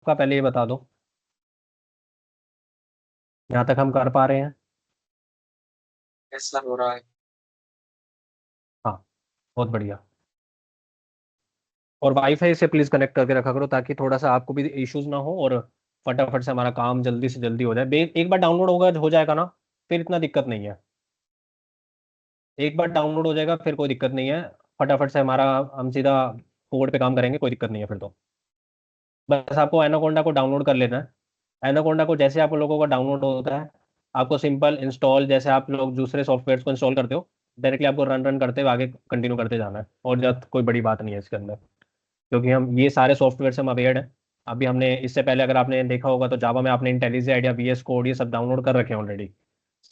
आपका पहले ये बता दो, यहाँ तक हम कर पा रहे हैं? ऐसा हो रहा है। हाँ, बहुत बढ़िया। और वाईफाई से प्लीज कनेक्ट करके रखा करो ताकि थोड़ा सा आपको भी इश्यूज ना हो और फटाफट से हमारा काम जल्दी से जल्दी हो जाए। एक बार डाउनलोड होगा हो जाएगा ना, फिर इतना दिक्कत नहीं है। एक बार डाउनलोड हो जाएगा फिर कोई दिक्कत नहीं है। फटाफट से हमारा, हम सीधा कोड पे काम करेंगे, कोई दिक्कत नहीं है फिर तो। बस आपको एनाकोंडा को डाउनलोड कर लेना है। एनाकोंडा को जैसे आप लोगों का डाउनलोड होता है, आपको सिंपल इंस्टॉल, जैसे आप लोग दूसरे सॉफ्टवेयर को इंस्टॉल करते हो, डायरेक्टली आपको रन रन करते हुए आगे कंटिन्यू करते जाना है। और ज़्यादा कोई बड़ी बात नहीं है इसके अंदर, क्योंकि हम ये सारे सॉफ्टवेयर से हम अवेयर हैं। अभी हमने इससे पहले, अगर आपने देखा होगा तो जावा में आपने इंटेलिजेंट आइडिया, वीएस कोड, ये सब डाउनलोड कर रखे हैं ऑलरेडी।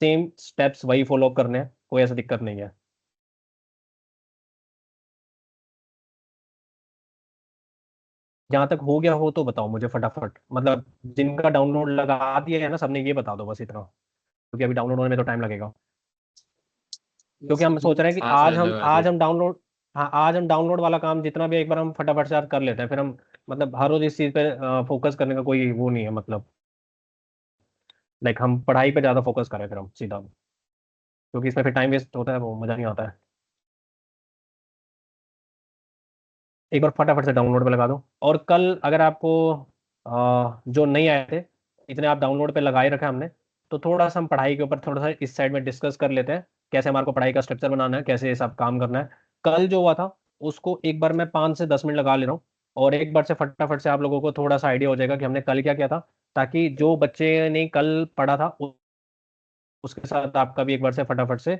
सेम स्टेप्स वही फॉलो करने हैं, कोई ऐसा दिक्कत नहीं है। जहाँ तक हो गया हो तो बताओ मुझे फटाफट, मतलब जिनका डाउनलोड लगा दिया है ना सबने, ये बता दो बस इतना, क्योंकि अभी डाउनलोड होने में तो टाइम लगेगा। क्योंकि हम सोच रहे हैं कि हाँ सर, लगा आज दिया। हम डाउनलोड, हाँ आज हम डाउनलोड वाला काम जितना भी एक बार हम फटाफट से आज कर लेते हैं, फिर हम मतलब हर रोज इस चीज़ पे फोकस करने का कोई वो नहीं है, मतलब लाइक हम पढ़ाई पे ज़्यादा फोकस करें फिर हम सीधा, क्योंकि इसमें फिर टाइम वेस्ट होता है, वो मज़ा नहीं आता है। एक बार फटाफट से डाउनलोड पे लगा दो। और कल अगर आपको जो नहीं आए थे, इतने आप डाउनलोड पे लगाए रखे हमने, तो थोड़ा सा हम पढ़ाई के ऊपर थोड़ा सा इस साइड में डिस्कस कर लेते हैं, कैसे हमारे को पढ़ाई का स्ट्रक्चर बनाना है, कैसे ये सब काम करना है। कल जो हुआ था उसको एक बार मैं 5 से 10 मिनट लगा ले रहा हूँ, और एक बार से फटाफट से आप लोगों को थोड़ा सा आइडिया हो जाएगा कि हमने कल क्या किया था, ताकि जो बच्चे ने कल पढ़ा था उसके साथ आपका भी एक बार से फटाफट से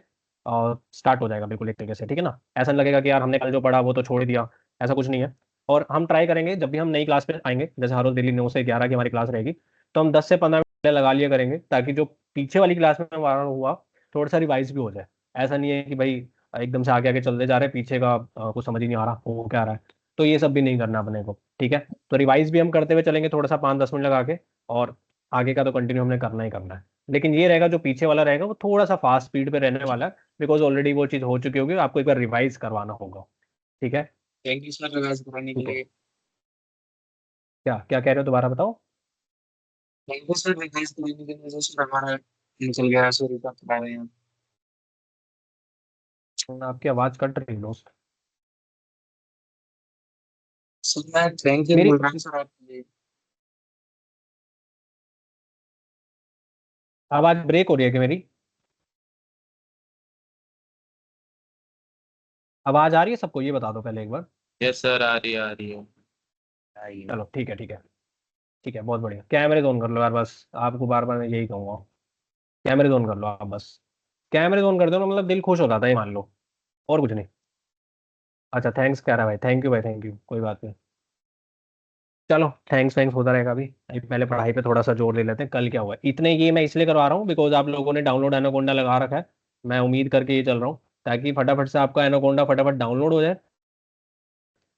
स्टार्ट हो जाएगा, बिल्कुल एक तरीके से, ठीक है ना। ऐसा नहीं लगेगा कि यार हमने कल जो पढ़ा वो तो छोड़ ही दिया, ऐसा कुछ नहीं है। और हम ट्राई करेंगे जब भी हम नई क्लास पे आएंगे, जैसे हर रोज डेली 9 से 11 की हमारी क्लास रहेगी, तो हम 10 से 15 मिनट लगा लिया करेंगे, ताकि जो पीछे वाली क्लास में हमारा हुआ थोड़ा सा रिवाइज भी हो जाए। ऐसा नहीं है कि भाई एकदम से आगे आगे चलते जा रहे हैं, पीछे का कुछ समझ ही नहीं आ रहा वो क्या आ रहा है। तो ये सब भी नहीं करना अपने को, ठीक है। तो रिवाइज भी हम करते हुए चलेंगे थोड़ा सा 5-10 मिनट लगा के, और आगे का तो कंटिन्यू हमने करना ही करना है। लेकिन ये रहेगा, जो पीछे वाला रहेगा वो थोड़ा सा फास्ट स्पीड पे रहने वाला है, बिकॉज ऑलरेडी वो चीज़ हो चुकी होगी, आपको एक बार रिवाइज करवाना होगा, ठीक है। थैंक यू सर, रिवाइज कराने के ठीक है, लिए। क्या क्या कह रहे हो, दोबारा बताओ। थैंक यू सर, रिवाइज कराने के लिए। जो सर हमारा निकल गया सर का पढ़ा रहे हैं। आपकी आवाज़ कट रही है दोस्त। सर मैं थैंक यू मेरी बोल रहा हूँ सर आपके लिए। आवाज़ ब्रेक हो रही है कि मेरी? आवाज़ आ रही है सबको, ये बता दो पहले एक बार। यस सर, आ रही है, आ रही है। आई है। चलो ठीक है, ठीक है। ठीक है, बहुत बढ़िया। कैमरे ऑन कर लो यार, बस आपको बार बार मैं यही कहूँगा, कैमरे ऑन कर लो आप बस। कैमरे ऑन कर दो ना, मतलब दिल खुश हो जाता है, ये मान लो, और कुछ नहीं। अच्छा, थैंक्स कह रहा है भाई, थैंक यू भाई, थैंक यू, कोई बात नहीं। चलो थैंक्स थैंक्स होता रहेगा। अभी पहले पढ़ाई पे थोड़ा सा जोर दे लेते हैं। कल क्या हुआ, इतने ये मैं इसलिए करवा रहा हूँ बिकॉज आप लोगों ने डाउनलोड एनाकोंडा लगा रखा है, मैं उम्मीद करके ये चल रहा हूँ, ताकि फटाफट से आपका एनाकोंडा फटाफट डाउनलोड हो जाए।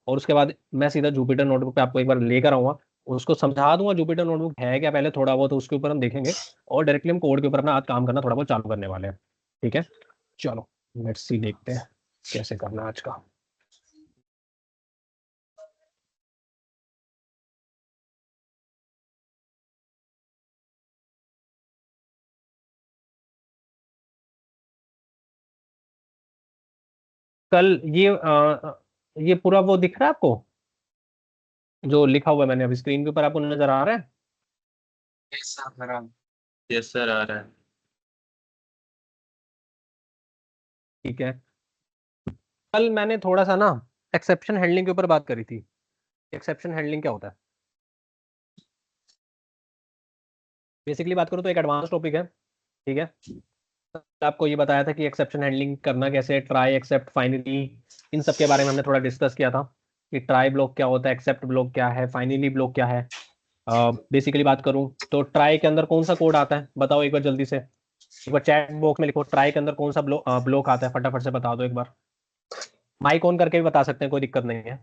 और उसके बाद मैं सीधा जुपिटर नोटबुक पे आपको एक बार लेकर आऊंगा, उसको समझा दूंगा जुपिटर नोटबुक है क्या पहले थोड़ा बहुत, उसके ऊपर हम देखेंगे, और डायरेक्टली हम कोड के ऊपर अपना आज काम करना थोड़ा बहुत चालू करने वाले हैं, ठीक है। चलो लेट्स सी, देखते हैं कैसे करना है आज का। कल ये पूरा वो दिख रहा है आपको, जो लिखा हुआ है मैंने अभी स्क्रीन के ऊपर, आपको नजर आ रहा है? यस सर, मेरा। यस सर, आ रहा है। ठीक है। कल मैंने थोड़ा सा ना एक्सेप्शन हैंडलिंग के ऊपर बात करी थी। एक्सेप्शन हैंडलिंग क्या होता है? बेसिकली बात करूँ तो एक एडवांस टॉपिक है, ठीक है। आपको ये बताया था कि एक्सेप्शन हैंडलिंग करना कैसे, ट्राई, एक्सेप्ट, फाइनली, इन सब के बारे में हमने थोड़ा डिस्कस किया था, कि ट्राई ब्लॉक क्या होता है, एक्सेप्ट ब्लॉक क्या है, फाइनली ब्लॉक क्या है। बेसिकली बात करूँ तो ट्राई के अंदर कौन सा कोड आता है बताओ एक बार जल्दी से, एक बार चैट बॉक्स में लिखो, ट्राई के अंदर कौन सा ब्लॉक आता है, फटाफट से बता दो एक बार। माइक ऑन करके भी बता सकते हैं, कोई दिक्कत नहीं है,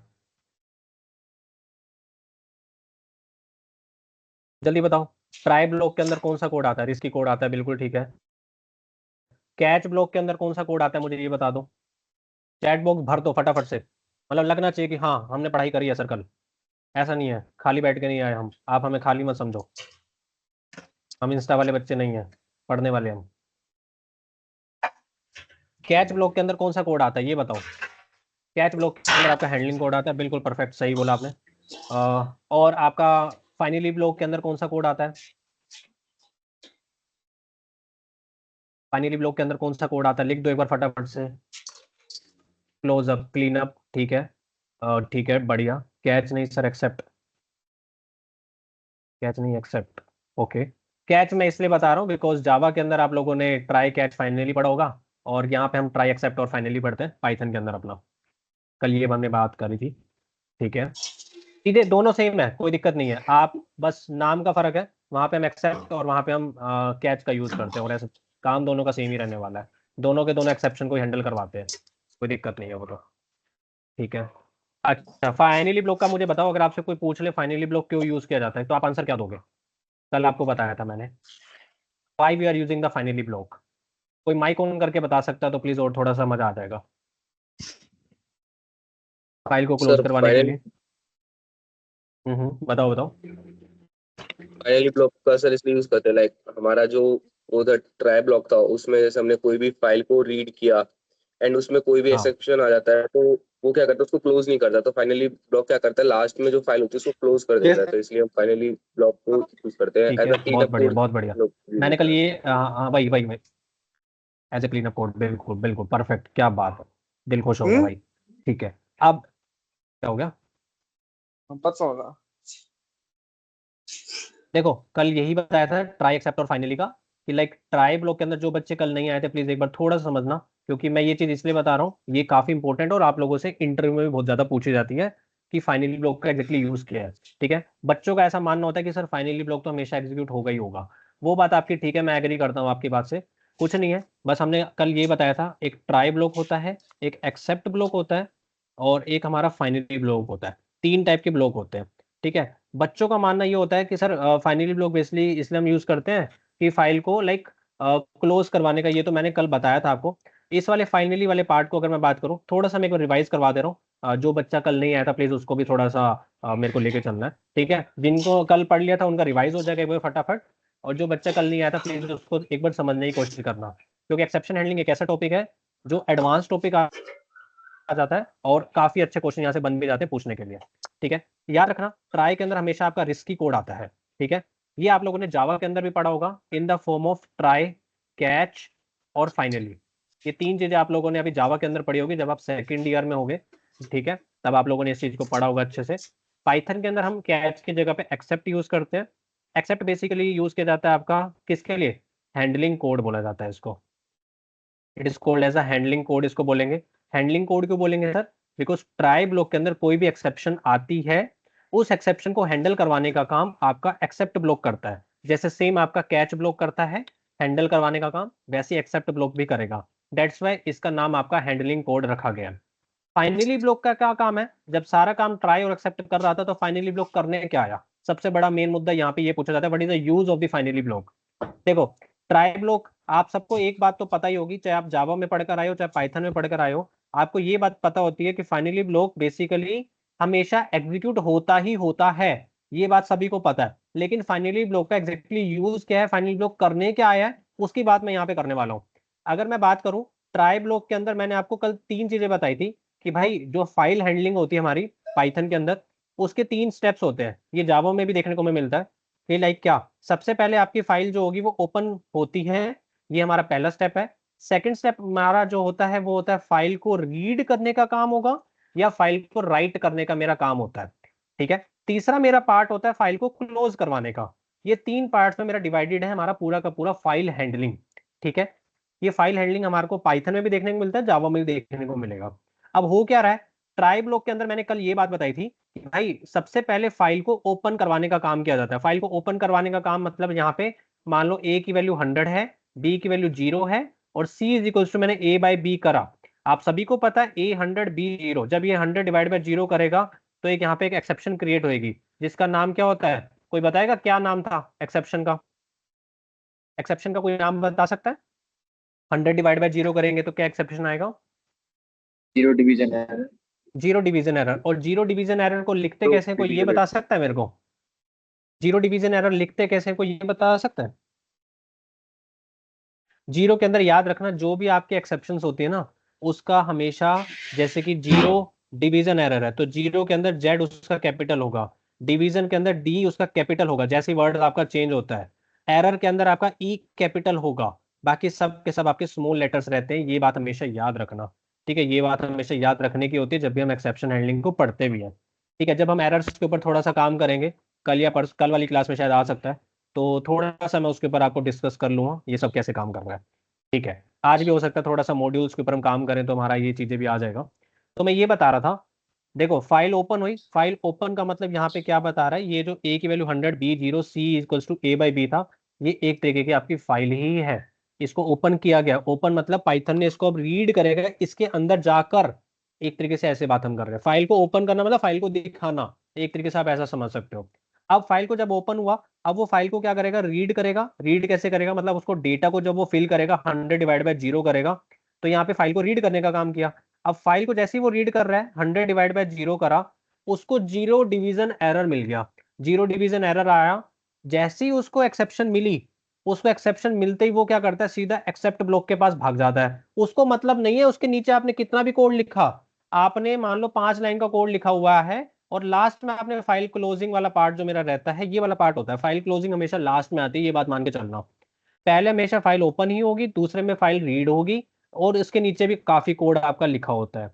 जल्दी बताओ। ट्राई ब्लॉक के अंदर कौन सा कोड आता है? रिस्की कोड आता है, बिल्कुल ठीक है। कैच ब्लॉक के अंदर कौन सा कोड आता है मुझे ये बता दो। चैट बॉक्स भर दो फटाफट से, मतलब लगना चाहिए कि हाँ हमने पढ़ाई करी है सर कल। ऐसा नहीं है, खाली बैठ के नहीं आए हम, आप हमें खाली मत समझो। हम इंस्टा वाले बच्चे नहीं हैं, पढ़ने वाले हम। कैच ब्लॉक के अंदर कौन सा कोड आता है ये बताओ। कैच ब्लॉक के अंदर आपका हैंडलिंग कोड आता है, बिल्कुल परफेक्ट, सही बोला आपने। और आपका फाइनली ब्लॉक के अंदर कौन सा कोड आता है? फाइनली ब्लॉक के अंदर कौन सा कोड आता है, लिख दो एक बार फटाफट से। क्लोज अप, क्लीन अप, ठीक है। ठीक है, बढ़िया। कैच नहीं सर, एक्सेप्ट। कैच नहीं, एक्सेप्ट। ओके। कैच मैं इसलिए बता रहा हूँ बिकॉज जावा के अंदर आप लोगों ने ट्राई कैच फाइनली पढ़ा होगा, और यहाँ पे हम ट्राई एक्सेप्ट और फाइनली पढ़ते हैं पाइथन के अंदर अपना। कल ये हमने बात करी थी, ठीक है। सीधे दोनों सेम है, कोई दिक्कत नहीं है, आप बस नाम का फर्क है। वहां पे हम एक्सेप्ट और वहां पे हम कैच का यूज करते हैं, और ऐसे काम दोनों का सेम ही रहने वाला है। दोनों के दोनों एक्सेप्शन को हैंडल करवाते हैं, कोई दिक्कत नहीं है वो तो, ठीक है। अच्छा, फाइनली ब्लॉक का मुझे बताओ, अगर आपसे कोई पूछ ले फाइनली ब्लॉक क्यों यूज किया जाता है, तो आप आंसर क्या दोगे? कल आपको बताया था मैंने, why we are using the finally block. कोई माइक ऑन करके बता सकता है तो प्लीज, और थोड़ा सा मजा आ जाएगा। फाइल को क्लोज सर करवाने के फाइनली लिए। बताओ बताओ। फाइनली ब्लॉक का सर इसलिए यूज करते हैं, लाइक हमारा जो उधर ट्राई ब्लॉक था उसमें जैसे हमने कोई भी फाइल को रीड किया एंड उसमें कोई भी हाँ, एक्सेप्शन आ जाता है, तो वो क्या करता है, उसको क्लोज नहीं करता। तो फाइनली ब्लॉक क्या करता है, लास्ट में जो फाइल होती है उसको क्लोज कर देता है। तो इसलिए हम फाइनली ब्लॉक को यूज करते हैं ठीक एज है, अ क्लीन बहुत अप बढ़िया कोड। बहुत बढ़िया। यूज मैंने होता कल है। ये हाँ वही वही वही, as a clean up code, बिल्कुल बिल्कुल परफेक्ट, क्या बात है, दिल खुश हो गया भाई। ठीक है, अब क्या हो गया? पता होगा। देखो, कल यही बताया था ट्राई एक्सेप्ट और फाइनली का, कि लाइक ट्राई ब्लॉक के अंदर जो बच्चे कल नहीं आए थे प्लीज एक बार थोड़ा सा समझना, क्योंकि मैं ये चीज इसलिए बता रहा हूँ, ये काफी इंपॉर्टेंट और आप लोगों से इंटरव्यू में भी बहुत ज्यादा पूछी जाती है कि फाइनली ब्लॉक का एग्जैक्टली यूज क्या है। ठीक है, बच्चों का ऐसा मानना होता है कि सर फाइनली ब्लॉक तो हमेशा एग्जीक्यूट होगा ही होगा। वो बात आपकी ठीक है, मैं एग्री करता हूँ आपकी बात से। कुछ नहीं है, बस हमने कल ये बताया था, एक ट्राई ब्लॉक होता है, एक एक्सेप्ट ब्लॉक होता है, और एक हमारा फाइनली ब्लॉक होता है। तीन टाइप के ब्लॉक होते हैं, ठीक है। बच्चों का मानना ये होता है कि सर फाइनली ब्लॉक बेसिकली इसलिए हम यूज करते हैं कि फाइल को लाइक क्लोज करवाने का, ये तो मैंने कल बताया था आपको। इस वाले फाइनली वाले पार्ट को अगर मैं बात करूं, थोड़ा सा मैं एक बार रिवाइज करवा दे रहा हूँ। जो बच्चा कल नहीं आया था प्लीज उसको भी थोड़ा सा मेरे को लेके चलना है, ठीक है। जिनको कल पढ़ लिया था उनका रिवाइज हो जाएगा एक बार फटाफट, और जो बच्चा कल नहीं आया था प्लीज उसको एक बार समझने की कोशिश करना, क्योंकि एक्सेप्शन हैंडलिंग एक ऐसा टॉपिक है जो एडवांस टॉपिक आ जाता है, और काफी अच्छे क्वेश्चन यहाँ से बन भी जाते हैं पूछने के लिए, ठीक है। याद रखना, ट्राई के अंदर हमेशा आपका रिस्की कोड आता है, ठीक है। ये आप लोगों ने जावा के अंदर भी पढ़ा होगा, इन the form of try, catch और फाइनली। ये तीन चीजें आप लोगों ने अभी जावा के अंदर पढ़ी होगी जब आप सेकंड ईयर में होगे, ठीक है। तब आप लोगों ने इस चीज को पढ़ा होगा अच्छे से। पाइथन के अंदर हम कैच की जगह पे एक्सेप्ट यूज करते हैं। एक्सेप्ट बेसिकली यूज किया जाता है आपका किसके लिए? हैंडलिंग कोड बोला जाता है इसको। It is called as a handling code, इसको बोलेंगे। हैंडलिंग कोड क्यों बोलेंगे सर? बिकॉज ट्राई ब्लॉक के अंदर कोई भी एक्सेप्शन आती है, उस एक्सेप्शन को हैंडल करवाने का काम आपका एक्सेप्ट ब्लॉक करता है। जैसे सेम आपका कैच ब्लॉक करता है हैंडल करवाने का काम, वैसे एक्सेप्ट ब्लॉक भी करेगा। दैट्स वाई इसका नाम आपका हैंडलिंग कोड रखा गया। फाइनली ब्लॉक का क्या काम है? जब सारा काम ट्राई और एक्सेप्ट कर रहा था तो फाइनली ब्लॉक करने क्या आया? सबसे बड़ा मेन मुद्दा यहाँ पे ये पूछा जाता है, what is the use of the finally block. देखो, ट्राई ब्लॉक, आप सबको एक बात तो पता ही होगी, चाहे आप जावा में पढ़कर आए हो चाहे पाइथन में पढ़कर आए हो, आपको ये बात पता होती है कि फाइनली ब्लॉक बेसिकली हमेशा एग्जीक्यूट होता ही होता है। ये बात सभी को पता है, लेकिन फाइनली ब्लॉक का एग्जैक्टली यूज क्या है, फाइनली ब्लॉक करने क्या आया है, उसकी बात मैं यहाँ पे करने वाला हूँ। अगर मैं बात करूं, ट्राई ब्लॉक के अंदर मैंने आपको कल तीन चीजें बताई थी, कि भाई जो फाइल हैंडलिंग होती है हमारी पाइथन के अंदर, उसके तीन स्टेप्स होते हैं। ये जावा में भी देखने को हमें मिलता है। ये लाइक क्या, सबसे पहले आपकी फाइल जो होगी वो ओपन होती है, ये हमारा पहला स्टेप है। सेकंड स्टेप हमारा जो होता है वो होता है फाइल को रीड करने का काम होगा, या फाइल को राइट करने का मेरा काम होता है, ठीक है। तीसरा मेरा पार्ट होता है फाइल को क्लोज करवाने का। ये तीन पार्ट्स में मेरा डिवाइडेड है हमारा पूरा का पूरा फाइल हैंडलिंग, ठीक है। ये फाइल हैंडलिंग हमारे को पाइथन में भी देखने को मिलता है, जावा में भी देखने को मिलेगा। अब हो क्या रहा है, ट्राई ब्लॉक के अंदर मैंने कल ये बात बताई थी कि भाई सबसे पहले फाइल को ओपन करवाने का काम किया जाता है। फाइल को ओपन करवाने का काम मतलब यहाँ पे मान लो ए की वैल्यू 100 है, बी की वैल्यू 0 है, और सी इज इक्वल टू मैंने ए बाई बी करा। आप सभी को पता है ए 100 बी 0, जब ये 100 डिवाइड बाई 0 करेगा तो एक यहाँ पे एक एक्सेप्शन क्रिएट होगी, जिसका नाम क्या होता है? कोई बताएगा क्या नाम था एक्सेप्शन का? एक्सेप्शन का कोई नाम बता सकता है? 100 डिवाइड बाई 0 करेंगे तो क्या एक्सेप्शन आएगा? जीरो डिवीजन है। Zero division error. और जीरो डिवीजन एरर को लिखते तो कैसे, कोई ये बता सकता है मेरे को? जीरो डिवीजन एरर लिखते कैसे, कोई ये बता सकता है? जीरो के अंदर याद रखना, जो भी आपके एक्सेप्शंस होती है ना, उसका हमेशा, जैसे कि जीरो डिवीजन एरर है तो जीरो के अंदर जेड उसका कैपिटल होगा, डिवीजन के अंदर डी उसका कैपिटल होगा, जैसे ही वर्ड आपका चेंज होता है। एरर के अंदर आपका ई कैपिटल होगा, बाकी सब के सब आपके स्मॉल लेटर्स रहते हैं। ये बात हमेशा याद रखना, ठीक है? ये बात हमेशा याद रखने की होती है जब भी हम एक्सेप्शन हैंडलिंग को पढ़ते भी हैं, ठीक है? जब हम एरर्स के ऊपर थोड़ा सा काम करेंगे, कल या परस कल वाली क्लास में शायद आ सकता है, तो थोड़ा सा मैं उसके ऊपर आपको डिस्कस कर लूंगा ये सब कैसे काम कर रहा है, ठीक है? आज भी हो सकता है थोड़ा सा मॉड्यूल्स के ऊपर हम काम करें तो हमारा ये चीजें भी आ जाएगा। तो मैं ये बता रहा था, देखो फाइल ओपन हुई, फाइल ओपन का मतलब यहाँ पे क्या बता रहा है, ये जो ए की value 100 B 0 C equals to A by B था, ये एक तरीके की आपकी फाइल ही है। इसको ओपन किया गया, ओपन मतलब पाइथन ने इसको अब रीड करेगा, इसके अंदर जाकर, एक तरीके से ऐसे बात हम कर रहे हैं। फाइल को ओपन करना मतलब फाइल को दिखाना, एक तरीके से आप ऐसा समझ सकते हो। अब फाइल को जब ओपन हुआ, अब वो फाइल को क्या करेगा, रीड करेगा। रीड कैसे करेगा, मतलब उसको डेटा को जब वो फिल करेगा 100 डिवाइड बाय 0 करेगा, तो यहाँ पे फाइल को रीड करने का काम किया। अब फाइल को जैसे ही वो रीड कर रहा है, 100 डिवाइड बाय 0 करा, उसको जीरो डिवीजन एरर मिल गया। जीरो डिवीजन एरर आया, जैसे ही उसको एक्सेप्शन मिली, उसको एक्सेप्शन मिलते ही वो क्या करता है, सीधा एक्सेप्ट ब्लॉक के पास भाग जाता है। उसको मतलब नहीं है उसके नीचे आपने कितना भी कोड लिखा, आपने मान लो 5 लाइन का कोड लिखा हुआ है और लास्ट में आपने फाइल क्लोजिंग वाला पार्ट जो मेरा रहता है, ये वाला पार्ट होता है, फाइल क्लोजिंग हमेशा लास्ट में आती है, ये बात मान के चलना। पहले हमेशा फाइल ओपन ही होगी, दूसरे में फाइल रीड होगी, और इसके नीचे भी काफी कोड आपका लिखा होता है।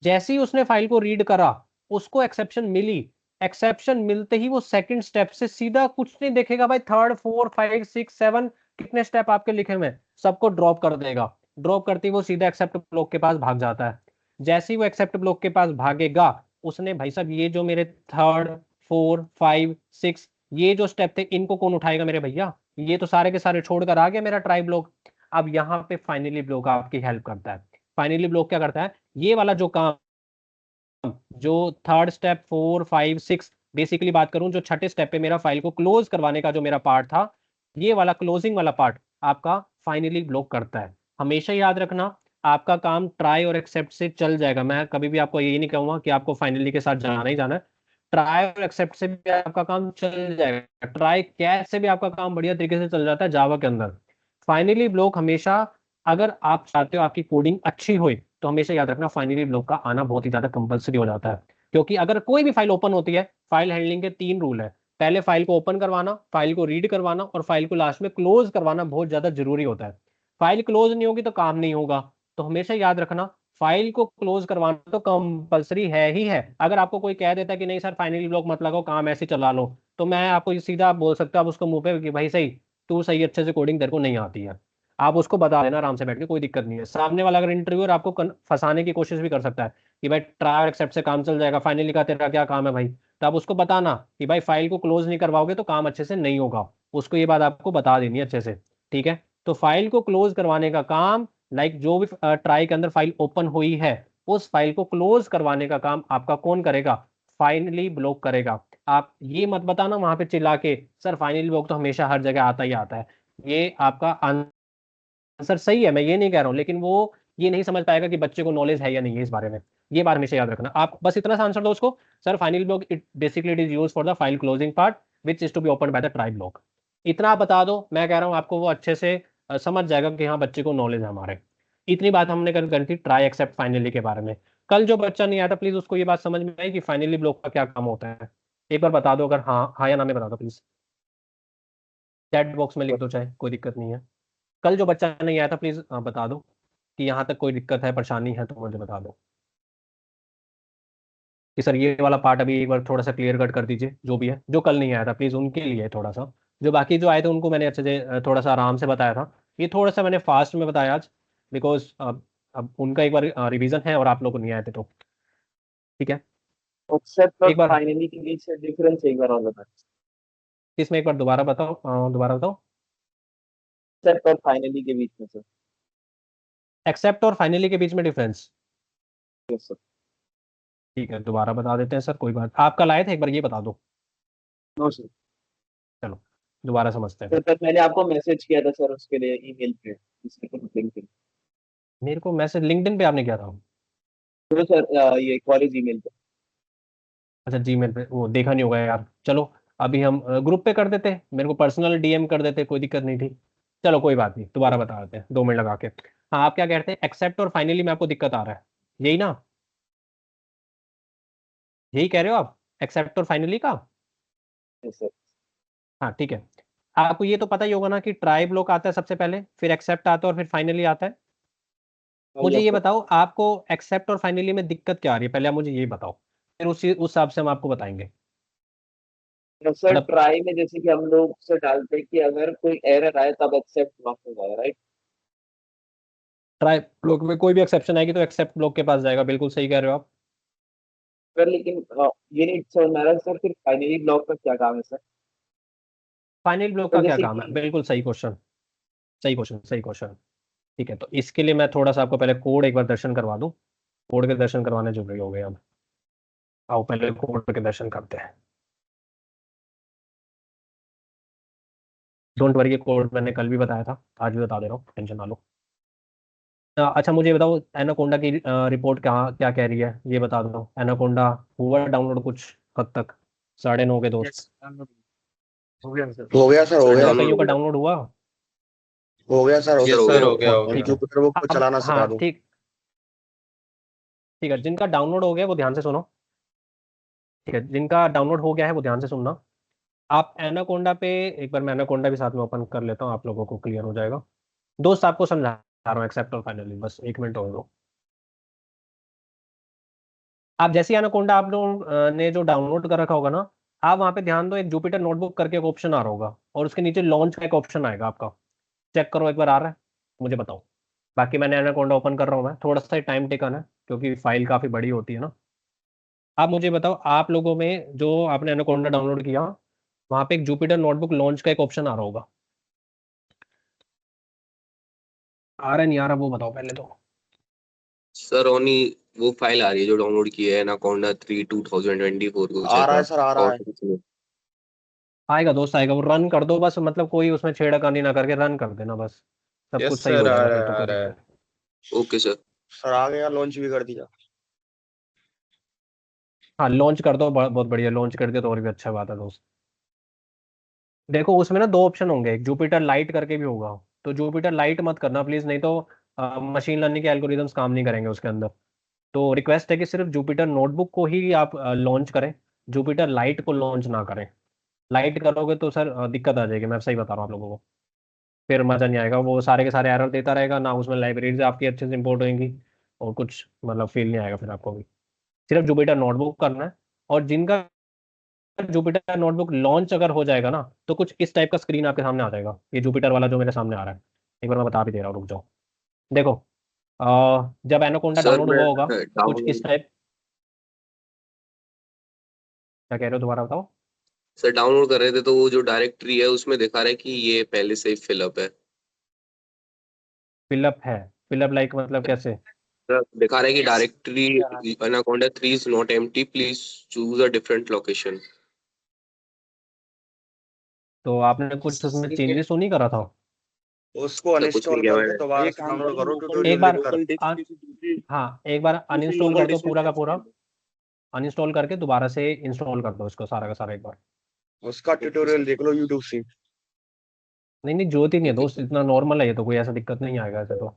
जैसे ही उसने फाइल को रीड करा, उसको एक्सेप्शन मिली, एक्सेप्शन मिलते ही वो सेकंड स्टेप से सीधा कुछ नहीं देखेगा भाई, third four five six seven कितने स्टेप आपके लिखे हुए हैं, सबको ड्रॉप कर देगा। ड्रॉप करते ही वो सीधा एक्सेप्ट ब्लॉक के पास भाग जाता है। जैसे ही वो एक्सेप्ट ब्लॉक के पास भागेगा, उसने भाई साहब ये जो मेरे थर्ड फोर फाइव सिक्स ये जो स्टेप थे, इनको कौन उठाएगा मेरे भैया, ये तो सारे के सारे छोड़कर आ गया मेरा ट्राई ब्लॉक। अब यहाँ पे फाइनली ब्लॉक आपकी हेल्प करता है। फाइनली ब्लॉक क्या करता है, ये वाला जो काम, जो third step four five six, basically बात करूं जो छठे स्टेप पे मेरा फाइल को क्लोज करवाने का जो मेरा पार्ट था, ये वाला क्लोजिंग वाला पार्ट आपका फाइनली ब्लॉक करता है। हमेशा याद रखना, आपका काम ट्राई और एक्सेप्ट से चल जाएगा। मैं कभी भी आपको यही नहीं कहूंगा कि आपको फाइनली के साथ जाना ही जाना है, ट्राई और एक्सेप्ट से भी आपका काम चल जाएगा, ट्राई कैच से भी आपका काम बढ़िया तरीके से चल जाता है जावा के अंदर। फाइनली ब्लॉक हमेशा, अगर आप चाहते हो आपकी कोडिंग अच्छी हो, तो हमेशा याद रखना फाइनली ब्लॉक का आना बहुत ही ज्यादा कंपलसरी हो जाता है। क्योंकि अगर कोई भी फाइल ओपन होती है, फाइल हैंडलिंग के 3 रूल है। पहले फाइल को ओपन करवाना, फाइल को रीड करवाना, और फाइल को लास्ट में क्लोज करवाना बहुत ज्यादा जरूरी होता है। फाइल क्लोज नहीं होगी तो काम नहीं होगा। तो हमेशा याद रखना, फाइल को क्लोज करवाना तो कंपलसरी है ही है। अगर आपको कोई कह देता है कि नहीं सर फाइनली ब्लॉक मत लगाओ, काम ऐसे चला लो, तो मैं आपको ये सीधा आप बोल सकते हो, आप उसको मुंह पे कि भाई सही, तू सही अच्छे से कोडिंग तेरे को नहीं आती है। आप उसको बता देना आराम से बैठ के, कोई दिक्कत नहीं है। सामने वाला अगर इंटरव्यूअर आपको फंसाने की कोशिश भी कर सकता है कि भाई ट्राई और एक्सेप्ट से काम चल जाएगा, फाइनली का तेरा क्या काम है भाई, तो आप उसको बताना कि भाई फाइल को क्लोज नहीं करवाओगे तो काम अच्छे से नहीं होगा। उसको ये बात आपको बता देनी है अच्छे से, ठीक है? तो फाइल को क्लोज करवाने का काम, लाइक जो भी ट्राई के अंदर फाइल ओपन हुई है, उस फाइल को क्लोज करवाने का काम आपका कौन करेगा, फाइनली ब्लॉक करेगा। आप ये मत बताना वहां पे चिल्ला के, सर फाइनली ब्लॉक तो हमेशा हर जगह आता ही आता है। ये आपका आंसर सही है, मैं ये नहीं कह रहा हूं, लेकिन वो ये नहीं समझ पाएगा कि बच्चे को नॉलेज है या नहीं है इस बारे में। ये बात हमेशा याद रखना। आप बस इतना सा आंसर दो उसको, sir final block it basically it is use for the file closing part which is to be open by the try block. इतना आप बता दो, मैं कह रहा हूँ आपको वो अच्छे से समझ जाएगा कि हाँ बच्चे को नॉलेज है हमारे। इतनी बात हमने करी थी ट्राई एक्सेप्ट फाइनली के बारे में। कल जो बच्चा नहीं आया था, प्लीज उसको ये बात समझ में आई कि फाइनली ब्लॉक का क्या काम होता है, एक बार बता दो, अगर हाँ हाँ या ना में बता दो प्लीज, चैट बॉक्स में लिख दो, चाहे कोई दिक्कत नहीं है। कल जो बच्चा नहीं आया था प्लीज बता दो कि यहाँ तक कोई दिक्कत है परेशानी है तो मुझे बता दो कि सर ये वाला पार्ट अभी एक बार थोड़ा सा क्लियर कट कर दीजिए। जो भी है, जो कल नहीं आया था प्लीज उनके लिए थोड़ा सा, जो बाकी जो आए थे उनको मैंने अच्छे से थोड़ा सा आराम से बताया था, ये थोड़ा सा मैंने फास्ट में बताया आज, बिकॉज अब उनका एक बार रिवीजन है और आप लोग नहीं आए थे, तो ठीक है। एक्सेप्ट और एक बार फाइनली के बीच से डिफरेंस एक बार और बता। इसमें एक बार दोबारा बताओ, दोबारा बताओ। एक्सेप्ट और फाइनली के बीच में सर। एक्सेप्ट और फाइनली के बीच में डिफरेंस, यस सर। ठीक है दोबारा बता देते हैं सर, कोई बात, आप कल आए थे एक बार ये बता दो। No sir. चलो दोबारा समझते हैं सर फिर। तक मैंने आपको मैसेज किया था सर उसके लिए ईमेल पे, इसके लिंक पे। मेरे को मैसेज लिंक्डइन पे आपने किया था? तो सर ये कॉलेज ईमेल पे। अच्छा जीमेल पे, वो देखा नहीं होगा यार। चलो अभी हम ग्रुप पे कर देते, मेरे को पर्सनल डीएम कर देते, कोई दिक्कत नहीं थी। चलो कोई बात नहीं, दोबारा बता देते हैं 2 मिनट लगा के। हाँ आप क्या कहते हैं, एक्सेप्ट और फाइनली में आपको दिक्कत आ रहा है, यही ना? यही कह रहे हो आप, एक्सेप्ट और फाइनली का? सर हाँ ठीक है। आपको ये तो पता ही होगा ना कि ट्राई ब्लॉक आता है सबसे पहले, फिर एक्सेप्ट आता है और फिर फाइनली आता है। मुझे ये बताओ आपको एक्सेप्ट और फाइनली में दिक्कत क्या आ रही है, पहले आप मुझे ये बताओ, फिर उस हिसाब से हम आपको बताएंगे। सर मतलब ट्राई में जैसे कि हम लोग से डालते हैं कि अगर कोई एरर आए तब एक्सेप्ट ब्लॉक हो जाए, राइट? ट्राई ब्लॉक में कोई भी एक्सेप्शन आएगी तो एक्सेप्ट ब्लॉक के पास जाएगा, बिल्कुल सही कह रहे हो आप। सर लेकिन ये नहीं समझ में आ रहा है सर, फिर फाइनली ब्लॉक का क्या काम है सर? फाइनल ब्लॉक तो का क्या जैसे काम है, कि बिल्कुल सही क्वेश्चन, सही क्वेश्चन, सही क्वेश्चन। ठीक है, तो इसके लिए मैं थोड़ा सा आपको पहले कोड एक बार दर्शन करवा दूं। कोड के दर्शन करवाने जरूरी हो गए अब। आओ पहले कोड के दर्शन करते हैं। डोंट वरी, ये कोड मैंने कल भी बताया था, आज भी बता दे रहा हूँ, टेंशन ना लो। अच्छा मुझे बताओ, एनाकोंडा की रिपोर्ट कहाँ क्या कह रही है, ये बता दो। एनाकोंडा हुआ डाउनलोड कुछ हद तक? 9:30 के दोस्त। यस, हो गया सर। हो गया सर, हो सर गया। अच्छा डाउनलोड कईयों हो का गया। डाउनलोड हुआ। हो गया सर, हो यस गया। सर, हो हो गया, गया। हो ठीक गया। है। जुपिटर बुक को अब चलाना सिखा हाँ दो। ठीक, ठीक है, जिनका डाउनलोड हो गया वो ध्यान से सुनो। ठीक है, जिनका डाउनलोड हो गया है वो ध्यान से सुनना। आप एनाकोंडा पे, एक बार मैं एनाकोंडा भी साथ में ओपन कर लेता हूँ, आप लोगों को क्लियर हो जाएगा। दोस्त आपको समझा रहा हूँ, एक्सेप्ट और फाइनली, बस 1 मिनट और दो। आप जैसे ही एनाकोंडा आप लोग ने जो डाउनलोड कर रखा होगा ना, आप वहाँ पे ध्यान दो, एक जुपिटर नोटबुक करके एक ऑप्शन आ रहा होगा और उसके नीचे लॉन्च का एक ऑप्शन आएगा आपका। चेक करो एक बार, आ रहा है? मुझे बताओ। बाकी मैंने एनाकोंडा ओपन कर रहा हूँ, मैं थोड़ा सा टाइम टेकन है क्योंकि फाइल काफ़ी बड़ी होती है ना। आप मुझे बताओ, आप लोगों में जो आपने एनाकोंडा डाउनलोड किया, वहाँ पे एक जुपिटर नोटबुक लॉन्च का एक ऑप्शन आ रहा होगा। आ रहा है नहीं आ रहा, वो बताओ पहले तो। सर ओनी वो फाइल आ रही है जो डाउनलोड की है, एनाकोंडा 3 2024 कुछ आ रहा ऐसा। है सर, आ रहा और है। कुछ नहीं। आएगा दोस्त आएगा, वो रन कर दो बस, मतलब कोई उसमें छेड़खानी ना करके रन कर देना बस। सब यस कुछ सही सर, हो आ जाएगा रहा फिर है, तो, आ कोई रहा है। दिक्कत ओके सर। सर आ गया, लॉन्च भी कर दिया। हाँ लॉन्च कर दो, बहुत बढ़िया, लॉन्च कर दिया तो और भी अच्छा बात है दोस्त। देखो उसमें ना दो ऑप्शन होंगे, एक जुपिटर लाइट करके भी होगा। तो जुपिटर लाइट मत करना प्लीज, नहीं तो मशीन लर्निंग के एल्गोरिदम्स काम नहीं करेंगे उसके अंदर। तो रिक्वेस्ट है कि सिर्फ जुपिटर नोटबुक को ही आप लॉन्च करें, जुपिटर लाइट को लॉन्च ना करें। लाइट करोगे तो सर दिक्कत आ जाएगी, मैं सही बता रहा हूँ आप लोगों को। फिर मजा नहीं आएगा, वो सारे के सारे एरर देता रहेगा ना, उसमें लाइब्रेरीज आपकी अच्छे से इंपोर्ट होंगी और कुछ मतलब फील नहीं आएगा फिर आपको भी। सिर्फ जुपिटर नोटबुक करना है। और जिनका जुपिटर नोटबुक लॉन्च अगर हो जाएगा ना, तो कुछ इस टाइप का स्क्रीन आपके सामने आ जाएगा, ये जुपिटर वाला जो मेरे सामने आ रहा है। एक बार मैं बता भी दे रहा हूँ, रुक जाओ। देखो जब एनाकोंडा सर डाउनलोड मैं हुआ होगा, कुछ इस डाउनलोड टाइप, क्या कह रहे हो दोबारा बताओ। सर डाउनलोड कर रहे थे तो वो जो डायरेक्टरी है उसमें दिखा रहा है कि ये पहले से ही फिलअप है। फिलअप है? फिलअप लाइक मतलब कैसे? सर दिखा रहा है कि directory anaconda 3 is not empty, please choose a different location. तो आपने कुछ उसमें चेंजेस तो नहीं करा था? उसको सर कुछ नहीं अनइंस्टॉल किया करके मैंने। दोबारा एक से काम डाउनलोड करो, करो लोकल एक ट्यूटोरियल बार देखकर। लोकल डिस्क अन, किसी दूसरी हाँ एक बार दूसरी अनइंस्टॉल लोकल कर दो डिस्क में पूरा का ट्रांसफर पूरा। कर दो। अनइंस्टॉल करके दोबारा से इंस्टॉल कर दो इसको सारा का सारा एक बार। उसका ओके ट्यूटोरियल सर। देख लो यूट्यूब से। नहीं नहीं, जरूरत ही नहीं है ओके दोस्त, सर। इतना नॉर्मल है ये तो, कोई ऐसा दिक्कत नहीं आएगा ऐसे तो।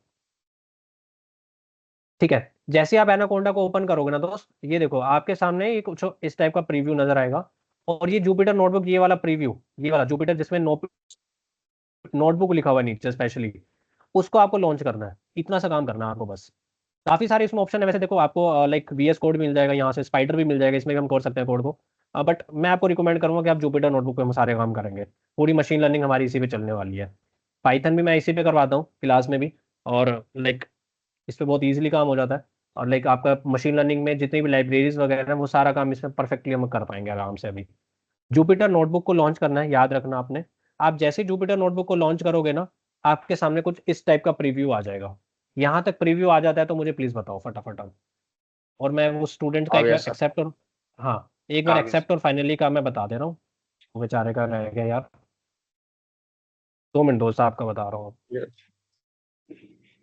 ठीक है, जैसे आप एनाकोंडा को ओपन करोगे ना दोस्त, ये देखो आपके सामने ये कुछ इस टाइप का प्रीव्यू नजर आएगा। और ये जुपिटर नोटबुक, ये वाला प्रीव्यू, ये वाला जुपिटर जिसमें नोटबुक लिखा हुआ है नीचे स्पेशली, उसको आपको लॉन्च करना है, इतना सा काम करना है आपको बस। काफी सारे इसमें ऑप्शन है वैसे, देखो आपको लाइक वीएस कोड मिल जाएगा, यहाँ से स्पाइडर भी मिल जाएगा, इसमें भी हम कर सकते हैं कोड को। बट मैं आपको रिकमेंड करूंगा कि आप जुपिटर नोटबुक पे हम सारे काम करेंगे। पूरी मशीन लर्निंग हमारी इसी पे चलने वाली है। पाइथन भी मैं इसी पे करवाता हूँ क्लास में भी। और लाइक इस पे बहुत इजीली काम हो जाता है। और लाइक आपका मशीन लर्निंग में जितनी भी लाइब्रेरीज वगैरह हैं वो सारा काम इसमें परफेक्टली हम कर पाएंगे आराम से अभी। जुपिटर नोटबुक को लॉन्च करना है, याद रखना आपने। आप जैसे जुपिटर नोटबुक को लॉन्च करोगे ना, आपके सामने कुछ इस टाइप का प्रीव्यू आ जाएगा। यहाँ तक प्रीव्यू आ जाता है तो मुझे प्लीज बताओ फटाफट अब। और मैं वो स्टूडेंट का आ एक गया बार सर। एक्सेप्ट और, हाँ एक बार आ गया। एक्सेप्ट और फाइनली का मैं बता दे रहा हूँ। वो बेचारे का रह गया यार, 2 मिनट दोस्त आपका बता रहा हूँ।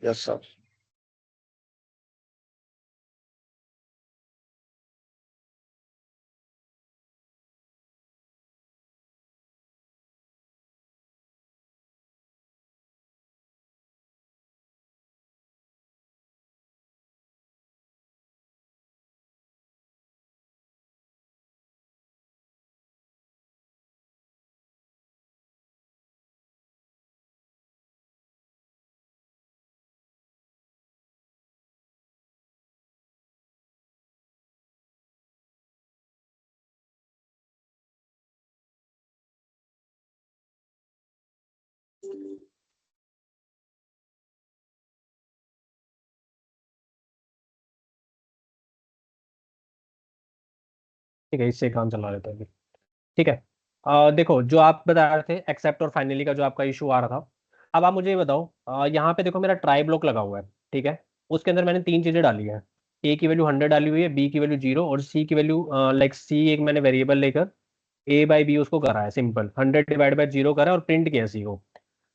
Yes sir. ठीक है, इससे काम चला लेते हैं अभी। ठीक है, देखो जो आप बता रहे थे एक्सेप्ट और फाइनली का जो आपका इशू आ रहा था, अब आप मुझे ये बताओ, यहाँ पे देखो मेरा ट्राई ब्लॉक लगा हुआ है, ठीक है। उसके अंदर मैंने तीन चीजें डाली है, ए की वैल्यू 100 डाली हुई है, बी की वैल्यू 0 और सी की वैल्यू लाइक सी एक मैंने वेरिएबल लेकर ए बाई बी उसको करा है, सिंपल 100/0 करा है और प्रिंट किया सी को।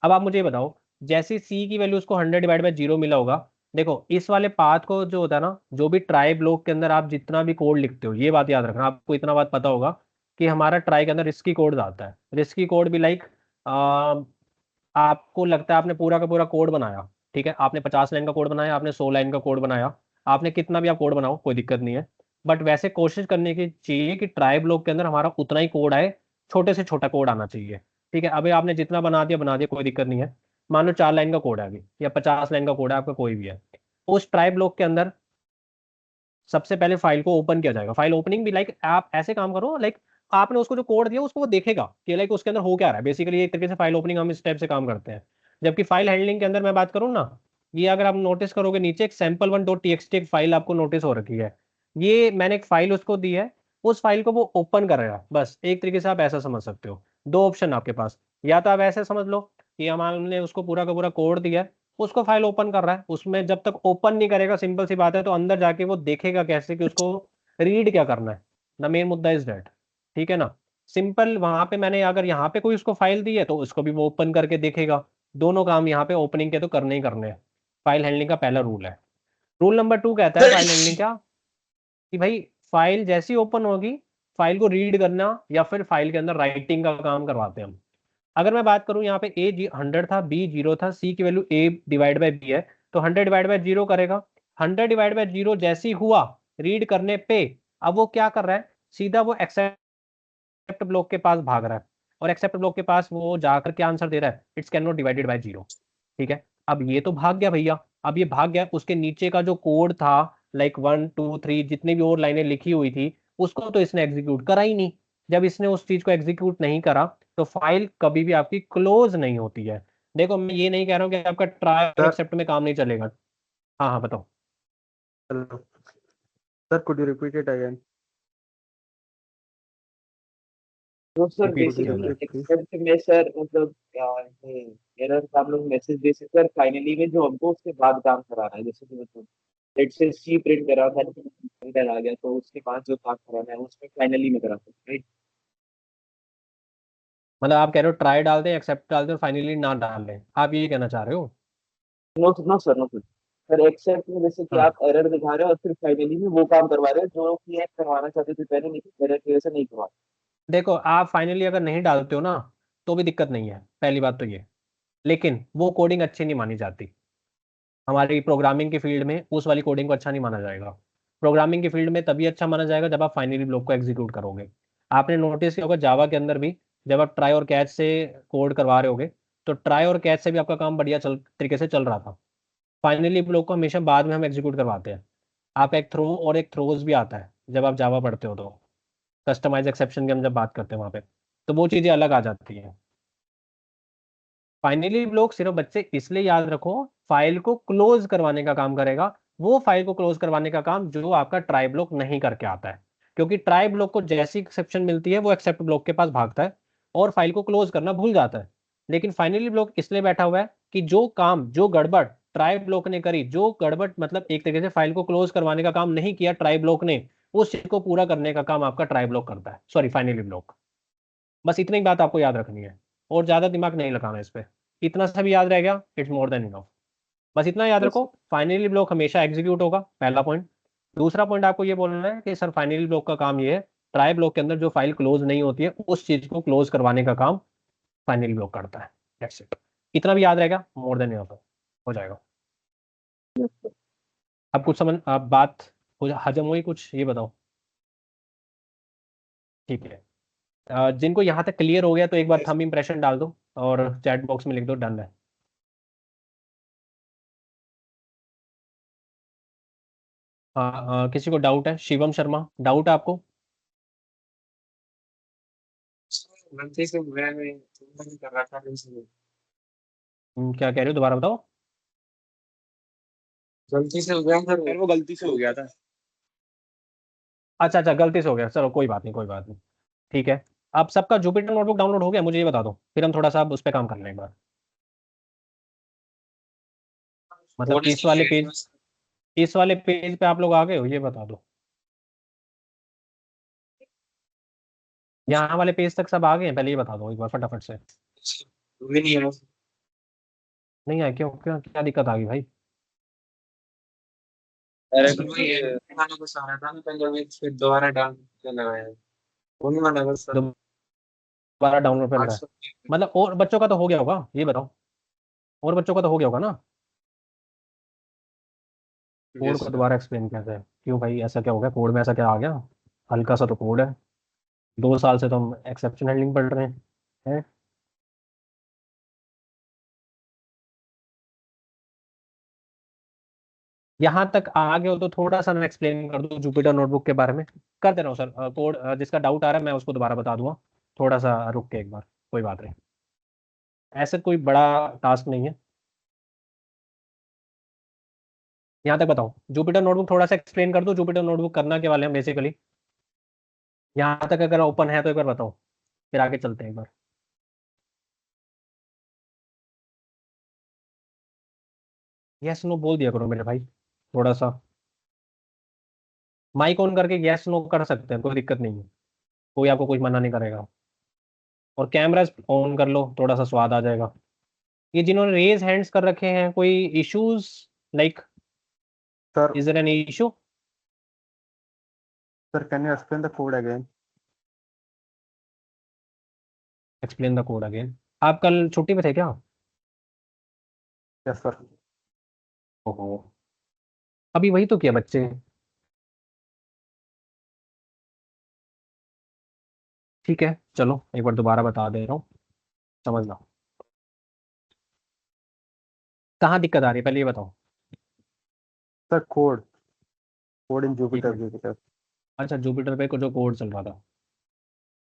अब आप मुझे ये बताओ, जैसे सी की वैल्यू उसको 100/0 मिला होगा, देखो इस वाले पाथ को जो होता है ना, जो भी ट्राई ब्लॉक के अंदर आप जितना भी कोड लिखते हो, ये बात याद रखना, आपको इतना बात पता होगा कि हमारा ट्राई के अंदर रिस्की कोड आता है। रिस्की कोड भी लाइक आपको लगता है आपने पूरा का पूरा कोड बनाया, ठीक है, आपने 50 लाइन का कोड बनाया, आपने 100 लाइन का कोड बनाया, आपने कितना भी आप कोड बनाओ कोई दिक्कत नहीं है, बट वैसे कोशिश करने की चाहिए कि ट्राई ब्लॉक के अंदर हमारा उतना ही कोड आए, छोटे से छोटा कोड आना चाहिए। ठीक है, अभी आपने जितना बना दिया कोई दिक्कत नहीं है। मान लो 4 लाइन का कोड है अभी, या 50 लाइन का कोड है आपका, कोई भी है, उस ट्राई ब्लॉक के अंदर सबसे पहले फाइल को ओपन किया जाएगा। फाइल ओपनिंग भी लाइक आप ऐसे काम करो, लाइक आपने उसको जो कोड दिया उसको वो देखेगा कि लाइक उसके अंदर हो क्या रहा है। बेसिकली एक तरीके से फाइल ओपनिंग हम इस टाइप से काम करते हैं। जबकि फाइल हैंडलिंग के अंदर मैं बात करूँ ना, ये अगर आप नोटिस करोगे नीचे एक sample1.txt एक फाइल आपको नोटिस हो रखी है, ये मैंने एक फाइल उसको दी है, उस फाइल को वो ओपन करेगा, बस एक तरीके से आप ऐसा समझ सकते हो। दो ऑप्शन आपके पास, या तो आप ऐसे समझ लो कि हमने उसको पूरा का पूरा कोड दिया है, उसको फाइल ओपन कर रहा है, उसमें जब तक ओपन नहीं करेगा सिंपल सी बात है, तो अंदर जाके वो देखेगा कैसे कि उसको रीड क्या करना है। द मेन मुद्दा इज दैट, ठीक है ना। सिंपल वहां पे मैंने अगर यहाँ पे कोई उसको फाइल दी है तो उसको भी वो ओपन करके देखेगा। दोनों काम यहाँ पे ओपनिंग के तो करने ही करने हैं। फाइल हैंडलिंग का पहला रूल है। रूल नंबर 2 कहता है फाइल हैंडलिंग का कि भाई फाइल जैसी ओपन होगी, फाइल को रीड करना या फिर फाइल के अंदर राइटिंग का काम करवाते हैं हम। अगर मैं बात करूं यहाँ पे ए 100 था, बी 0 था, सी की value A divide by B है, तो 100/0 करेगा। 100/0 जैसे ही हुआ रीड करने पे, अब वो क्या कर रहा है, सीधा वो एक्सेप्ट ब्लॉक के पास भाग रहा है, और एक्सेप्ट ब्लॉक के पास वो जाकर क्या आंसर दे रहा है, it's can not divided by 0। ठीक है, अब ये तो भाग गया भैया। अब ये भाग गया, उसके नीचे का जो कोड था लाइक 1 2 3 जितनी भी और लाइनें लिखी हुई थी, उसको तो इसने एग्जीक्यूट करा ही नहीं। जब इसने उस चीज को एग्जीक्यूट नहीं करा तो फाइल कभी भी आपकी क्लोज नहीं होती है। देखो मैं ये नहीं कह रहा हूँ कि आपका ट्राई और सर एक्सेप्ट में काम नहीं चलेगा। हाँ हाँ बताओ। Hello sir, could you repeat it again? तो सर रिपीट कुड यू किया बेसिकली जाए। Repeat please? एक्सेप्ट में सर मतलब एरर का हम लोग मैसेज दे सकते हैं, फाइनली में जो हमको उसके बाद काम कराना है, जैसे कि मतलब लेट्स से सी प्रिंट करा था, एरर आ गया तो उसके बाद जो काम कराना है उसमें फाइनली में करा सकते हैं, मतलब आप कह रहे हो ट्राई डाल दें, एक्सेप्ट डाल दें और फाइनली ना डाल दें, आप ये कहना चाह रहे हो? No no sir, no sir. Sir except में जैसे कि हाँ आप एरर दिखा रहे हो और फिर फाइनली में वो काम करवा रहे हो जो कि आप करवाना चाहते थे पहले, लेकिन एरर की वजह से नहीं करवा। देखो आप फाइनली अगर नहीं डालते हो ना, तो भी दिक्कत नहीं है, पहली बात तो ये। लेकिन वो कोडिंग अच्छी नहीं मानी जाती हमारी प्रोग्रामिंग की फील्ड में, उस वाली कोडिंग को अच्छा नहीं माना जाएगा। प्रोग्रामिंग की फील्ड में तभी अच्छा माना जाएगा जब आप फाइनली ब्लॉक को एग्जीक्यूट करोगे। आपने नोटिस किया होगा जावा के अंदर भी, जब आप ट्राई और कैच से कोड करवा रहे होगे, तो ट्राई और कैच से भी आपका काम बढ़िया तरीके से चल रहा था। फाइनली ब्लॉक को हमेशा बाद में हम एग्जीक्यूट करवाते हैं। आप एक थ्रो और एक थ्रोज भी आता है जब आप जावा पढ़ते हो, तो कस्टमाइज एक्सेप्शन की हम जब बात करते हैं वहाँ पे, तो वो चीज़ें अलग आ जाती हैं। फाइनली ब्लॉक सिर्फ बच्चे इसलिए याद रखो, फाइल को क्लोज करवाने का काम करेगा। वो फाइल को क्लोज करवाने का काम जो आपका ट्राई ब्लॉक नहीं करके आता है। क्योंकि ट्राई ब्लॉक को जैसी एक्सेप्शन मिलती है वो एक्सेप्ट ब्लॉक के पास भागता है और फाइल को क्लोज करना भूल जाता है। लेकिन फाइनली ब्लॉक इसलिए बैठा हुआ है कि जो काम, जो गड़बड़ ट्राई ब्लॉक ने करी, जो गड़बड़ मतलब एक तरीके से फाइल को क्लोज करवाने का काम नहीं किया ट्राई ब्लॉक ने, उस चीज को पूरा करने का काम आपका ट्राई ब्लॉक करता है, सॉरी फाइनली ब्लॉक। बस इतनी बात आपको याद रखनी है, और ज्यादा दिमाग नहीं लगाना इस पे। इतना सा भी याद रह गया, इट्स मोर देन इनफ। बस इतना याद बस रखो, फाइनली ब्लॉक हमेशा एग्जीक्यूट होगा, पहला पॉइंट। दूसरा पॉइंट आपको ये बोलना है कि सर फाइनली ब्लॉक का काम ये है, ट्राई ब्लॉक के अंदर जो फाइल क्लोज नहीं होती है उस चीज को क्लोज करवाने का काम फाइनली ब्लॉक करता है। That's it. इतना भी याद रहेगा, मोर देन इनफ हो जाएगा। अब कुछ समझ, आप बात हजम हुई कुछ, ये बताओ। ठीक है, जिनको यहाँ तक क्लियर हो गया तो एक बार थंब इंप्रेशन डाल दो और चैट बॉक्स में लिख दो डन है। हाँ, किसी को डाउट है? शिवम शर्मा, डाउट है आपको? गलती से मैं नहीं कर रहा था इसलिए। क्या कह रहे हो, दोबारा बताओ। गलती से हो गया सर। सर वो गलती से हो गया था। अच्छा अच्छा, गलती से हो गया, चलो कोई बात नहीं, कोई बात नहीं। ठीक है, अब सबका जुपिटर नोटबुक डाउनलोड हो गया, मुझे ये बता दो, फिर हम थोड़ा सा अब उस पर काम कर लें एक बार। मतलब थोड़ी सी लेट है बस। इस वाले पेज पे आप लोग आ गए हो, ये बता दो। यहाँ वाले पेज तक सब आ गए हैं, पहले ये बता दो एक बार फटाफट से। भी नहीं है। नहीं आए क्यों, क्या क्या दिक्कत आ गई भाई? अरे तो वही है, गाना को सहारा था ना पहले, भी फिर दोबारा डाल के लगाया है। होने वाला है बस सर। दोबारा डाउनलोड पे आठ लगा है। सौ मतलब और बच्चों का तो हो गया होगा, ये बताओ, और बच्चों का तो हो गया होगा ना? कोड यस को सर। दोबारा एक्सप्लेन कैसे है, क्यों भाई ऐसा क्या हो गया, कोड में ऐसा क्या आ गया? हल्का सा तो कोड है, 2 साल से तो हम एक्सेप्शन हैंडलिंग पढ़ रहे हैं। यहाँ तक आ गए हो तो थोड़ा सा मैं एक्सप्लेन कर दूँ जुपिटर नोटबुक के बारे में। कर दे रहा हूँ सर, कोड जिसका डाउट आ रहा है मैं उसको दोबारा बता दूंगा, थोड़ा सा रुक के एक बार, कोई बात नहीं, ऐसा कोई बड़ा टास्क नहीं है। यहाँ तक बताओ, जुपिटर नोटबुक थोड़ा सा एक्सप्लेन कर दो, जुपिटर नोटबुक करना के वाले हैं बेसिकली। यहाँ तक अगर ओपन है तो एक बार बताओ, फिर आगे चलते हैं एक बार। यस नो बोल दिया करो मेरे भाई, थोड़ा सा माइक ऑन करके यस नो कर सकते हैं, कोई दिक्कत नहीं है, कोई आपको कुछ मना नहीं करेगा। और कैमरास ऑन कर लो, थोड़ा सा स्वाद आ जाएगा। ये जिन्होंने रेज हैंड्स कर रखे हैं, कोई issues, like Sir, is there any issue? sir, can you explain the code again? Explain the code again. आप कल छुट्टी पे थे क्या? Yes, sir. ओहो, अभी वही तो किया बच्चे। ठीक है चलो, एक बार दोबारा बता दे रहा हूँ, समझना। कहाँ दिक्कत आ रही है पहले ये बताओ। Sir, code in एक Jupyter, मिनट, Jupyter. अच्छा जुपिटर पे को जो कोड चल रहा था,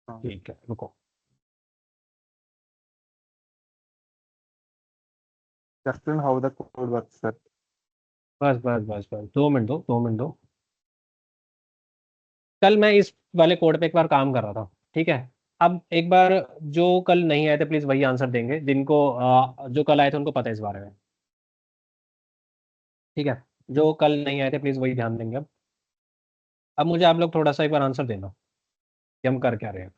हाँ. ठीक है रुको। Explain how the code works, sir. बस बस बस बस, 2 मिनट दो, 2 मिनट दो। कल मैं इस वाले कोड पे एक बार काम कर रहा था, ठीक है। अब एक बार, जो कल नहीं आए थे प्लीज वही आंसर देंगे, जिनको जो कल आए थे उनको पता है इस बारे में, ठीक है। जो कल नहीं आए थे प्लीज वही ध्यान देंगे। अब मुझे आप लोग थोड़ा सा एक बार आंसर देना कि हम कर क्या रहे हैं।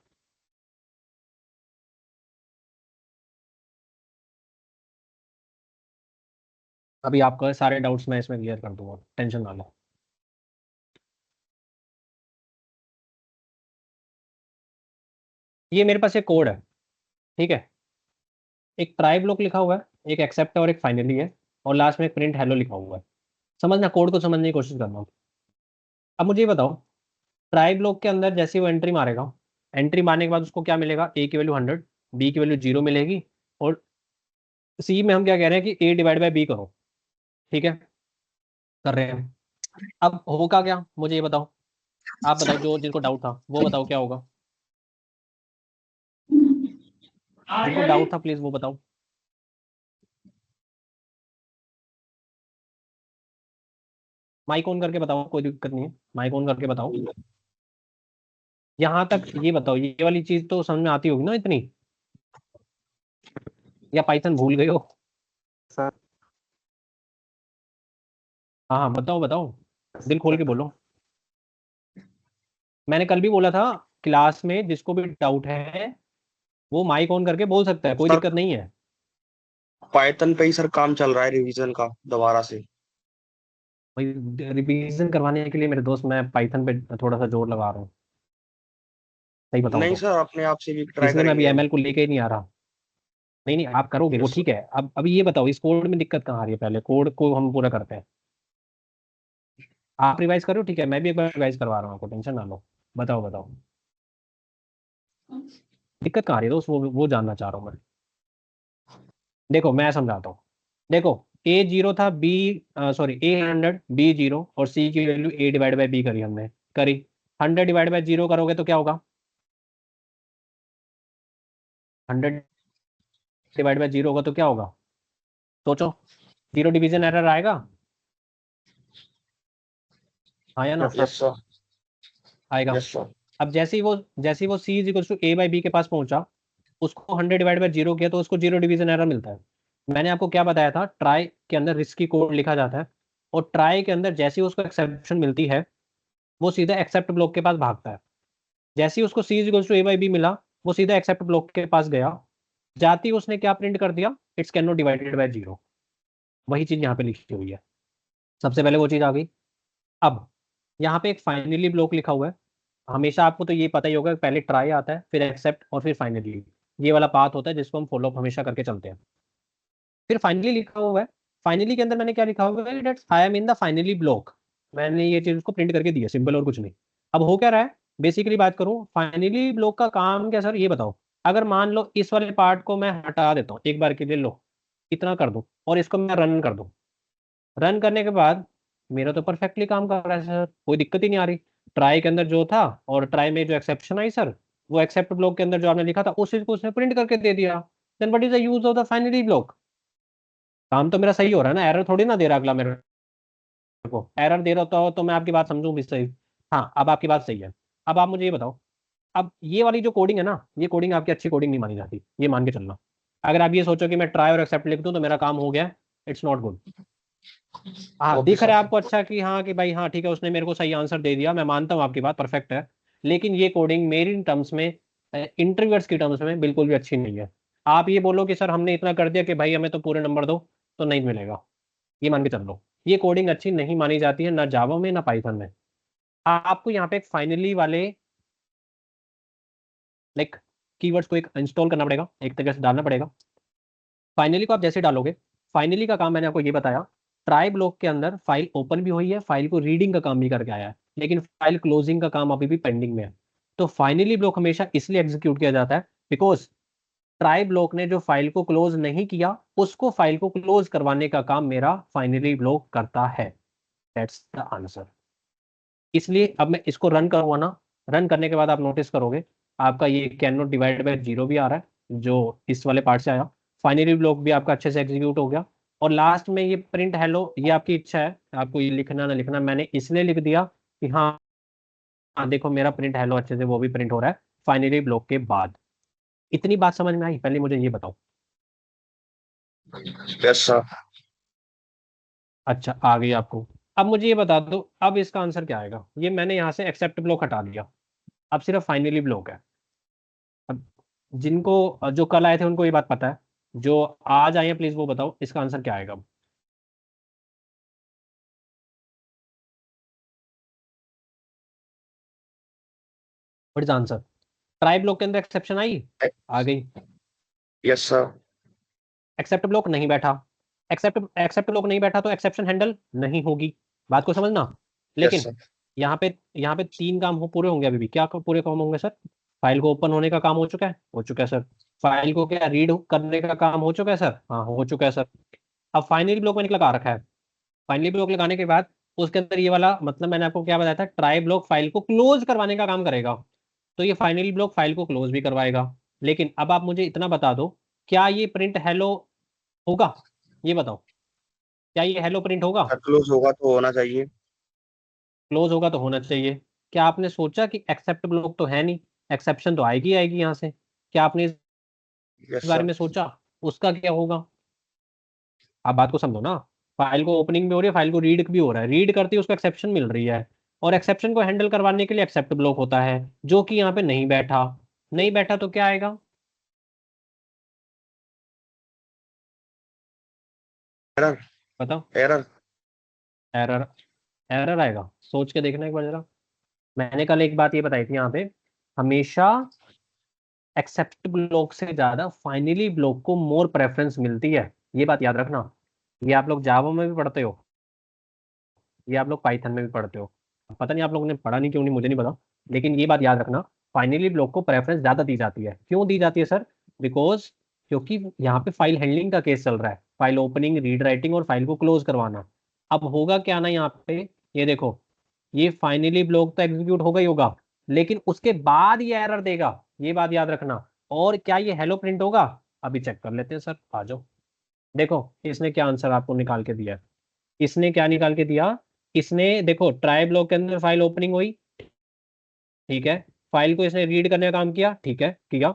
अभी आपका सारे डाउट्स मैं इसमें क्लियर कर दूंगा, टेंशन ना लो। ये मेरे पास एक कोड है, ठीक है। एक ट्राई ब्लॉक लिखा हुआ है, एक एक्सेप्ट है और एक फाइनली है, और लास्ट में एक प्रिंट हेलो लिखा हुआ है। समझना, कोड को समझने की कोशिश करना। अब मुझे ये बताओ, ट्राई ब्लॉक के अंदर जैसे वो एंट्री मारेगा, एंट्री मारने के बाद उसको क्या मिलेगा? ए की वैल्यू 100, बी की वैल्यू 0 मिलेगी, और सी में हम क्या कह रहे हैं कि ए डिवाइड बाई बी करो, ठीक है। कर रहे हैं। अब होगा क्या मुझे ये बताओ, आप बताओ, जो जिनको डाउट था वो बताओ क्या होगा, जिनको डाउट था प्लीज वो बताओ। माइक ऑन करके बताओ, कोई दिक्कत नहीं है, माइक ऑन करके बताओ। यहाँ तक ये बताओ, ये वाली चीज तो समझ में आती होगी ना इतनी, या पाइथन भूल गए हो? Sir, हाँ हाँ बताओ बताओ, दिल खोल sir, के बोलो। मैंने कल भी बोला था, क्लास में जिसको भी डाउट है वो माइक ऑन करके बोल सकता है, कोई सर दिक्कत नहीं है। पाइथन पे ही सर काम चल रहा है रिवीजन का दोबारा से। भाई रिवीजन करवाने के लिए मेरे दोस्त, मैं पाइथन पे थोड़ा सा जोर लगा रहा हूँ, सही बताऊँ नहीं तो, सर अपने आप से भी ट्राई इसलिए मैं अभी करेंगे हम। एमएल को लेके ही नहीं आ रहा। नहीं नहीं, आप करोगे वो यस ठीक है। अब अभी ये बताओ, इस कोड में दिक्कत कहाँ आ रही है, पहले कोड को हम पूरा करते हैं। आप रिवाइज करो, ठीक है, मैं भी एक बार रिवाइज करवा रहा हूँ आपको, टेंशन ना लो। बताओ बताओ, दिक्कत कहाँ आ रही है दोस्त, वो जानना चाह रहा हूँ मैं। देखो मैं समझाता हूँ, देखो ए 0 था, बी सॉरी ए 100, बी 0, और सी की value A divide by B करी हमने, करी। 100 डिवाइड बाई 0 करोगे तो क्या होगा? 100 डिवाइड बाई 0 होगा तो क्या होगा? सोचो, 0 डिवीजन एरर आएगा, हाँ या ना? yes, sir. Yes sir. आएगा। Yes sir. अब जैसे ही वो C is equal to A by B के पास पहुंचा, उसको 100 डिवाइड बाई 0 किया तो उसको 0 डिवीजन एरर मिलता है। मैंने आपको क्या बताया था, ट्राई के अंदर रिस्की कोड लिखा जाता है, और ट्राई के अंदर जैसे ही उसको एक्सेप्शन मिलती है वो सीधा एक्सेप्ट ब्लॉक के पास भागता है। जैसे ही उसको C is equal to A by B मिला, वो सीधा एक्सेप्ट ब्लॉक के पास गया, जाती ही उसने क्या प्रिंट कर दिया, it's can not divided by 0। वही चीज यहाँ पे लिखी हुई है। सबसे पहले वो चीज आ गई। अब यहाँ पे एक फाइनली ब्लॉक लिखा हुआ है। हमेशा आपको तो ये पता ही होगा कि पहले ट्राई आता है, फिर एक्सेप्ट, और फिर फाइनली। ये वाला पाथ होता है जिसको हम फॉलो अप हमेशा करके चलते हैं। फिर फाइनली लिखा हुआ है। फाइनली के अंदर मैंने क्या लिखा हुआ है, that's I am in the finally block. मैंने ये चीज उसको प्रिंट करके दी है, सिंपल और कुछ नहीं। अब हो क्या रहा है, बेसिकली बात करूं, फाइनली ब्लॉक का काम क्या सर, ये बताओ। अगर मान लो इस वाले पार्ट को मैं हटा देता हूँ एक बार के लिए, लो इतना कर दूं, और इसको मैं रन कर दूं। रन करने के बाद मेरा तो परफेक्टली काम कर रहा है सर, कोई दिक्कत ही नहीं आ रही। ट्राई के अंदर जो था और ट्राई में जो एक्सेप्शन आई सर, वो एक्सेप्ट ब्लॉक के अंदर जो आपने लिखा था उस चीज को उसने प्रिंट करके दे दिया। Then what is the use of the finally block. काम तो मेरा सही हो रहा है ना, एरर थोड़ी ना दे रहा अगला मेरे को। एरर दे रहा होता हो तो मैं आपकी बात समझूं भी सही। हाँ, अब आपकी बात सही है। अब आप मुझे ये बताओ, अब ये वाली जो कोडिंग है ना, ये कोडिंग आपकी अच्छी कोडिंग नहीं मानी जाती, ये मान के चलना। अगर आप ये सोचो कि मैं ट्राई और एक्सेप्ट लिख दूं तो मेरा काम हो गया, इट्स नॉट गुड। हाँ, ओके दिख रहा है सर। आपको अच्छा कि हाँ कि भाई हाँ ठीक है, उसने मेरे को सही आंसर दे दिया, मैं मानता हूँ आपकी बात परफेक्ट है। लेकिन ये कोडिंग मेरी टर्म्स में, इंटरव्यूअर्स की टर्म्स में बिल्कुल भी अच्छी नहीं है। आप ये बोलो कि सर हमने इतना कर दिया कि भाई हमें तो पूरे नंबर दो, तो नहीं मिलेगा। ये मान के चल लो, ये कोडिंग अच्छी नहीं मानी जाती है, ना जावा में ना पाइथन में। आपको यहाँ पे एक फाइनली वाले लाइक कीवर्ड्स को एक इंस्टॉल करना पड़ेगा, एक तरीके से डालना पड़ेगा। फाइनली को आप जैसे डालोगे, फाइनली का काम मैंने आपको ये बताया, ट्राई ब्लॉक के अंदर फाइल ओपन भी हुई है, फाइल को रीडिंग का काम भी करके आया है, लेकिन फाइल क्लोजिंग का काम अभी भी पेंडिंग में है। तो फाइनली ब्लॉक हमेशा इसलिए एग्जीक्यूट किया जाता है बिकॉज ट्राई ब्लॉक ने जो फाइल को क्लोज नहीं किया, उसको फाइल को क्लोज करवाने का काम मेरा फाइनली ब्लॉक करता है। That's the answer. इसलिए अब मैं इसको रन करूंगा ना, रन करने के बाद आप नोटिस करोगे आपका ये कैन नॉट डिवाइड बाय 0 भी आ रहा है, जो इस वाले पार्ट से आया। फाइनली ब्लॉक भी आपका अच्छे से एग्जीक्यूट हो गया, और लास्ट में ये प्रिंट हेलो, ये आपकी इच्छा है आपको ये लिखना ना लिखना, मैंने इसलिए लिख दिया कि हाँ, हाँ देखो मेरा प्रिंट हेलो अच्छे से वो भी प्रिंट हो रहा है फाइनली ब्लॉक के बाद। इतनी बात समझ में आई, पहले मुझे ये बताओ। Yes sir. अच्छा, आ गई आपको। अब मुझे ये बता दो, अब इसका आंसर क्या आएगा। ये मैंने यहाँ से एक्सेप्ट ब्लॉक हटा दिया, अब सिर्फ फाइनली ब्लॉक है। अब जिनको जो कल आए थे उनको ये बात पता है, जो आज आए हैं प्लीज वो बताओ इसका आंसर क्या आएगा। What is answer. Try block के अंदर एक्सेप्शन आई, आ गई। Yes sir. एक्सेप्ट ब्लॉक नहीं बैठा, एक्सेप्ट ब्लॉक नहीं बैठा तो एक्सेप्शन हैंडल नहीं होगी। बात को समझना। यस लेकिन सर। यहाँ पे 3 काम हो पूरे होंगे अभी भी। क्या पूरे काम होंगे सर। फाइल को ओपन होने का काम हो चुका है, हो चुका है सर। फाइल को क्या रीड करने का काम हो चुका है सर, हाँ हो चुका है सर। अब फाइनली ब्लॉक मैंने लगा रखा है। फाइनली ब्लॉक लगाने के बाद उसके अंदर ये वाला, मतलब मैंने आपको क्या बताया था, ट्राई ब्लॉक फाइल को क्लोज करवाने का काम करेगा। तो ये फाइनली ब्लॉक फाइल को क्लोज भी करवाएगा। लेकिन अब आप मुझे इतना बता दो, क्या ये प्रिंट हेलो होगा, ये बताओ। क्या ये हेलो प्रिंट होगा। सर क्लोज होगा तो होना चाहिए। क्लोज होगा तो होना चाहिए। क्या आपने सोचा कि एक्सेप्ट ब्लॉक तो है नहीं, एक्सेप्शन तो आएगी आएगी यहाँ से। क्या आपने इस यस बारे सर। में सोचा उसका क्या होगा। आप बात को समझो ना। फाइल को ओपनिंग भी हो रही है, फाइल को रीड भी हो रहा है, रीड करती है उसको एक्सेप्शन मिल रही है, और एक्सेप्शन को हैंडल करवाने के लिए एक्सेप्ट ब्लॉक होता है, जो कि यहाँ पे नहीं बैठा। नहीं बैठा तो क्या आएगा। एरर। बताओ। एरर। एरर। एरर आएगा, सोच के देखना एक बार जरा। मैंने कल एक बात ये बताई थी यहाँ पे, हमेशा एक्सेप्ट ब्लॉक से ज्यादा फाइनली ब्लॉक को मोर प्रेफरेंस मिलती है। ये बात याद रखना। ये आप लोग जावा में भी पढ़ते हो, ये आप लोग पाइथन में भी पढ़ते हो। पता नहीं आप लोगों ने पढ़ा नहीं, क्यों नहीं मुझे नहीं पता। लेकिन ये बात याद रखना, फाइनली ब्लॉक को प्रेफरेंस ज्यादा दी जाती है। क्यों दी जाती है सर। बिकॉज क्योंकि यहाँ पे फाइल हैंडलिंग का केस चल रहा है, फाइल ओपनिंग, रीड राइटिंग और फाइल को क्लोज करवाना। अब होगा क्या ना यहाँ पे, ये देखो, ये फाइनली ब्लॉक तो एग्जीक्यूट होगा ही होगा, लेकिन उसके बाद ये एरर देगा। ये बात याद रखना। और क्या ये हेलो प्रिंट होगा, अभी चेक कर लेते हैं सर, आ जाओ। देखो इसने क्या आंसर आपको निकाल के दिया है। इसने क्या निकाल के दिया, इसने देखो ट्राई ब्लॉक के अंदर फाइल ओपनिंग हुई, ठीक है, फाइल को इसने रीड करने का काम किया, ठीक है, किया।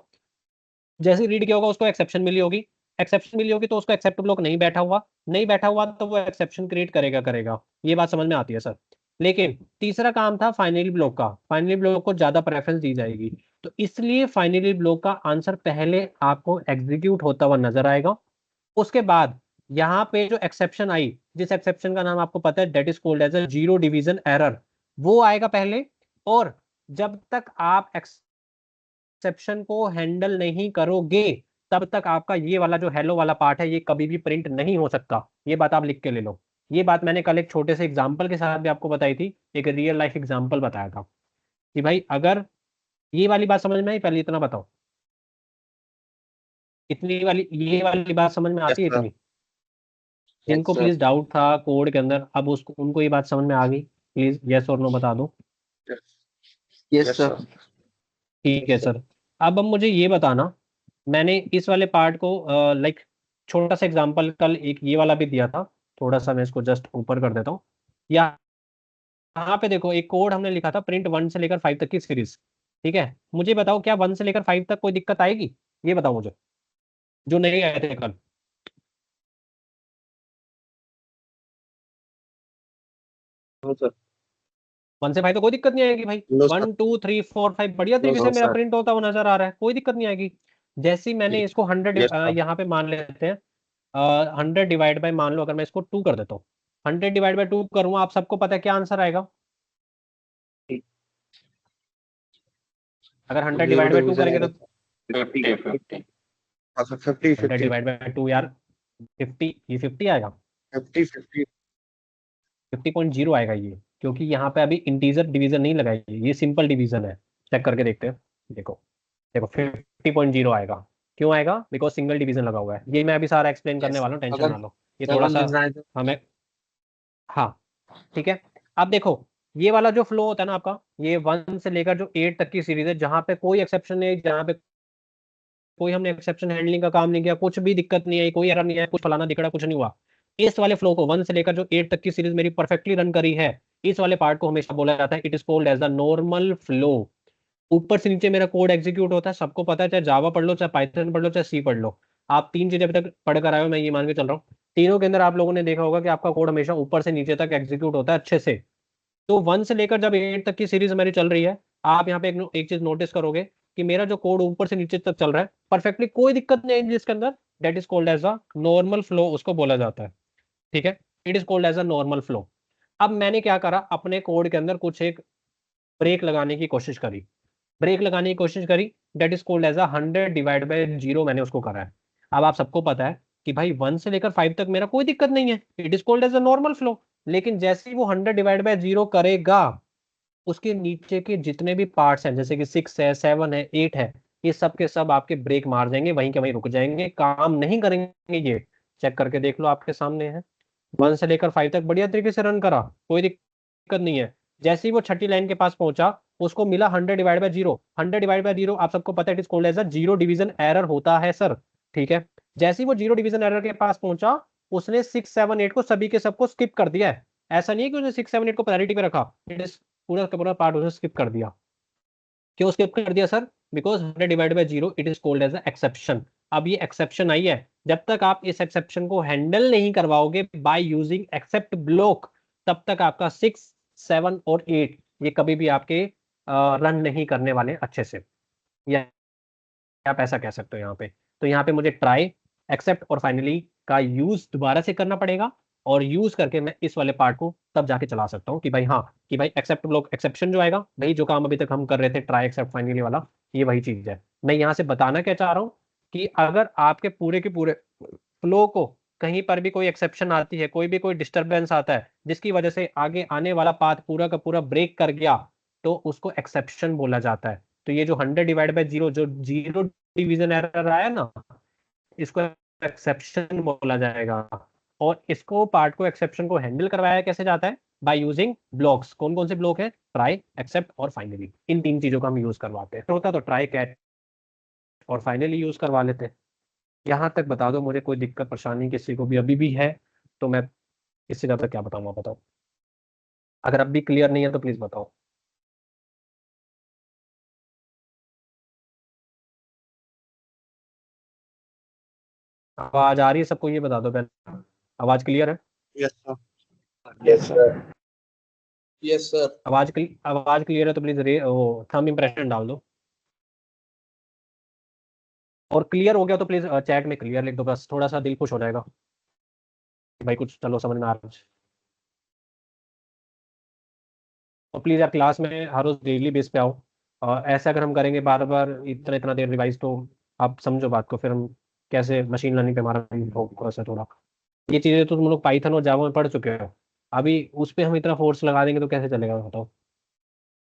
जैसे रीड किया होगा उसको एक्सेप्शन मिली होगी, एक्सेप्शन मिली होगी तो उसको एक्सेप्ट ब्लॉक नहीं बैठा हुआ, नहीं बैठा हुआ तो वो एक्सेप्शन क्रिएट करेगा करेगा। ये बात समझ में आती है सर। लेकिन तीसरा काम था फाइनली ब्लॉक का, फाइनली ब्लॉक को ज्यादा प्रेफरेंस दी जाएगी, तो इसलिए फाइनली ब्लॉक का आंसर पहले आपको एग्जीक्यूट होता हुआ नजर आएगा। उसके बाद यहाँ पे जो एक्सेप्शन आई, जिस एक्सेप्शन का नाम आपको पता है, that is called as a zero division error, वो आएगा पहले। और जब तक आप एक्सेप्शन को हैंडल नहीं करोगे तब तक आपका ये वाला जो हेलो वाला पार्ट है ये कभी भी प्रिंट नहीं हो सकता। ये बात आप लिख के ले लो। ये बात मैंने कल एक छोटे से एग्जांपल के साथ भी आपको बताई थी, एक रियल लाइफ एग्जांपल बताया था कि भाई अगर ये वाली बात समझ में आई, पहले इतना बताओ, इतनी वाली ये वाली बात समझ में आती है सर। इतनी? जिनको सर। प्लीज डाउट था कोड के अंदर, अब उसको उनको ये बात समझ में आ गई, प्लीज यस और नो बता दो। Yes, Yes, sir. sir. ठीक है सर। अब मुझे ये बताना, मैंने इस वाले पार्ट को लाइक छोटा सा एग्जांपल कल एक ये वाला भी दिया था, थोड़ा सा मैं इसको जस्ट ऊपर कर देता हूँ। यहाँ पे देखो एक कोड हमने लिखा था, प्रिंट 1 से लेकर 5 तक की सीरीज। ठीक है, मुझे बताओ क्या 1 से लेकर 5 तक कोई दिक्कत आएगी? ये बताओ मुझे, जो नहीं आए थे कल। No, sir. 1 से 5 तो कोई दिक्कत नहीं आएगी भाई। No, sir. 1 2 3 4 5 बढ़िया तरीके से No, मेरा sir. प्रिंट होता हुआ नजर आ रहा है, कोई दिक्कत नहीं आएगी। जैसे ही मैंने इसको 100 Yes, sir. यहाँ पे मान लेते हैं, 100 डिवाइड बाई, मान लो अगर मैं इसको 2 कर देता हूँ, 100 डिवाइड बाई 2 करूंगा, आप सबको पता है क्या आंसर आएगा? अगर 100 Zero डिवाइड बाई 2 division करेंगे तो error. 50 हाँ, sir. 50, 100 50. डिवाइड बाई 2 यार 50, ये 50 आएगा, 50, 50. 50.0 आएगा ये, क्योंकि यहाँ पे अभी इंटीजर डिवीजन नहीं लगाई है, ये सिंपल डिवीजन है। चेक करके देखते हैं, देखो देखो 50.0 आएगा। क्यों आएगा? बिकॉज सिंगल डिवीजन लगा हुआ है। ये मैं अभी सारा एक्सप्लेन करने Yes. वाला हूँ, टेंशन अगर ना लो, ये थोड़ा 7 सा दिन आए तो हमें, हाँ ठीक है। अब देखो ये वाला जो फ्लो होता है ना आपका, ये 1 से लेकर जो 8 तक की सीरीज है, जहां पे कोई एक्सेप्शन नहीं, जहां पे कोई हमने एक्सेप्शन हैंडलिंग का काम नहीं किया, कुछ भी दिक्कत नहीं आई, कोई एरर नहीं आया, कुछ फलाना दिखड़ा, कुछ नहीं हुआ, इस वाले फ्लो को 1 से लेकर जो 8 तक की सीरीज मेरी परफेक्टली रन करी है, इस वाले पार्ट को हमेशा बोला जाता है it is called as the normal flow. ऊपर से नीचे मेरा कोड एग्जीक्यूट होता है, सबको पता है, चाहे जावा पढ़ लो, चाहे पाइथन पढ़ लो, चाहे सी पढ़ लो। आप 3 चीजें अभी तक पढ़ कर आए हो, मैं ये मान के चल रहा हूँ। तीनों के अंदर आप लोगों ने देखा होगा कि आपका कोड हमेशा ऊपर से नीचे तक एग्जीक्यूट होता है अच्छे से। तो 1 से लेकर जब 8 तक की सीरीज हमारी चल रही है, आप यहाँ पे एक चीज नोटिस करोगे कि मेरा जो कोड ऊपर से नीचे तक चल रहा है परफेक्टली, कोई दिक्कत नहीं है जिसके अंदर, that is called as a normal flow, उसको बोला जाता है। ठीक है, it is called as a normal flow. अब मैंने क्या करा, अपने कोड के अंदर कुछ एक ब्रेक लगाने की कोशिश करी, ब्रेक लगाने की कोशिश करी, that is called as a 100 divide by 0 मैंने उसको करा है। अब आप सबको पता है कि भाई 1 से लेकर 5 तक मेरा कोई दिक्कत नहीं है, it is called as a normal flow. लेकिन जैसे ही वो 100 डिवाइड बाई 0 करेगा, उसके नीचे के जितने भी पार्ट्स हैं, जैसे कि 6 है, 7 है, 8 है, ये सब के सब आपके ब्रेक मार जाएंगे, वहीं के वहीं रुक जाएंगे, काम नहीं करेंगे ये। चेक करके देख लो, आपके सामने है। 1 से लेकर 5 तक बढ़िया तरीके से रन करा, कोई दिक्कत नहीं है। जैसे ही वो छठी लाइन के पास पहुंचा, उसको मिला 100 डिवाइड बाय 0। 100 डिवाइड बाय 0 आप सबको पता है it is called as a zero division error होता है सर। ठीक है, जैसे ही वो जीरो डिवीजन एरर के पास पहुंचा, उसने 6 7 8 को सभी के सबको स्किप कर दिया है। ऐसा नहीं है कि उसने 6 7 8 को प्रायोरिटी पे रखा, इट इज पूरा का पूरा पार्ट उसने स्किप कर दिया। क्यों स्किप कर दिया sir? Because 100 divide by 0 it is called as exception. अब ये एक्सेप्शन आई है, जब तक आप इस एक्सेप्शन को हैंडल नहीं करवाओगे बाय यूजिंग एक्सेप्ट ब्लॉक, तब तक आपका 6 7 और 8 ये कभी भी आपके रन नहीं करने वाले अच्छे से, या आप ऐसा कह सकते हो यहाँ पे। तो यहाँ पे मुझे ट्राई, एक्सेप्ट और फाइनली का यूज दोबारा से करना पड़ेगा, और यूज करके मैं इस वाले पार्ट को तब जाके चला सकता हूँ कि भाई हाँ, कि भाई एक्सेप्ट ब्लॉक एक्सेप्शन जो आएगा, भाई जो काम अभी तक हम कर रहे थे ट्राई एक्सेप्ट फाइनली वाला, ये वही चीज है। मैं यहाँ से बताना क्या चाह रहा हूँ कि अगर आपके पूरे के पूरे फ्लो को कहीं पर भी कोई एक्सेप्शन आती है, कोई भी कोई डिस्टरबेंस आता है जिसकी वजह से आगे आने वाला पाथ पूरा का पूरा ब्रेक कर गया, तो उसको एक्सेप्शन बोला जाता है। तो ये जो 100 डिवाइड बाय 0 जो जीरो डिवीजन एरर आया ना, इसको एक्सेप्शन बोला जाएगा। और इसको पार्ट को एक्सेप्शन को हैंडल करवाया कैसे जाता है? By using blocks. कौन कौन से ब्लॉक है? ट्राई, एक्सेप्ट और फाइनली, इन 3 चीजों का हम यूज करवाते हैं। होता तो ट्राई, कैट और फाइनली यूज करवा लेते हैं। यहाँ तक बता दो मुझे, कोई दिक्कत परेशानी किसी को भी अभी भी है तो मैं इससे ज्यादा क्या बताऊँ, आप बताओ। अगर अब भी क्लियर नहीं है तो प्लीज बताओ। आवाज आ रही है सबको, ये बता दो पहले, आवाज क्लियर है? Yes sir. Yes sir. Yes sir. आवाज क्लियर है तो प्लीज वो थंब इंप्रेशन डाल दो, और क्लियर हो गया तो प्लीज चैट में क्लियर लिख दो, बस थोड़ा सा दिल खुश हो जाएगा भाई, कुछ चलो समझ में आ रहा है। और प्लीज़ यार क्लास में हर रोज़ डेली बेस पे आओ, ऐसा अगर हम करेंगे बार बार इतना इतना देर रिवाइज, तो आप समझो बात को, फिर हम कैसे मशीन लर्निंग पे हमारा फोकस है थोड़ा। ये चीज़ें तो तुम लोग पाइथन और जावा में पढ़ चुके हो, अभी उस पर हम इतना फोर्स लगा देंगे तो कैसे चलेगा बताओ।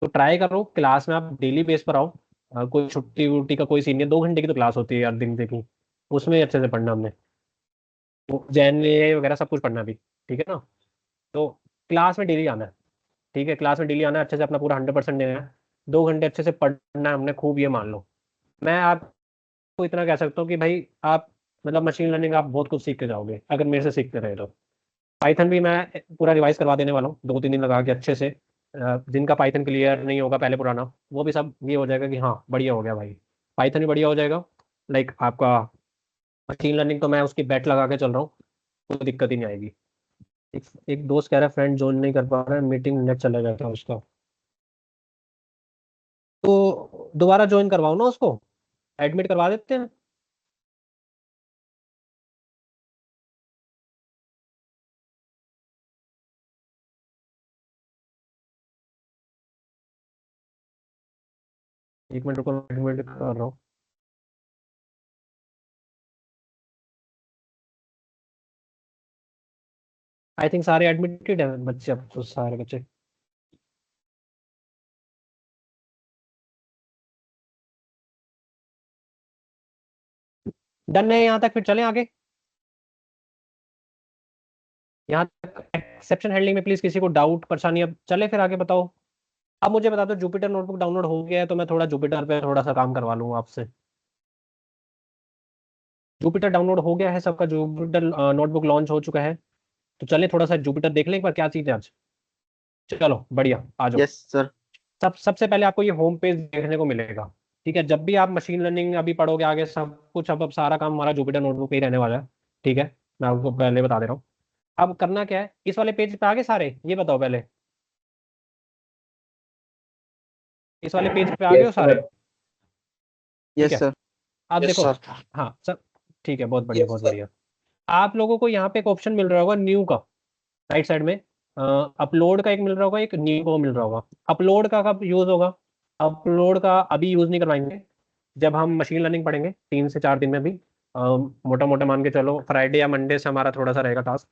तो ट्राई करो क्लास में आप डेली बेस पर आओ, कोई छुट्टी वुट्टी का कोई सीन नहीं है, 2 घंटे की तो क्लास होती है यार दिन की, उसमें अच्छे से पढ़ना हमने, वो जैन वगैरह सब कुछ पढ़ना भी, ठीक है ना। तो क्लास में डेली आना है, ठीक है, क्लास में डेली आना है, अच्छे से अपना पूरा 100% देना है, 2 घंटे अच्छे से पढ़ना है हमने खूब, ये मान लो। मैं आपको इतना कह सकता हूँ कि भाई आप मतलब मशीन लर्निंग आप बहुत कुछ सीख के जाओगे अगर मेरे से सीखते रहे तो। पाइथन भी मैं पूरा रिवाइज करवा देने वाला हूँ 2-3 दिन लगा के अच्छे से, जिनका पाइथन क्लियर नहीं होगा पहले पुराना, वो भी सब ये हो जाएगा कि हाँ बढ़िया हो गया भाई, पाइथन भी बढ़िया हो जाएगा। लाइक आपका मशीन लर्निंग तो मैं उसकी बैट लगा के चल रहा हूँ, कोई दिक्कत ही नहीं आएगी। एक दोस्त कह रहा है फ्रेंड ज्वाइन नहीं कर पा रहा है, मीटिंग नेट चला जाता है उसका, तो दोबारा ज्वाइन करवाओ ना उसको, एडमिट करवा देते हैं। एक मिनट रुको, एडमिट कर रहा हूँ। आई थिंक सारे एडमिटेड है बच्चे, अब तो सारे बच्चे। डन है यहाँ तक, फिर चलें आगे। यहाँ तक एक्सेप्शन हैंडलिंग में प्लीज किसी को डाउट परेशानी, अब चले फिर आगे, बताओ। अब मुझे बता दो जुपिटर नोटबुक डाउनलोड हो गया है, तो मैं थोड़ा जुपिटर पे थोड़ा सा काम करवा लूंगा आपसे। जुपिटर डाउनलोड हो गया है सबका, जुपिटर नोटबुक लॉन्च हो चुका है, तो चले थोड़ा सा जुपिटर देख लें एक बार क्या चीज़ है आज। चलो बढ़िया, आ जाओ। Yes, sir. सबसे पहले आपको ये होम पेज देखने को मिलेगा, ठीक है। जब भी आप मशीन लर्निंग अभी पढ़ोगे आगे सब कुछ, अब सारा काम हमारा जुपिटर नोटबुक पे ही रहने वाला है, ठीक है। मैं आपको पहले बता दे रहा हूँ। अब करना क्या है, इस वाले पेज पे आगे सारे, ये बताओ पहले, इस वाले पेज पे आ गए यस हो सारे? सर। ठीक Yes, है। sir. अब यस देखो, सर। हाँ सब ठीक है, बहुत बढ़िया यस बहुत सर। बढ़िया। आप लोगों को यहाँ पे एक ऑप्शन मिल रहा होगा न्यू का, राइट साइड में, अपलोड का एक मिल रहा होगा, एक न्यू को मिल रहा होगा। अपलोड का कब यूज होगा? अपलोड का अभी यूज नहीं करवाएंगे, जब हम मशीन लर्निंग पढ़ेंगे 3 से 4 दिन में भी, मोटा मोटा मान के चलो फ्राइडे या मंडे से हमारा थोड़ा सा रहेगा टास्क,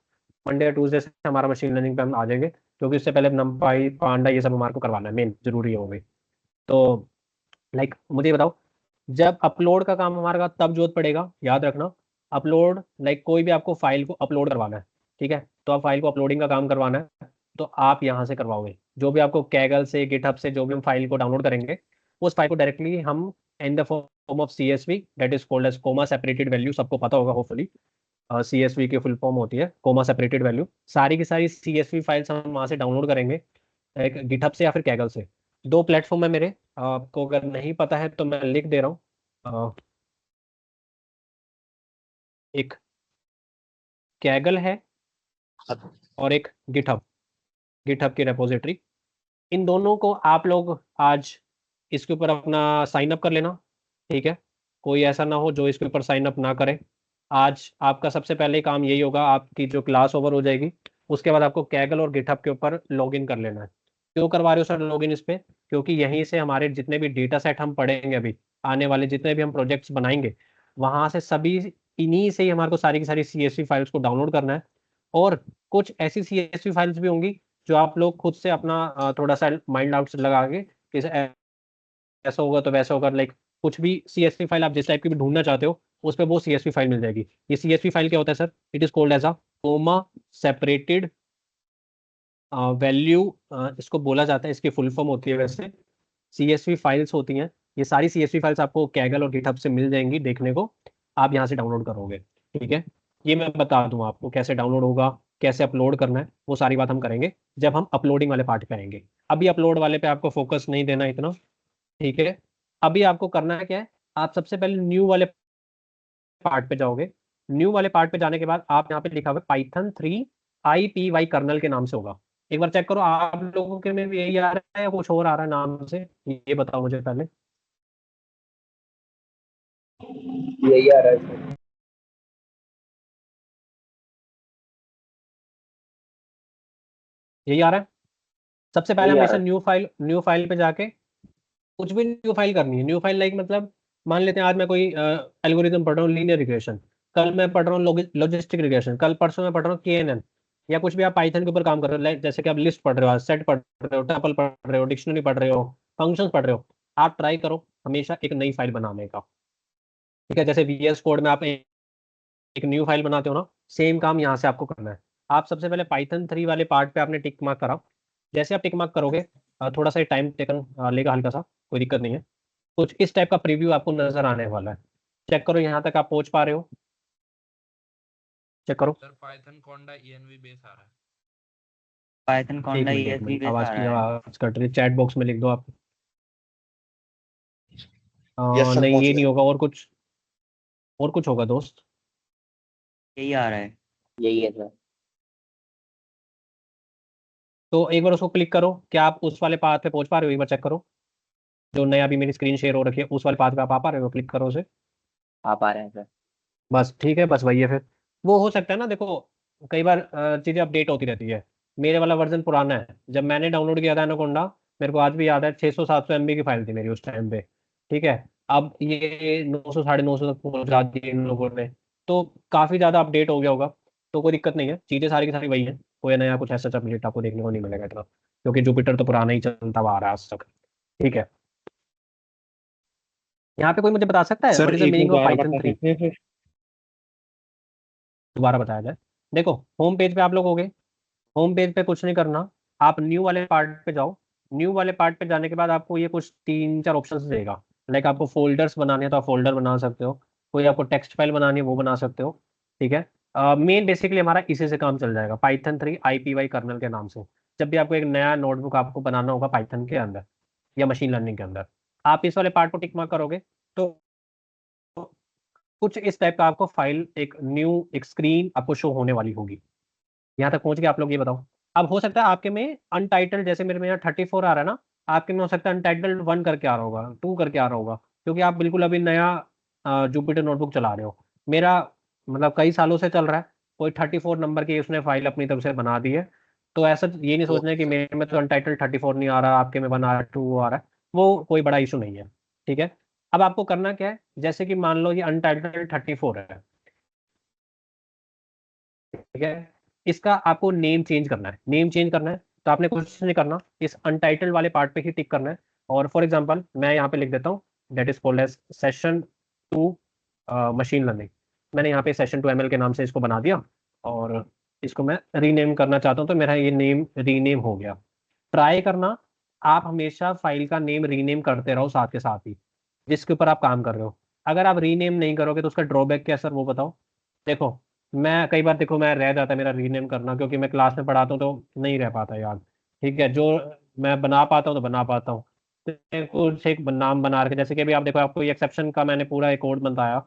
मंडे या ट्यूसडे से हमारा मशीन लर्निंग पे हम आ जाएंगे, क्योंकि उससे पहले नंपाई पांडा ये सब हमारे को करवाना है, मेन जरूरी है वो भी। तो लाइक मुझे ये बताओ, जब अपलोड का काम हमारा तब जरूरत पड़ेगा, याद रखना। अपलोड लाइक कोई भी आपको फाइल को अपलोड करवाना है, ठीक है, तो आप फाइल को अपलोडिंग का काम करवाना है, तो आप यहाँ से करवाओगे। जो भी आपको कैगल से गिटहब से जो भी हम फाइल को डाउनलोड करेंगे, उस फाइल को डायरेक्टली हम in the form of CSV, that is called as comma separated value, सबको पता होगा होपफुली। CSV की फुल फॉर्म होती है कोमा सेपरेटेड वैल्यू। सारी की सारी CSV फाइल्स हम वहाँ से डाउनलोड करेंगे, एक गिटहब से या फिर कैगल से। 2 प्लेटफॉर्म है मेरे, आपको अगर नहीं पता है तो मैं लिख दे रहा हूँ। एक कैगल है और एक गिटहब, गिटहब की रेपोजिटरी। इन दोनों को आप लोग आज इसके ऊपर अपना साइन अप कर लेना, ठीक है। कोई ऐसा ना हो जो इसके ऊपर साइन अप ना करे। आज आपका सबसे पहले काम यही होगा, आपकी जो क्लास ओवर हो जाएगी उसके बाद आपको कैगल और गिटहब के ऊपर लॉगिन कर लेना है। क्यों करवा रहे हो सर लॉगिन इस पे? क्योंकि यहीं से हमारे जितने भी डेटा सेट हम पढ़ेंगे अभी आने वाले, जितने भी हम प्रोजेक्ट्स बनाएंगे, वहां से सभी इन्हीं से ही हमारे को सारी की सारी CSV फाइल्स को डाउनलोड करना है। और कुछ ऐसी CSV फाइल्स भी होंगी जो आप लोग खुद से अपना थोड़ा सा माइंड आउट लगा के, जैसे ऐसा होगा तो वैसा होगा, लाइक कुछ भी CSV फाइल आप जिस टाइप की भी ढूंढना चाहते हो उस पर वो CSV फाइल मिल जाएगी। ये CSV फाइल क्या होता है sir? It is called as a comma separated value, इसको बोला जाता है, इसकी फुल फॉर्म होती है वैसे। CSV फाइल्स होती हैं, ये सारी CSV फाइल्स आपको कैगल और गिटहब से मिल जाएंगी देखने को, आप यहाँ से डाउनलोड करोगे, ठीक है। ये मैं बता दूं आपको कैसे डाउनलोड होगा, कैसे अपलोड करना है, वो सारी बात हम करेंगे जब हम अपलोडिंग वाले पार्ट पे आएंगे। अभी अपलोड वाले पे आपको फोकस नहीं देना इतना, ठीक है। अभी आपको करना है क्या है, आप सबसे पहले न्यू वाले पार्ट पे जाओगे, न्यू वाले पार्ट पे जाने के बाद आप यहाँ पे लिखा हुआ पाइथन 3 IPY कर्नल के नाम से होगा। एक बार चेक करो आप लोगों के में भी यही आ रहा है या कुछ और आ रहा है नाम से, ये बताओ मुझे पहले। यही आ रहा है सर। यही आ रहा है। सबसे पहले यही आ हमेशा रहा है। न्यू फाइल पे जाके कुछ भी न्यू फाइल करनी है। न्यू फाइल लाइक मतलब मान लेते हैं आज मैं कोई एल्गोरिथम पढ़ रहा हूँ लीनियर रिग्रेशन, कल मैं पढ़ रहा हूँ लॉजिस्टिक रिग्रेशन, कल परसों मैं पढ़ रहा हूँ KNN, या कुछ भी आप पाइथन के ऊपर काम कर रहे हो, जैसे कि आप लिस्ट पढ़ रहे हो, सेट पढ़ रहे हो, टपल पढ़ रहे हो, डिक्शनरी पढ़ रहे हो, फंक्शंस पढ़ रहे हो, आप ट्राई करो हमेशा एक नई फाइल बनाने का। ठीक है, जैसे VS कोड में आप एक न्यू फाइल बनाते हो ना, सेम काम यहाँ से आपको करना है। आप सबसे पहले पाइथन 3 वाले पार्ट पे आपने टिक मार्क करा। जैसे आप टिक मार्क करोगे थोड़ा सा टाइम टेकन लेगा हल्का सा, कोई दिक्कत नहीं है। कुछ इस टाइप का प्रीव्यू आपको नजर आने वाला है। चेक करो यहाँ तक आप पहुंच पा रहे हो, चेक करो। सर पाइथन कोंडा ENV बेस आ रहा है। पाइथन एक कोंडा मिनट एक ESV मिनट, बेस आ रहा है। आवाज कट रही, चैट बॉक्स में लिख दो आप। यस सर, नहीं पहुंच ये गए। नहीं होगा, और कुछ होगा दोस्त। यही आ रहा है। यही है सर। तो एक बार उसको क्लिक करो, क्या आप उस वाले पाथ पे पहुंच पा रहे हो, एक बार चेक करो। जो नया अभी मेरी स्क्रीन शेयर हो रखी है उस वाले पाथ पे आप आ पा रहे हो, क्लिक करो उसे। आप आ रहे हैं सर। बस ठीक है, बस वही है फिर। वो हो सकता है ना, देखो कई बार चीज़ें अपडेट होती रहती है। मेरे वाला वर्जन पुराना है, जब मैंने डाउनलोड किया था एनाकोंडा, मेरे को आज भी याद है 600-700 MB की फाइल थी मेरी उस टाइम पे। ठीक है, अब ये 900 950 तक पहुंचा दी इन लोगों ने, तो काफ़ी ज़्यादा अपडेट हो गया होगा। तो कोई दिक्कत नहीं है, चीज़ें सारी की सारी वही है, कोई नया कुछ ऐसा अपडेट आपको देखने को नहीं मिलेगा इतना, क्योंकि जुपिटर तो पुराना ही चलता हुआ आ रहा है आज तक। ठीक है, यहाँ पे कोई मुझे बता सकता है व्हाट सर इज द एक बार मीनिंग ऑफ दोबारा पाइथन बता 3? सकते हैं फिर? दोबारा बताया जाए। देखो होम पेज पे आप लोग हो गए, होम पेज पे कुछ नहीं करना, आप न्यू वाले पार्ट पे जाओ। न्यू वाले पार्ट पे जाने के बाद आपको ये कुछ 3-4 ऑप्शंस देगा। लाइक आपको फोल्डर्स बनाने हैं तो आप फोल्डर बना सकते हो, कोई आपको टेक्स्ट फाइल बनानी है वो बना सकते हो। ठीक है, मेन बेसिकली हमारा इसी से काम चल जाएगा, पाइथन 3 IPY कर्नल के नाम से। जब भी आपको एक नया नोटबुक आपको बनाना होगा पाइथन के अंदर या मशीन लर्निंग के अंदर, आप इस वाले पार्ट को टिक मार्क करोगे तो कुछ इस टाइप का आपको फाइल, एक न्यू एक स्क्रीन आपको शो होने वाली होगी। यहाँ तक पहुंच गए आप लोग, ये बताओ। अब हो सकता है आपके में अनटाइटल्ड, जैसे मेरे में यहाँ 34 आ रहा है ना, आपके में हो सकता है अनटाइटल्ड 1 करके आ रहा होगा, 2 करके आ रहा होगा, क्योंकि आप बिल्कुल अभी नया जुपिटर नोटबुक चला रहे हो। मेरा मतलब कई सालों से चल रहा है, कोई 34 नंबर की उसने फाइल अपनी तरफ से बना दी है। तो ऐसा ये नहीं सोचना है कि ओके सर। मेरे में तो अनटाइटल्ड 34 नहीं आ रहा, आपके में 1 आ रहा है, 2 आ रहा है, वो कोई बड़ा इशू नहीं है। ठीक है, अब आपको करना क्या है, जैसे कि मान लो ये अनटाइटल्ड 34 है, ठीक है, इसका आपको नेम चेंज करना है। नेम चेंज करना है तो आपने कुछ नहीं करना, इस अनटाइटल्ड वाले पार्ट पे ही टिक करना है। और फॉर एग्जांपल मैं यहाँ पे लिख देता हूँ that is called as session 2 machine learning. मैंने यहाँ पे सेशन 2 ML के नाम से इसको बना दिया, और इसको मैं रीनेम करना चाहता हूँ तो मेरा ये नेम रीनेम हो गया। ट्राई करना, आप हमेशा फाइल का नेम रीनेम करते रहो साथ के साथ ही, जिसके ऊपर आप काम कर रहे हो। अगर आप रीनेम नहीं करोगे तो उसका ड्रॉबैक क्या है सर, वो बताओ। देखो मैं कई बार, देखो मैं रह जाता है मेरा रीनेम करना, क्योंकि मैं क्लास में पढ़ाता हूँ तो नहीं रह पाता यार। ठीक है, जो मैं बना पाता हूँ तो बना पाता हूँ, तो कुछ एक नाम बना रखे, जैसे कि अभी आप देखो आपको ये एक्सेप्शन का मैंने पूरा एक कोड बताया,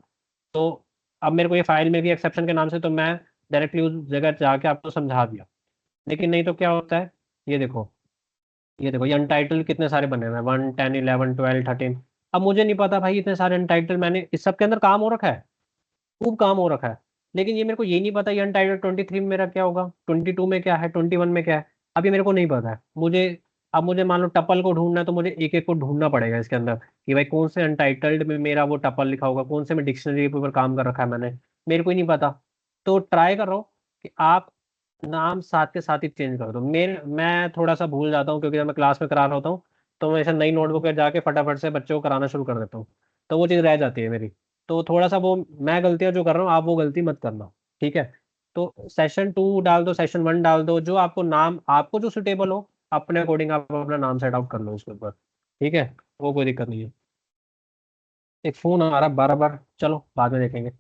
तो अब मेरे को ये फाइल मिल गई एक्सेप्शन के नाम से, तो मैं डायरेक्टली उस जगह जाके आपको समझा दिया। लेकिन नहीं तो क्या होता है, ये देखो, ये देखो ये अनटाइटल कितने सारे बने हुए हैं, 1 10 11 12 13। अब मुझे नहीं पता भाई, इतने सारे अनटाइटल मैंने इस सब के अंदर काम हो रखा है, खूब काम हो रखा है, लेकिन ये मेरे को ये नहीं पता ये अनटाइटल 23 में मेरा क्या होगा, 22 में क्या है, 21 में क्या है, अभी मेरे को नहीं पता है मुझे। अब मुझे मान लो टपल को ढूंढना है तो मुझे एक एक को ढूंढना पड़ेगा इसके अंदर, कि भाई कौन से अनटाइटल्ड में मेरा वो टपल लिखा होगा, कौन से में डिक्शनरी के ऊपर काम कर रखा है मैंने, मेरे को ही नहीं पता। तो ट्राई कर रहा हूँ कि आप नाम साथ के साथ ही चेंज कर दो। मैं थोड़ा सा भूल जाता हूँ, क्योंकि जब मैं क्लास में करा रहा होता हूँ तो मैं ऐसे नई नोटबुक पे जाके फटाफट से बच्चों को कराना शुरू कर देता हूँ, तो वो चीज़ रह जाती है मेरी। तो थोड़ा सा वो मैं गलतियां जो कर रहा हूँ आप वो गलती मत करना। ठीक है, तो सेशन 2 डाल दो, सेशन 1 डाल दो, जो आपको नाम आपको जो सुटेबल हो अपने अकॉर्डिंग आप अपना नाम सेट आउट कर लो उसके ऊपर। ठीक है, वो कोई दिक्कत नहीं है। एक फोन आ रहा है बार बार, चलो बाद में देखेंगे।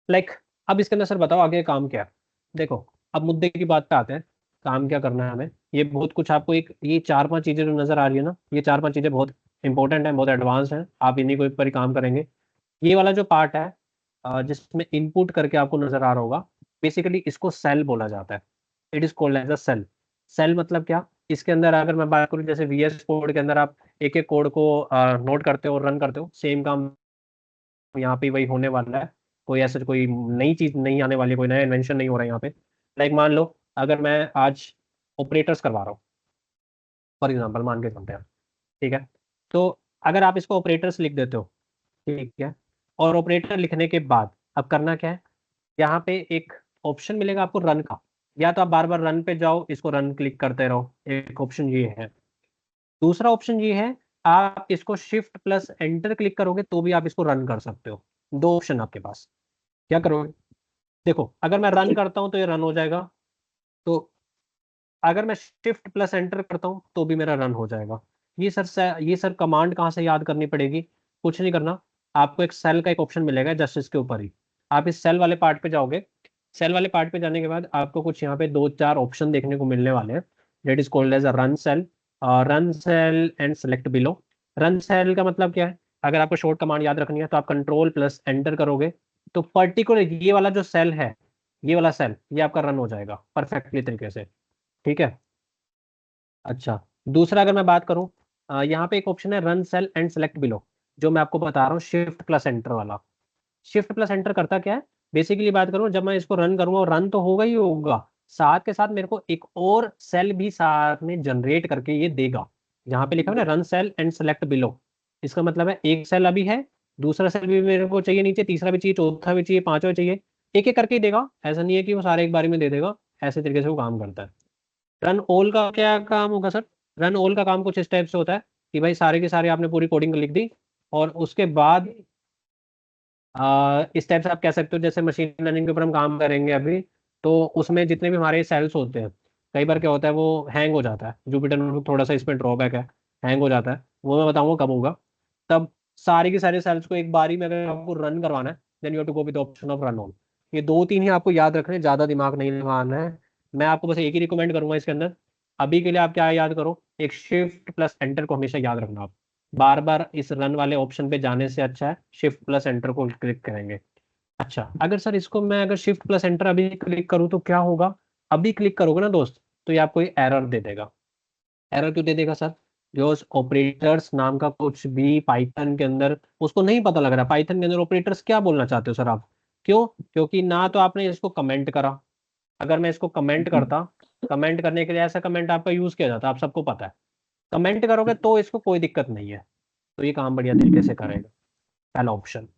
लाइक अब इसके अंदर सर बताओ आगे काम क्या है। देखो अब मुद्दे की बात पे आते हैं, काम क्या करना है हमें। ये बहुत कुछ आपको एक ये 4-5 चीजें जो नजर आ रही है ना, ये 4-5 चीजें बहुत इंपॉर्टेंट है, बहुत एडवांस हैं, आप इन्हीं के ऊपर ही काम करेंगे। ये वाला जो पार्ट है जिसमें इनपुट करके आपको नजर आ रहा होगा, बेसिकली इसको सेल बोला जाता है। It is called as a cell. Cell मतलब क्या, इसके अंदर अगर मैं बात करूँ जैसे VS कोड के अंदर आप एक एक कोड को नोट करते हो और रन करते हो, सेम काम यहाँ पे वही होने वाला है। कोई ऐसा कोई नई चीज नहीं आने वाली है, कोई नया इन्वेंशन नहीं हो रहा है यहाँ पे। लाइक मान लो अगर मैं आज ऑपरेटर्स करवा रहा हूँ, फॉर एग्जाम्पल मान के चलते हैं, ठीक है। तो अगर आप इसको ऑपरेटर्स लिख देते हो, ठीक है, और ऑपरेटर लिखने के बाद अब करना क्या है, यहाँ पे एक ऑप्शन मिलेगा आपको रन का। या तो आप बार बार रन पे जाओ, इसको रन क्लिक करते रहो, एक ऑप्शन ये है। दूसरा ऑप्शन ये है, आप इसको शिफ्ट प्लस एंटर क्लिक करोगे तो भी आप इसको रन कर सकते हो। दो ऑप्शन आपके पास। क्या करोगे, देखो अगर मैं रन करता हूं तो ये रन हो जाएगा, तो अगर मैं शिफ्ट प्लस एंटर करता हूं तो भी मेरा रन हो जाएगा। ये सर कमांड कहाँ से याद करनी पड़ेगी, कुछ नहीं करना। आपको एक सेल का एक ऑप्शन मिलेगा जस्ट इसके ऊपर ही, आप इस सेल वाले पार्ट पे जाओगे। सेल वाले पार्ट पे जाने के बाद आपको कुछ यहाँ पे दो चार ऑप्शन देखने को मिलने वाले हैं। That is called as a run cell, run cell and select below. Run cell का मतलब क्या है, अगर आपको शॉर्ट कमांड याद रखनी है तो आप कंट्रोल प्लस एंटर करोगे, तो पर्टिकुलर ये वाला जो सेल है, ये वाला सेल ये आपका रन हो जाएगा परफेक्टली तरीके से। ठीक है। अच्छा, दूसरा अगर मैं बात करूं, यहाँ पे एक ऑप्शन है run cell and select below, जो मैं आपको बता रहा हूँ शिफ्ट प्लस एंटर वाला। शिफ्ट प्लस एंटर करता क्या है, बेसिकली बात करूं, जब मैं इसको रन करूंगा और रन तो होगा ही होगा, साथ के साथ मेरे को एक और सेल भी साथ में जनरेट करके ये देगा। यहाँ पे लिखा है ना run cell and select below, इसका मतलब है एक सेल अभी है, दूसरा सेल भी मेरे को चाहिए नीचे, तीसरा भी चाहिए, चौथा भी चाहिए, पांचवा भी चाहिए। एक एक करके ही देगा, ऐसा नहीं है कि वो सारे एक बारी में दे देगा। ऐसे तरीके से वो काम करता है। रन ऑल का क्या काम होगा सर, रन ऑल का काम कुछ इस टाइप से होता है कि भाई सारे के सारे आपने पूरी कोडिंग लिख दी, और उसके बाद इस टाइप से आप कह सकते हो जैसे मशीन लर्निंग के ऊपर हम काम करेंगे अभी, तो उसमें जितने भी हमारे सेल्स होते हैं, कई बार क्या होता है वो हैंग हो जाता है। जुपिटर नोटबुक थोड़ा सा इसमें ड्रॉबैक है, हैंग हो जाता है, वो मैं बताऊंगा कब होगा। तब सारी की सारी सेल्स को एक बारी में अगर आपको रन करवाना है, then you have to go with option of run all. ये दो तीन ही आपको याद रखने, ज्यादा दिमाग नहीं लगाना है। मैं आपको बस एक ही रिकमेंड करूंगा इसके अंदर, अभी के लिए आप क्या याद करो, एक शिफ्ट प्लस एंटर को हमेशा याद रखना आप। बार बार इस रन वाले ऑप्शन पे जाने से अच्छा है शिफ्ट प्लस एंटर को क्लिक करेंगे। अच्छा, अगर सर इसको मैं अगर शिफ्ट प्लस एंटर अभी क्लिक करूँ तो क्या होगा, अभी क्लिक करोगे ना दोस्त, तो ये आपको एरर दे देगा। एरर क्यों दे देगा सर, जो ऑपरेटर्स नाम का कुछ भी पाइथन के अंदर उसको नहीं पता लग रहा, पाइथन के अंदर ऑपरेटर्स क्या बोलना चाहते हो सर आप। क्यों, क्योंकि ना तो आपने इसको कमेंट करा। अगर मैं इसको कमेंट करता, कमेंट करने के लिए ऐसा कमेंट आपका यूज किया जाता, आप सबको पता है। कमेंट करोगे तो इसको कोई दिक्कत नहीं है, तो ये काम बढ़िया तरीके से करेगा, पहला ऑप्शन।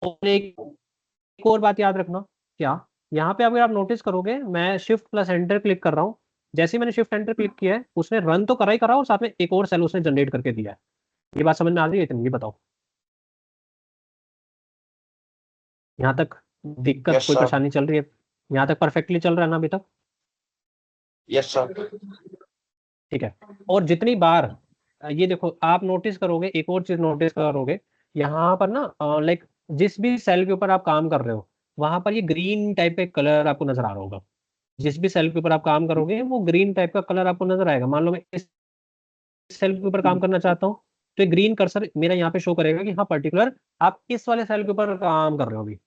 और एक और बात याद रखना, क्या, यहाँ पे अगर आप नोटिस करोगे मैं शिफ्ट प्लस एंटर क्लिक कर रहा हूँ, जैसे ही मैंने शिफ्ट एंटर क्लिक किया है उसने रन तो करा ही करा और साथ में एक और सेल उसने जनरेट करके दिया है। ये बात समझ में आ रही है इतनी, ये बताओ यहाँ तक दिक्कत यस कोई सर। परेशानी चल रही है, यहाँ तक परफेक्टली चल रहा है ना अभी तक। Yes sir. ठीक है। और जितनी बार ये देखो आप नोटिस करोगे, एक और चीज नोटिस करोगे, यहाँ पर ना लाइक जिस भी सेल के ऊपर आप काम कर रहे हो, वहां पर ये ग्रीन टाइप का कलर आपको नजर आ रहा होगा। जिस भी सेल के ऊपर आप काम करोगे वो ग्रीन टाइप का कलर आपको नजर आएगा। मान लो मैं इस सेल के ऊपर काम करना चाहता हूँ, तो ये ग्रीन कर्सर मेरा यहाँ पे शो करेगा कि हाँ पर्टिकुलर आप इस वाले सेल के ऊपर काम कर रहे हो अभी।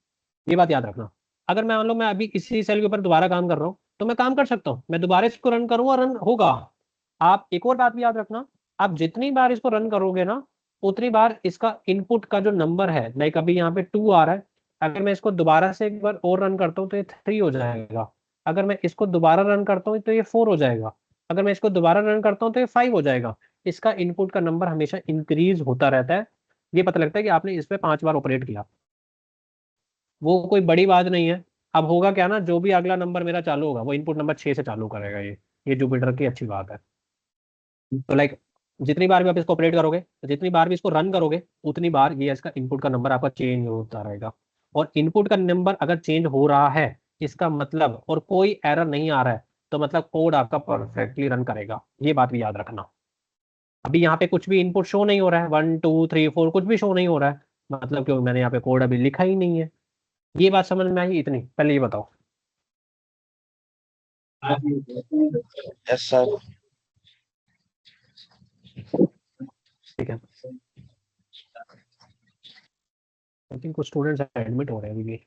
ये बात याद रखना। अगर मैं मान लो मैं अभी इसी सेल के ऊपर दोबारा काम कर रहा हूँ, तो मैं काम कर सकता हूँ, मैं दोबारा इसको रन करूंगा, रन होगा। आप एक और बात भी याद रखना, आप जितनी बार इसको रन करोगे ना, उतनी बार इसका इनपुट का जो नंबर है, लाइक अभी यहाँ पे 2 आ रहा है, अगर मैं इसको दोबारा से एक बार और रन करता हूँ तो ये 3 हो जाएगा। अगर मैं इसको दोबारा रन करता हूँ तो ये 4 हो जाएगा। अगर मैं इसको दोबारा रन करता हूँ तो ये 5 हो जाएगा। इसका इनपुट का नंबर हमेशा इंक्रीज होता रहता है। ये पता लगता है कि आपने इस पे 5 बार ऑपरेट किया, वो कोई बड़ी बात नहीं है। अब होगा क्या ना, जो भी अगला नंबर मेरा चालू होगा वो इनपुट नंबर 6 से चालू करेगा। ये जुपिटर की अच्छी बात है। तो लाइक जितनी बार भी आप इसको ऑपरेट करोगे, जितनी बार भी इसको रन करोगे, उतनी बार ये इसका इनपुट का नंबर आपका चेंज होता रहेगा। और इनपुट का नंबर अगर चेंज हो रहा है, इसका मतलब, और कोई एरर नहीं आ रहा है, तो मतलब कोड आपका परफेक्टली रन करेगा। ये बात भी याद रखना। अभी यहाँ पे कुछ भी इनपुट शो नहीं हो रहा है, 1 2 3 4 कुछ भी शो नहीं हो रहा है, मतलब क्यों, मैंने यहाँ पे कोड अभी लिखा ही नहीं है। ये बात समझ में आई इतनी, पहले ये बताओ। Yes sir. ठीक है। आई थिंक कुछ स्टूडेंट्स एडमिट हो रहे हैं अभी भी।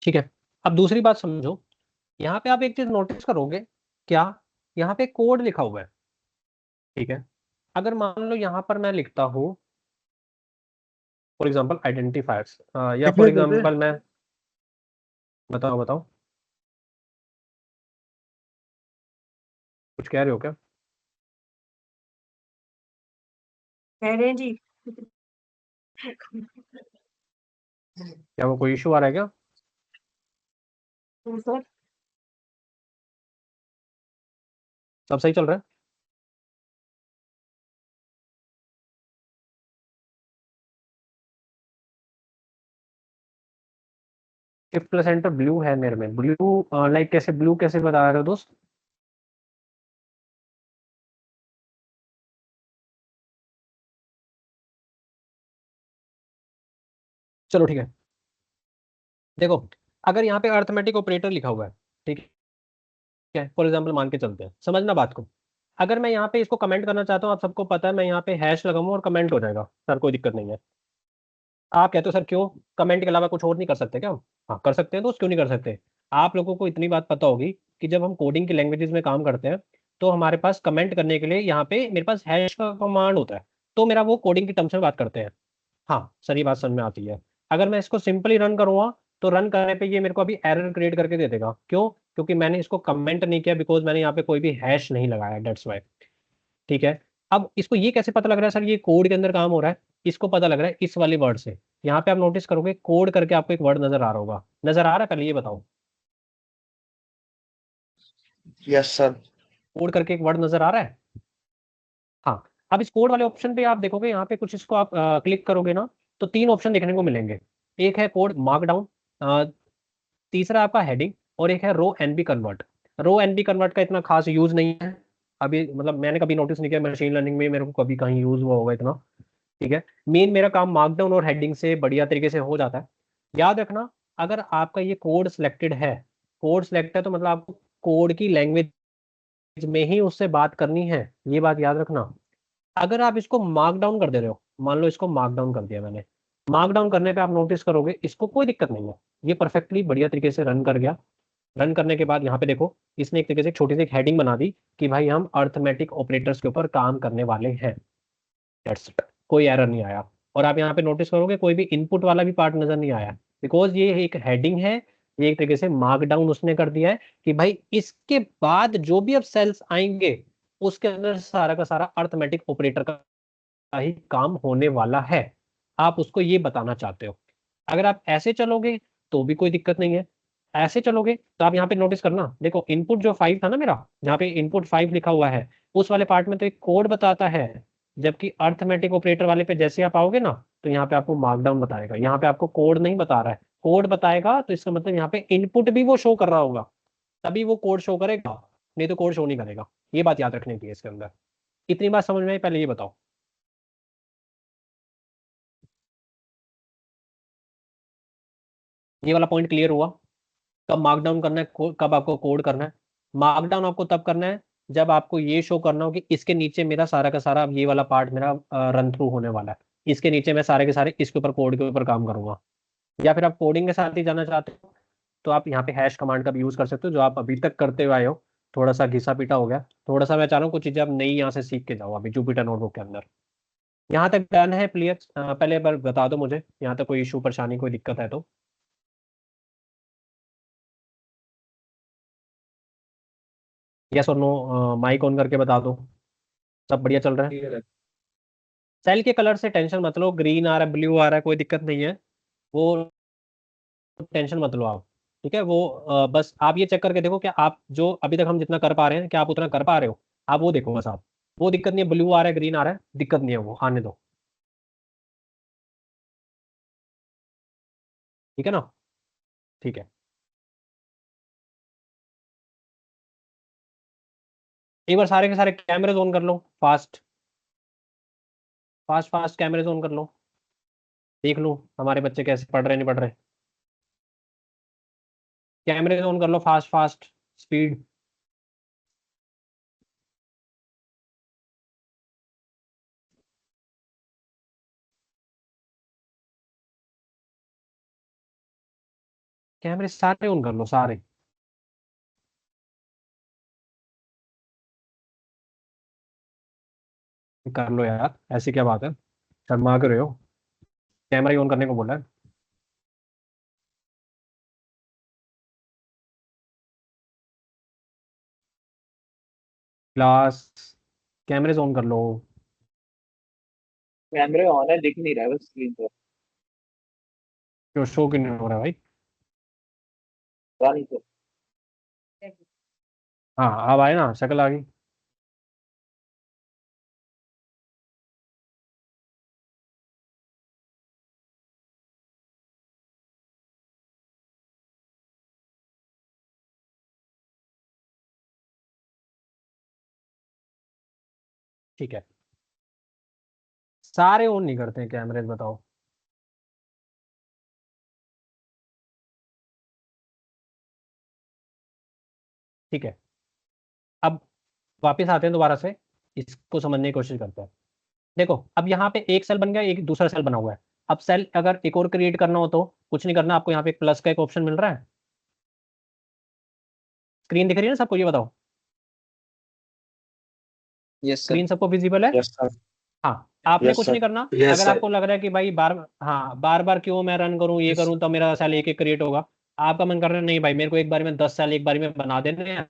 ठीक है, अब दूसरी बात समझो। यहाँ पे आप एक चीज नोटिस करोगे क्या, यहाँ पे कोड लिखा हुआ है। ठीक है, अगर मान लो यहाँ पर मैं लिखता हूँ फॉर एग्जाम्पल आइडेंटिफायर्स, या फॉर कितने देते? एग्जाम्पल मैं, बताओ बताओ, कुछ कह रहे हो क्या? कह रहे हैं जी। क्या वो कोई इशू आ रहा है क्या? तो सर सब सही चल रहा है? शिफ्ट प्लस एंटर ब्लू है मेरे में, ब्लू लाइक कैसे, ब्लू कैसे बता रहे हो दोस्त? चलो ठीक है, देखो, अगर यहाँ पे अर्थमेटिक ऑपरेटर लिखा हुआ है, ठीक है, फॉर एग्जाम्पल मान के चलते हैं, समझना बात को। अगर मैं यहाँ पे इसको कमेंट करना चाहता हूँ, आप सबको पता है, मैं यहाँ पे हैश लगाऊंगा और कमेंट हो जाएगा सर, कोई दिक्कत नहीं है। आप कहते हो सर क्यों, कमेंट के अलावा कुछ और नहीं कर सकते क्या हम? हाँ कर सकते हैं, तो क्यों नहीं कर सकते? आप लोगों को इतनी बात पता होगी कि जब हम कोडिंग की लैंग्वेजेस में काम करते हैं, तो हमारे पास कमेंट करने के लिए यहाँ पे मेरे पास हैश का कमांड होता है, तो मेरा वो कोडिंग की टर्म्स में बात करते हैं। हाँ सर, ये बात समझ में आती है। अगर मैं इसको सिंपली रन करूंगा, तो रन करने पे ये मेरे को अभी एरर क्रिएट करके दे देगा। क्यों? क्योंकि मैंने इसको कमेंट नहीं किया, बिकॉज मैंने यहाँ पे कोई भी हैश नहीं लगाया, डेट्स वाई। ठीक है, अब इसको ये कैसे पता लग रहा है सर ये कोड के अंदर काम हो रहा है? इसको पता लग रहा है इस वाले वर्ड से। यहाँ पे आप नोटिस करोगे कोड करके आपको एक वर्ड नजर आ रहा होगा, नजर आ रहा है? पहले ये बताओ, यस सर। कोड करके एक वर्ड नजर आ रहा है? हाँ। अब इस कोड वाले ऑप्शन पे आप देखोगे, यहाँ पे कुछ इसको आप क्लिक करोगे ना, तो तीन ऑप्शन देखने को मिलेंगे। एक है कोड मार्कडाउन, तीसरा आपका हेडिंग, और एक है रो एनबी कन्वर्ट। रो एनबी कन्वर्ट का इतना खास यूज नहीं है अभी, मतलब मैंने कभी नोटिस नहीं किया मशीन लर्निंग में, मेरे को कभी कहीं यूज हुआ होगा इतना। ठीक है, मेन मेरा काम मार्कडाउन और हेडिंग से बढ़िया तरीके से हो जाता है। याद रखना, अगर आपका ये कोड सिलेक्टेड है, कोड सिलेक्ट है, तो मतलब आपको कोड की लैंग्वेज में ही उससे बात करनी है, ये बात याद रखना। अगर आप इसको मार्क डाउन कर दे रहे हो, मान लो इसको मार्क डाउन कर दिया मैंने, मार्क डाउन करने पे आप नोटिस करोगे इसको कोई दिक्कत नहीं है, ये परफेक्टली बढ़िया तरीके से रन कर गया। रन करने के बाद यहाँ पे देखो, इसने एक तरीके से एक छोटी सी एक हेडिंग बना दी कि भाई हम अर्थमेटिक ऑपरेटर्स के ऊपर काम करने वाले हैं। That's it. कोई एरर नहीं आया। और आप यहाँ पे नोटिस करोगे कोई भी इनपुट वाला भी पार्ट नजर नहीं आया, बिकॉज ये एक हेडिंग है, ये एक तरीके से मार्क डाउन उसने कर दिया है कि भाई इसके बाद जो भी अब सेल्स आएंगे, उसके अंदर सारा का सारा अर्थमेटिक ऑपरेटर का ही काम होने वाला है। आप उसको ये बताना चाहते हो। अगर आप ऐसे चलोगे तो भी कोई दिक्कत नहीं है, ऐसे चलोगे तो आप यहाँ पे नोटिस करना, देखो इनपुट जो 5 था ना मेरा, जहाँ पे इनपुट 5 लिखा हुआ है, उस वाले पार्ट में तो एक कोड बताता है, जबकि अर्थमेटिक ऑपरेटर वाले पे जैसे आप आओगे ना, तो यहाँ पे आपको मार्कडाउन बताएगा, यहाँ पे आपको कोड नहीं बता रहा है। कोड बताएगा तो इसका मतलब यहाँ पे इनपुट भी वो शो कर रहा होगा, तभी वो कोड शो करेगा, नहीं तो कोड शो नहीं करेगा। ये बात याद रखने की है इसके अंदर। इतनी बात समझ में आई? पहले ये बताओ, ये वाला पॉइंट क्लियर हुआ? कब मार्कडाउन करना है, कब आपको कोड करना है? मार्कडाउन आपको तब करना है जब आपको ये शो करना हो कि इसके नीचे मेरा सारा का सारा अब ये वाला पार्ट मेरा रन थ्रू होने वाला है, इसके नीचे मैं सारे के सारे इसके ऊपर कोड के ऊपर काम करूंगा। या फिर आप कोडिंग के साथ ही जाना चाहते हो, तो आप यहाँ पे हैश कमांड का भी यूज कर सकते हो, जो आप अभी तक करते हुए आए हो। थोड़ा सा घिसा पीटा हो गया, थोड़ा सा मैं चाह रहा हूँ कुछ चीजें आप नई यहाँ से सीख के जाओ अभी जुपिटर नोटबुक के अंदर। यहाँ तक डन है प्लीज? पहले बार बता दो मुझे, यहाँ तक कोई इशू परेशानी कोई दिक्कत है तो। यस और नो, माइक ऑन करके बता दो, सब बढ़िया चल रहा है? क्लियर है। सेल के कलर से टेंशन मत लो, ग्रीन आ रहा है ब्लू आ रहा है कोई दिक्कत नहीं है, वो टेंशन मत लो आप। ठीक है, वो बस आप ये चेक करके देखो कि आप जो अभी तक हम जितना कर पा रहे हैं, क्या आप उतना कर पा रहे हो? आप वो देखो बस आप, वो दिक्कत नहीं है, ब्लू आ रहा है ग्रीन आ रहा है, दिक्कत नहीं है, वो आने दो। ठीक है ना? ठीक है, एक बार सारे के सारे कैमरे ऑन कर लो, फास्ट फास्ट फास्ट कैमरे ऑन कर लो, देख लो हमारे बच्चे कैसे पढ़ रहे नहीं पढ़ रहे। कैमरे ऑन कर लो, फास्ट फास्ट स्पीड। कैमरे सारे ऑन कर लो, सारे। कर लो यार, ऐसी क्या बात है, शर्मा कर रहे हो? कैमरा ही ऑन करने को बोला है। क्लास, कैमरे ऑन कर लो। कैमरे ऑन है, दिख नहीं रहा है बस स्क्रीन पर। क्यों शो क्यों नहीं हो रहा है भाई? नहीं तो हाँ अब आए ना, शक्ल आ गई। ठीक है, सारे ऑन नहीं करते हैं कैमरे, बताओ। ठीक है, अब वापस आते हैं दोबारा से, इसको समझने की कोशिश करते हैं। देखो अब यहाँ पे एक सेल बन गया, एक दूसरा सेल बना हुआ है। अब सेल अगर एक और क्रिएट करना हो तो कुछ नहीं करना, आपको यहाँ पे एक प्लस का एक ऑप्शन मिल रहा है। स्क्रीन दिख रही है ना सबको, ये बताओ। Yes sir. स्क्रीन सबको विजिबल है? Yes sir. हाँ, आपने यस कुछ सर। नहीं करना। यस अगर सर। आपको लग रहा है कि भाई बार बार क्यों मैं रन करूं, ये करूं, तो मेरा सेल एक एक क्रिएट होगा। आपका मन कर रहा है नहीं भाई, मेरे को एक बार में 10 सेल एक बार में बना देने हैं,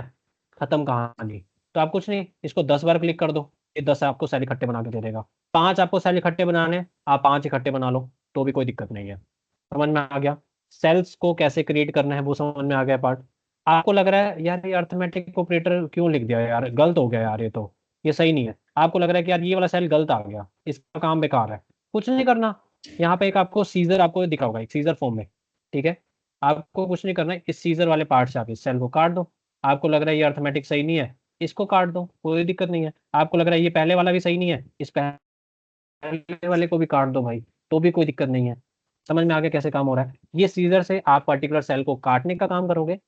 खत्म कहानी। तो आप कुछ नहीं, इसको 10 बार क्लिक कर दो, ये 10 आपको सेल इकट्ठे बना के दे देगा। 5 आपको सेल इकट्ठे बनाने हैं, आप 5 इकट्ठे बना लो, तो भी कोई दिक्कत नहीं है। समझ में आ गया? सेल्स को कैसे क्रिएट करना है वो समझ में आ गया पार्ट। आपको लग रहा है यार ये अर्थमेटिक ऑपरेटर क्यों लिख दिया यार, गलत हो गया यार, ये तो ये सही नहीं है। आपको लग रहा है कि यार ये वाला सेल गलत आ गया, इसका काम बेकार है। कुछ नहीं करना, यहाँ पे एक आपको सीजर आपको दिखा होगा, एक सीजर फॉर्म में। ठीक है, आपको कुछ नहीं करना है, इस सीजर वाले पार्ट से आप इस सेल को काट दो। आपको लग रहा है ये अर्थमेटिक सही नहीं है, इसको काट दो, कोई दिक्कत नहीं है। आपको लग रहा है ये पहले वाला भी सही नहीं है, इस पहले वाले को भी काट दो भाई, तो भी कोई दिक्कत नहीं है। समझ में आ गया कैसे काम हो रहा है? ये सीजर से आप पर्टिकुलर सेल को काटने का काम करोगे,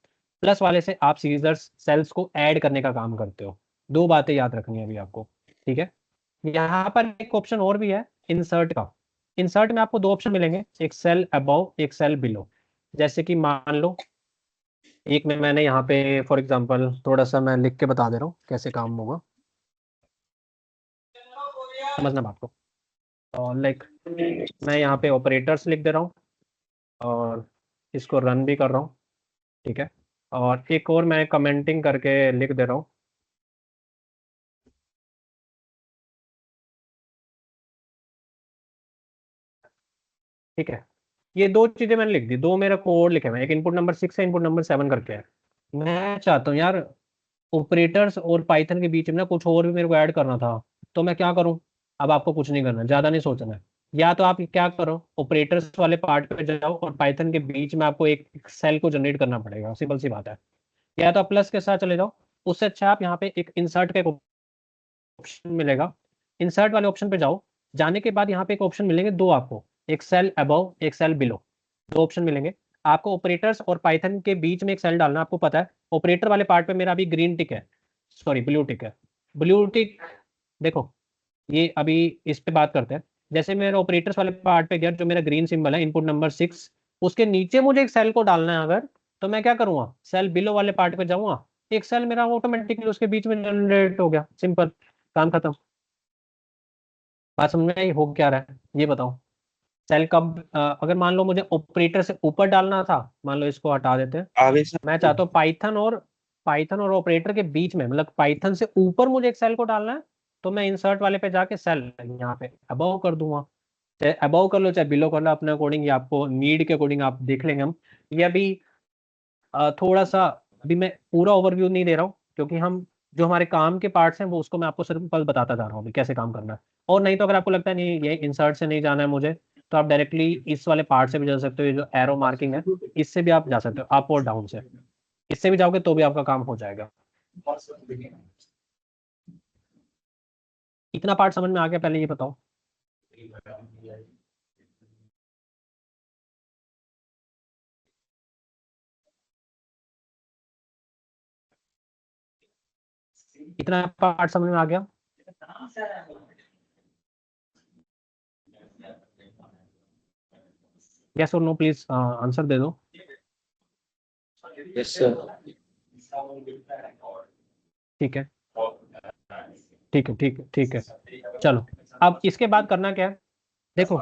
प्लस वाले से आप सीजर सेल्स को ऐड करने का काम करते हो। दो बातें याद रखनी है अभी आपको। ठीक है, यहाँ पर एक ऑप्शन और भी है, इंसर्ट का। इंसर्ट में आपको दो ऑप्शन मिलेंगे, एक सेल अबव, एक सेल बिलो। जैसे कि मान लो, एक में मैंने यहाँ पे फॉर एग्जांपल थोड़ा सा मैं लिख के बता दे रहा हूँ कैसे काम होगा, समझना बात को। और लाइक मैं यहाँ पे ऑपरेटर्स लिख दे रहा हूँ, और इसको रन भी कर रहा हूँ। ठीक है, और एक और मैं कमेंटिंग करके लिख दे रहा हूँ। ठीक है, ये दो चीजें मैंने लिख दी, दो मेरा कोड लिखे हुए हैं, एक इनपुट नंबर 6 है, इनपुट नंबर 7 करके है। मैं चाहता हूँ यार ऑपरेटर्स और पाइथन के बीच में ना कुछ और भी मेरे को ऐड करना था, तो मैं क्या करूँ? अब आपको कुछ नहीं करना, ज्यादा नहीं सोचना है। या तो आप क्या करो, ऑपरेटर्स वाले पार्ट पे जाओ और पाइथन के बीच में आपको एक सेल को जनरेट करना पड़ेगा, सिंपल सी बात है। या तो आप प्लस के साथ चले जाओ, उससे अच्छा आप यहाँ पे एक इंसर्ट का एक ऑप्शन मिलेगा, इंसर्ट वाले ऑप्शन पे जाओ। जाने के बाद यहाँ पे एक ऑप्शन मिलेंगे दो आपको, एक सेल अबव, एक सेल बिलो। दो ऑप्शन मिलेंगे आपको, ऑपरेटर्स और पाइथन के बीच में एक सेल डालना। आपको पता है ऑपरेटर वाले पार्ट पे मेरा अभी ग्रीन टिक है, सॉरी ब्लू टिक है। ब्लू टिक, देखो ये अभी इस पे बात करते हैं। जैसे मेरा ऑपरेटर्स वाले पार्ट पे गया, जो मेरा ग्रीन सिंबल है इनपुट नंबर 6, उसके नीचे मुझे एक सेल को डालना है अगर, तो मैं क्या करूंगा, सेल बिलो वाले पार्ट पे जाऊंगा, एक सेल मेरा ऑटोमेटिकली उसके बीच में जनरेट हो गया, सिंपल, काम खत्म। बात समझ में आई? हो क्या रहा है ये बताओ। सेल कब अगर मान लो मुझे ऑपरेटर से ऊपर डालना था, मान लो इसको हटा देते हैं। आगे मैं सर। चाहता हूँ पाइथन और ऑपरेटर के बीच में, मतलब पाइथन से ऊपर मुझे एक सेल को डालना है, तो मैं इंसर्ट वाले पे जाके सेल यहाँ पे अबव कर दूंगा। चाहे अबव कर लो चाहे बिलो कर लो, अपने अकॉर्डिंग, या आपको नीड के अकॉर्डिंग आप देख लेंगे हम। ये अभी थोड़ा सा, अभी मैं पूरा ओवरव्यू नहीं दे रहा हूँ, क्योंकि हम जो हमारे काम के पार्ट्स हैं वो उसको मैं आपको सिर्फ बस बताता जा रहा हूँ अभी कैसे काम करना है। और नहीं तो अगर आपको लगता है नहीं ये इंसर्ट से नहीं जाना है मुझे, तो आप डायरेक्टली इस वाले पार्ट से भी जा सकते हो, ये जो एरो मार्किंग है इससे भी आप जा सकते हो, अप और डाउन से। इससे भी जाओगे तो भी आपका काम हो जाएगा। इतना पार्ट समझ में आ गया? पहले ये बताओ। इतना पार्ट समझ में आ गया? यस और नो प्लीज आंसर दे दो। Yes sir. ठीक है ठीक है ठीक है ठीक है। चलो अब इसके बाद करना क्या है, देखो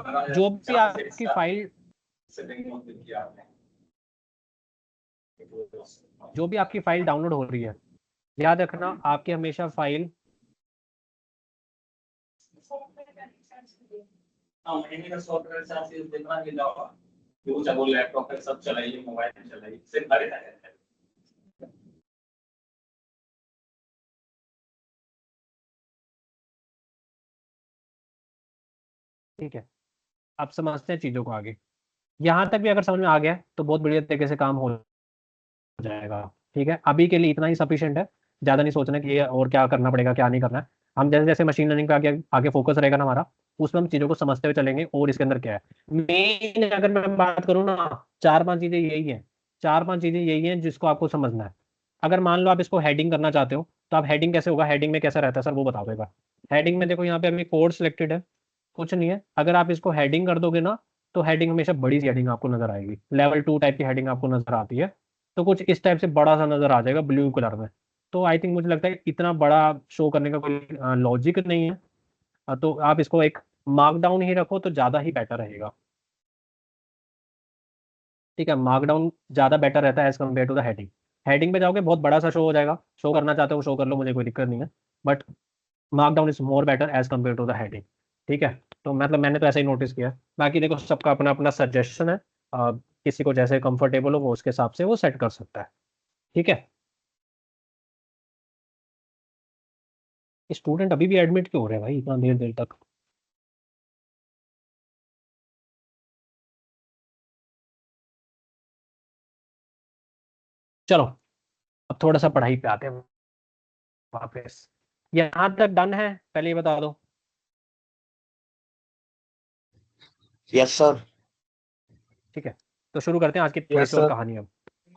जो भी आपकी फाइल डाउनलोड हो रही है, याद रखना आपकी हमेशा फाइल ठीक है। अब समझते हैं चीजों को आगे। यहाँ तक भी अगर समझ में आ गया तो बहुत बढ़िया तरीके से काम हो जाएगा। ठीक है, अभी के लिए इतना ही सफिशिएंट है, ज़्यादा नहीं सोचना कि ये और क्या करना पड़ेगा क्या नहीं करना है। हम जैसे जैसे मशीन लर्निंग पे आगे आगे फोकस रहेगा ना हमारा, उसमें हम चीज़ों को समझते हुए चलेंगे और इसके अंदर क्या है मेन। अगर मैं बात करूँ ना, 4-5 चीज़ें यही हैं, 4-5 चीज़ें यही हैं जिसको आपको समझना है। अगर मान लो आप इसको हेडिंग करना चाहते हो तो आप हेडिंग कैसे होगा, हेडिंग में कैसा रहता है सर वो बताओ एक बार। हेडिंग में देखो यहाँ पे अभी कोड सिलेक्टेड है, कुछ नहीं है। अगर आप इसको हेडिंग कर दोगे ना तो हेडिंग हमेशा बड़ी सी हेडिंग आपको नजर आएगी, लेवल 2 टाइप की हेडिंग आपको नजर आती है। तो कुछ इस टाइप से बड़ा सा नजर आ जाएगा ब्लू कलर में। तो आई थिंक मुझे लगता है इतना बड़ा शो करने का कोई लॉजिक नहीं है। तो आप इसको एक मार्कडाउन ही रखो तो ज़्यादा ही बेटर रहेगा। ठीक है, मार्कडाउन ज़्यादा बेटर रहता है as compare to the heading. Heading पे जाओगे बहुत बड़ा सा शो हो जाएगा, शो करना चाहते हो शो कर लो, मुझे कोई दिक्कत नहीं है। But markdown is more better as compare to the heading. ठीक है, तो मतलब मैंने तो ऐसा ही नोटिस किया है। बाकी देखो सबका अपना अपना सजेशन है, किसी को जैसे कंफर्टेबल हो वो उसके हिसाब से वो सेट कर सकता है। ठीक है, स्टूडेंट अभी भी एडमिट क्यों हो रहे हैं भाई इतना देर देर तक? चलो अब थोड़ा सा पढ़ाई पे आते हैं वापस। यहाँ तक डन है, पहले ये बता दो। Yes sir. ठीक है, तो शुरू करते हैं आज की थोड़ी Yes, सी और sir. कहानी। अब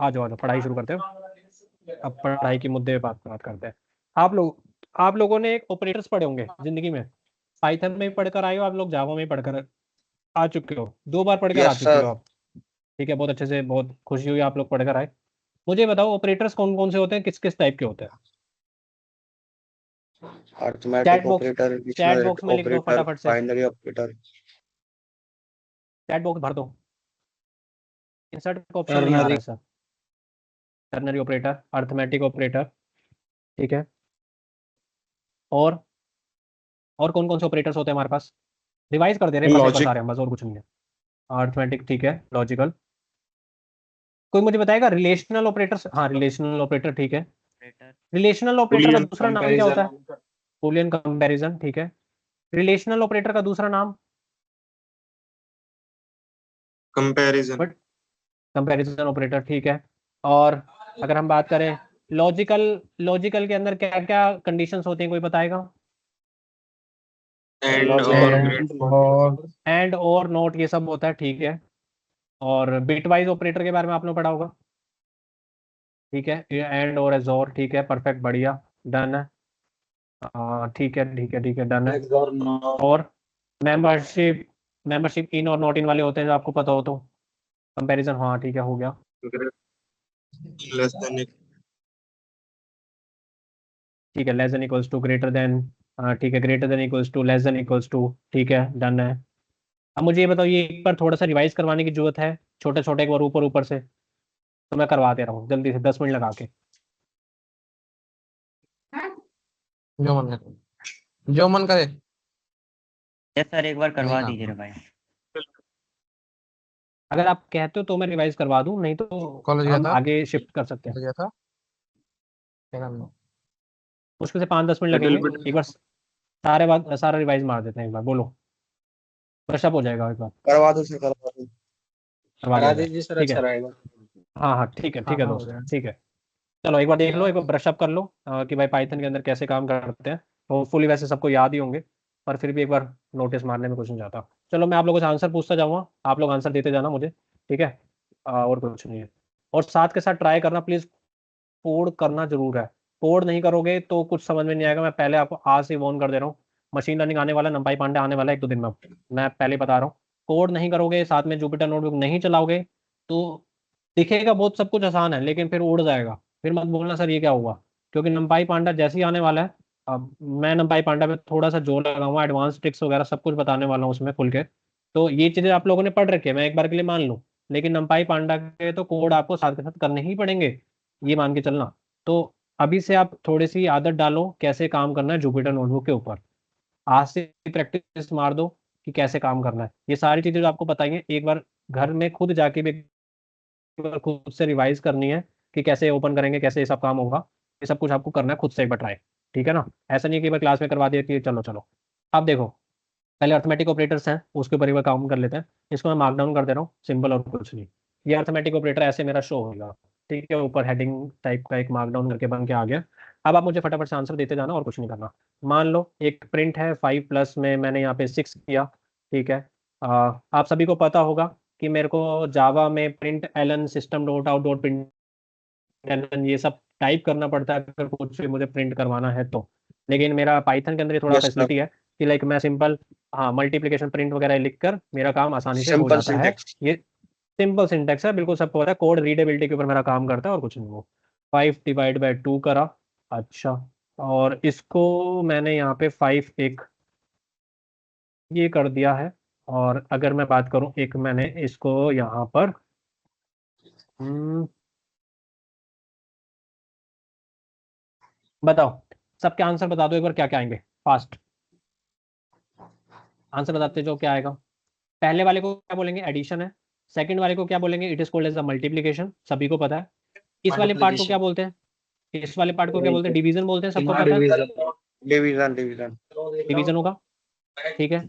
आ जाओ पढ़ाई शुरू करते हैं। अब पढ़ाई के मुद्दे पे बात करते हैं। आप लोगों ने एक ऑपरेटर्स पढ़े होंगे जिंदगी में, पाइथन में भी पढ़कर आए हो आप लोग, जावा में भी पढ़कर आ चुके हो, 2 बार पढ़कर आ यस चुके हो सर। आप। ठीक है, बहुत अच्छे से, बहुत खुशी हुई आप लोग पढ़कर आए। मुझे बताओ ऑपरेटर्स कौन कौन से होते हैं, किस किस टाइप के होते हैं? Arithmetic operator, chat dictionary box में लिख दो ऑपरेटर, फटाफट से, बाइनरी ऑपरेटर। चैट बॉक्स भर दो। इंसर्ट का ऑप्शन नहीं आ रहा है sir. Ternary operator, arithmetic operator, ठीक है। और कौन कौन से ऑपरेटर्स होते हैं हमारे पास? रिवाइज कर दे रहे हैं बस एक बार Logic. सारे हम, बस और कुछ नहीं है। अर्थमेटिक ठीक है, लॉजिकल। कोई मुझे बताएगा रिलेशनल ऑपरेटर? हाँ रिलेशनल ऑपरेटर ठीक है। ऑपरेटर रिलेशनल ऑपरेटर का Boolean दूसरा नाम क्या होता है? comparison. बूलियन कंपैरिजन ठीक है। रिलेशनल ऑपरेटर का दूसरा नाम? Comparison. बट कंपैरिजन ऑपरेटर ठीक है। और अगर हम बात करें लॉजिकल, लॉजिकल के अंदर क्या क्या कंडीशंस होती हैं, कोई बताएगा? And or And or and और नोट ये सब होता है ठीक है। और बिटवाइज ऑपरेटर के बारे में आपने पढ़ा होगा, ठीक है। एंड और एजोर ठीक है, परफेक्ट, बढ़िया, डन है। ठीक है ठीक है ठीक है, डन है। XOR not. और मेंबरशिप, मेंबरशिप इन और नॉट इन वाले होते हैं जो आपको पता हो तो। कंपैरिजन हाँ ठीक है, हो गया। Less than ठीक है, less than equals to, greater than, ठीक है, greater than equals to, less than equals to, ठीक है, डन है। अब मुझे ये बताओ, ये एक बार थोड़ा सा रिवाइज करवाने की जरूरत है, छोटे छोटे एक बार ऊपर ऊपर से, तो मैं करवा दे रहा हूँ जल्दी से 10 मिनट लगा के। जो मन करे। यस सर, एक बार करवा नहीं ना। दीजिए भाई। अगर आप कहते हो तो मैं रिवाइज करवा दूं, नहीं तो कॉलेज गया हम था? आगे शिफ्ट कर सकते हैं। गया था क्या करना? मुश्किल से 5-10 मिनट little लगेंगे। bit. एक बार सारा रिवाइज मार देते हैं एक बार, बोलो ब्रशअप हो जाएगा एक बार, करवा दो सर, करवा दो। करवा दिया जाए, सर, ठीक है। अच्छा रहेगा. हाँ हाँ ठीक है ठीक है हाँ हो दोस्त, गया। ठीक है। चलो एक बार देख लो, एक बार ब्रशअप कर लो कि भाई पाइथन के अंदर कैसे काम करते हैं। होपफुली वैसे सबको याद ही होंगे, पर फिर भी एक बार नोटिस मारने में कुछ नहीं जाता। चलो मैं आप लोगों से आंसर पूछता जाऊँगा, आप लोग आंसर देते जाना मुझे, ठीक है। और कुछ नहीं है। और साथ के साथ ट्राई करना प्लीज़, कोड करना जरूर है। कोड नहीं करोगे तो कुछ समझ में नहीं आएगा। मैं पहले आपको आज से वॉर्न कर दे रहा हूँ, मशीन लर्निंग आने वाला है, NumPy पांडा आने वाला है 1-2 दिन में, मैं पहले बता रहा हूँ। कोड नहीं करोगे, साथ में जुपिटर नोटबुक नहीं चलाओगे, तो दिखेगा बहुत सब कुछ आसान है, लेकिन फिर उड़ जाएगा। फिर मत बोलना सर ये क्या हुआ, क्योंकि NumPy पांडा जैसे ही आने वाला है। अब मैं NumPy पांडा में थोड़ा सा जोर लगाऊंगा, एडवांस ट्रिक्स वगैरह सब कुछ बताने वाला हूँ उसमें खुल के। तो ये चीज़ें आप लोगों ने पढ़ रखी है, मैं एक बार के लिए मान लूँ, लेकिन NumPy पांडा के तो कोड आपको साथ के साथ करने ही पड़ेंगे, ये मान के चलना। तो अभी से आप थोड़ी सी आदत डालो कैसे काम करना है जुपिटर नोटबुक के ऊपर। आज से प्रैक्टिस मार दो कि कैसे काम करना है। ये सारी चीज़ें जो आपको बताइए, एक बार घर में खुद जाके भी खुद से रिवाइज करनी है कि कैसे ओपन करेंगे, कैसे ये सब काम होगा। ये सब कुछ आपको करना है खुद से, एक बार ट्राई, ठीक है ना। ऐसा नहीं कि एक बार क्लास में करवा दिया कि चलो चलो। अब देखो, पहले अर्थमेटिक ऑपरेटर्स हैं, उसके ऊपर एक बार काम कर लेते हैं। इसको मैं मार्क डाउन कर दे रहा हूँ, सिंपल और कुछ नहीं। ये अर्थमेटिक ऑपरेटर ऐसे मेरा शो होगा, ठीक है, ऊपर हेडिंग टाइप का एक मार्क डाउन करके बन के आ गया। अब आप मुझे फटाफट से आंसर देते जाना और कुछ नहीं करना। मान लो एक प्रिंट है 5 प्लस में, मैंने यहाँ पे 6 किया, ठीक है। आप सभी को पता होगा कि मेरे को जावा में println system dot out dot println ये सब टाइप करना पड़ता है अगर कुछ भी मुझे प्रिंट करवाना है तो। लेकिन मेरा पाइथन के अंदर ये थोड़ा यस सर, फैसिलिटी है कि लाइक मैं सिंपल, हाँ, मल्टीप्लिकेशन प्रिंट वगैरह लिख कर मेरा काम आसानी से हो सिंपल जाता है। सिंटेक्स। ये सिंपल सिंटेक्स है, बिल्कुल सबको पता है, कोड रीडेबिलिटी के ऊपर मेरा काम करता है और कुछ नहीं। वो 5/2 करा, अच्छा, और इसको मैंने यहाँ पे 5 एक ये कर दिया है। और अगर मैं बात करूँ, एक मैंने इसको यहाँ पर बताओ, सबके आंसर बता दो एक बार, क्या क्या आएंगे फास्ट आंसर बताते जो क्या आएगा। पहले वाले को क्या बोलेंगे, एडिशन है। सेकंड वाले को क्या बोलेंगे, it is called as a multiplication, सभी को पता है। इस वाले पार्ट को क्या बोलते हैं, इस वाले पार्ट को क्या बोलते हैं, डिवीजन बोलते हैं, सबको पता है। डिवीजन डिवीजन डिवीजन होगा, ठीक है,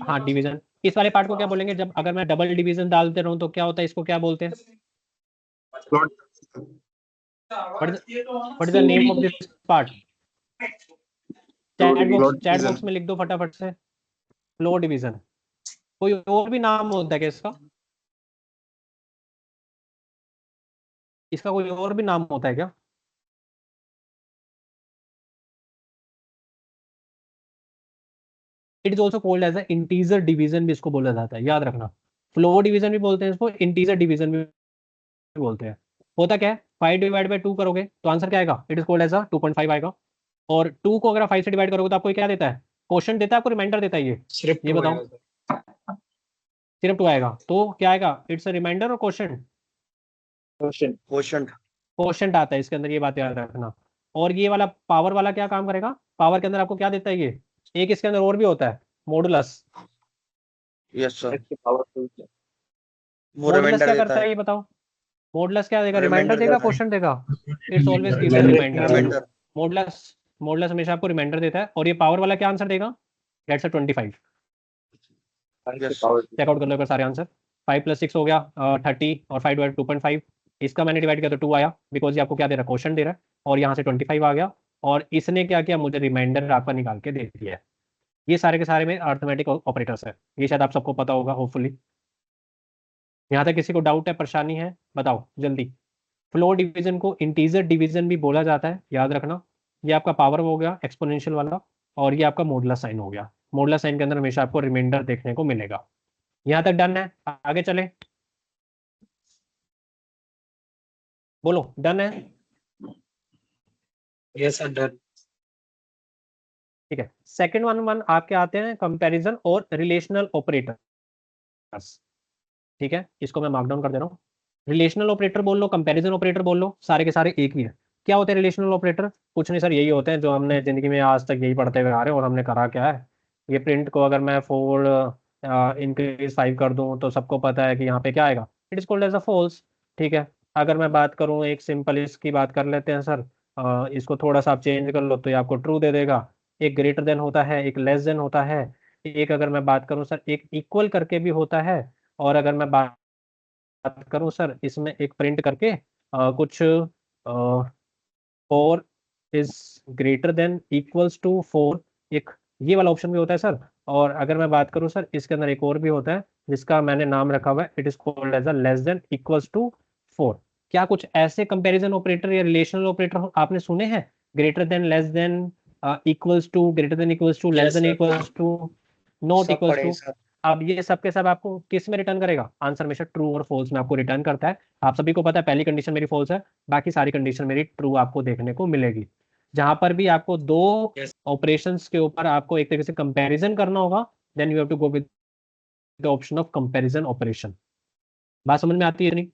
हाँ डिवीजन। इस वाले पार्ट को क्या बोलेंगे, जब अगर मैं डबल डिवीजन डालते रहूं तो क्या होता है, इसको क्या बोलते हैं। What is the name of this part, chat box में लिख दो फटाफट से, फ्लो डिवीजन। कोई और भी नाम होता है क्या इसका, इसका कोई और भी नाम होता है क्या। It is also called as integer division भी इसको बोला जाता है, याद रखना। फ्लो डिवीजन भी बोलते हैं इसको, इंटीजर डिवीजन भी बोलते हैं। होता क्या है, 5/2 करोगे तो आंसर क्या आएगा, इट इज कॉल्ड एज 2.5 आएगा। और 2 को अगर 5 से डिवाइड करोगे तो आपको क्या देता है, क्वेश्चन देता है आपको, रिमाइंडर देता है ये बताओ। सिर्फ 2 आएगा तो क्या आएगा, इट्स अ रिमाइंडर और क्वेश्चन। क्वेश्चन क्वेश्चन आता है इसके अंदर, ये बात याद रखना। और ये वाला पावर वाला क्या काम करेगा, पावर के अंदर आपको क्या देता है ये, एक इसके अंदर और भी होता है, मॉडुलस। यस सर, पावरफुल वो मॉडुलस रिमाइंडर क्या देता करता है है। ये बताओ, मॉडुलस क्या देगा, रिमाइंडर रिमाइंडर देगा, देता है। क्वेश्चन देगा। It's always gives a remainder. Remainder. Modulus modulus हमेशा आपको रिमाइंडर देता है। और ये पावर वाला क्या आंसर देगा, दैट्स अ 25। यस चेकआउट कर लो एक बार सारे आंसर। 5 + 6 हो गया 30, और 5/2.5। इसका मैंने डिवाइड किया तो 2 आया, बिकॉज ये आपको क्या दे रहा है, क्वेश्चन दे रहा है। और यहाँ से 25 आ गया, और इसने क्या किया, मुझे रिमाइंडर आपका निकाल के दे दिया है। ये सारे के सारे में अर्थमेटिक ऑपरेटर्स है, ये शायद आप सबको पता होगा होपफुली। यहाँ तक किसी को डाउट है, परेशानी है, बताओ जल्दी। फ्लो डिवीजन को इंटीजर डिवीजन भी बोला जाता है, याद रखना। ये आपका पावर हो गया एक्सपोनेंशियल वाला, और ये आपका मॉडुलस साइन हो गया। मॉडुलस साइन के अंदर हमेशा आपको रिमाइंडर देखने को मिलेगा। यहाँ तक डन है, आगे चले, बोलो डन है। Yes sir done. ठीक है, सेकंड वन आपके आते हैं कंपैरिजन और रिलेशनल ऑपरेटर्स। ठीक है, इसको मैं मार्क डाउन कर दे रहा हूँ। रिलेशनल ऑपरेटर बोल लो, कंपैरिजन ऑपरेटर बोल लो, सारे के सारे एक ही है। क्या होते हैं रिलेशनल ऑपरेटर, कुछ नहीं सर, यही होते हैं जो हमने जिंदगी में आज तक यही पढ़ते हुए आ रहे हैं। और हमने करा क्या है, ये प्रिंट को अगर मैं 4 इंक्रीज 5 कर दूं तो सबको पता है कि यहाँ पे क्या आएगा, it is called as a false. ठीक है, अगर मैं बात करूँ एक सिंपल इसकी बात कर लेते हैं सर, इसको थोड़ा सा आप चेंज कर लो तो ये आपको ट्रू दे देगा। एक ग्रेटर देन होता है, एक लेस देन होता है, एक अगर मैं बात करूँ सर एक इक्वल करके भी होता है। और अगर मैं बात करूं सर इसमें एक प्रिंट करके कुछ 4 is greater than equals to 4, एक ये वाला ऑप्शन भी होता है सर। और अगर मैं बात करूं सर इसके अंदर एक और भी होता है जिसका मैंने नाम रखा हुआ है, it is called as a less than equals to 4। क्या कुछ ऐसे कंपैरिजन ऑपरेटर या रिलेशनल ऑपरेटर आपने सुने हैं? Greater than, less than, equals to, greater than equals to, less Yes, than sir. Equals to, not सब इक्वल्स पढ़े to. Sir. अब ये सब के सब आपको किस में रिटर्न करेगा? आंसर हमेशा ट्रू और फॉल्स में आपको रिटर्न करता है। आप सभी को पता है पहली कंडीशन मेरी फॉल्स है, बाकी सारी कंडीशन मेरी ट्रू आपको देखने को मिलेगी। जहां पर भी आपको दो Yes. ऑपरेशंस के ऊपर आपको एक तरीके से कंपैरिजन करना होगा, then you have to go with the option of comparison operation. बात समझ में आती है नहीं?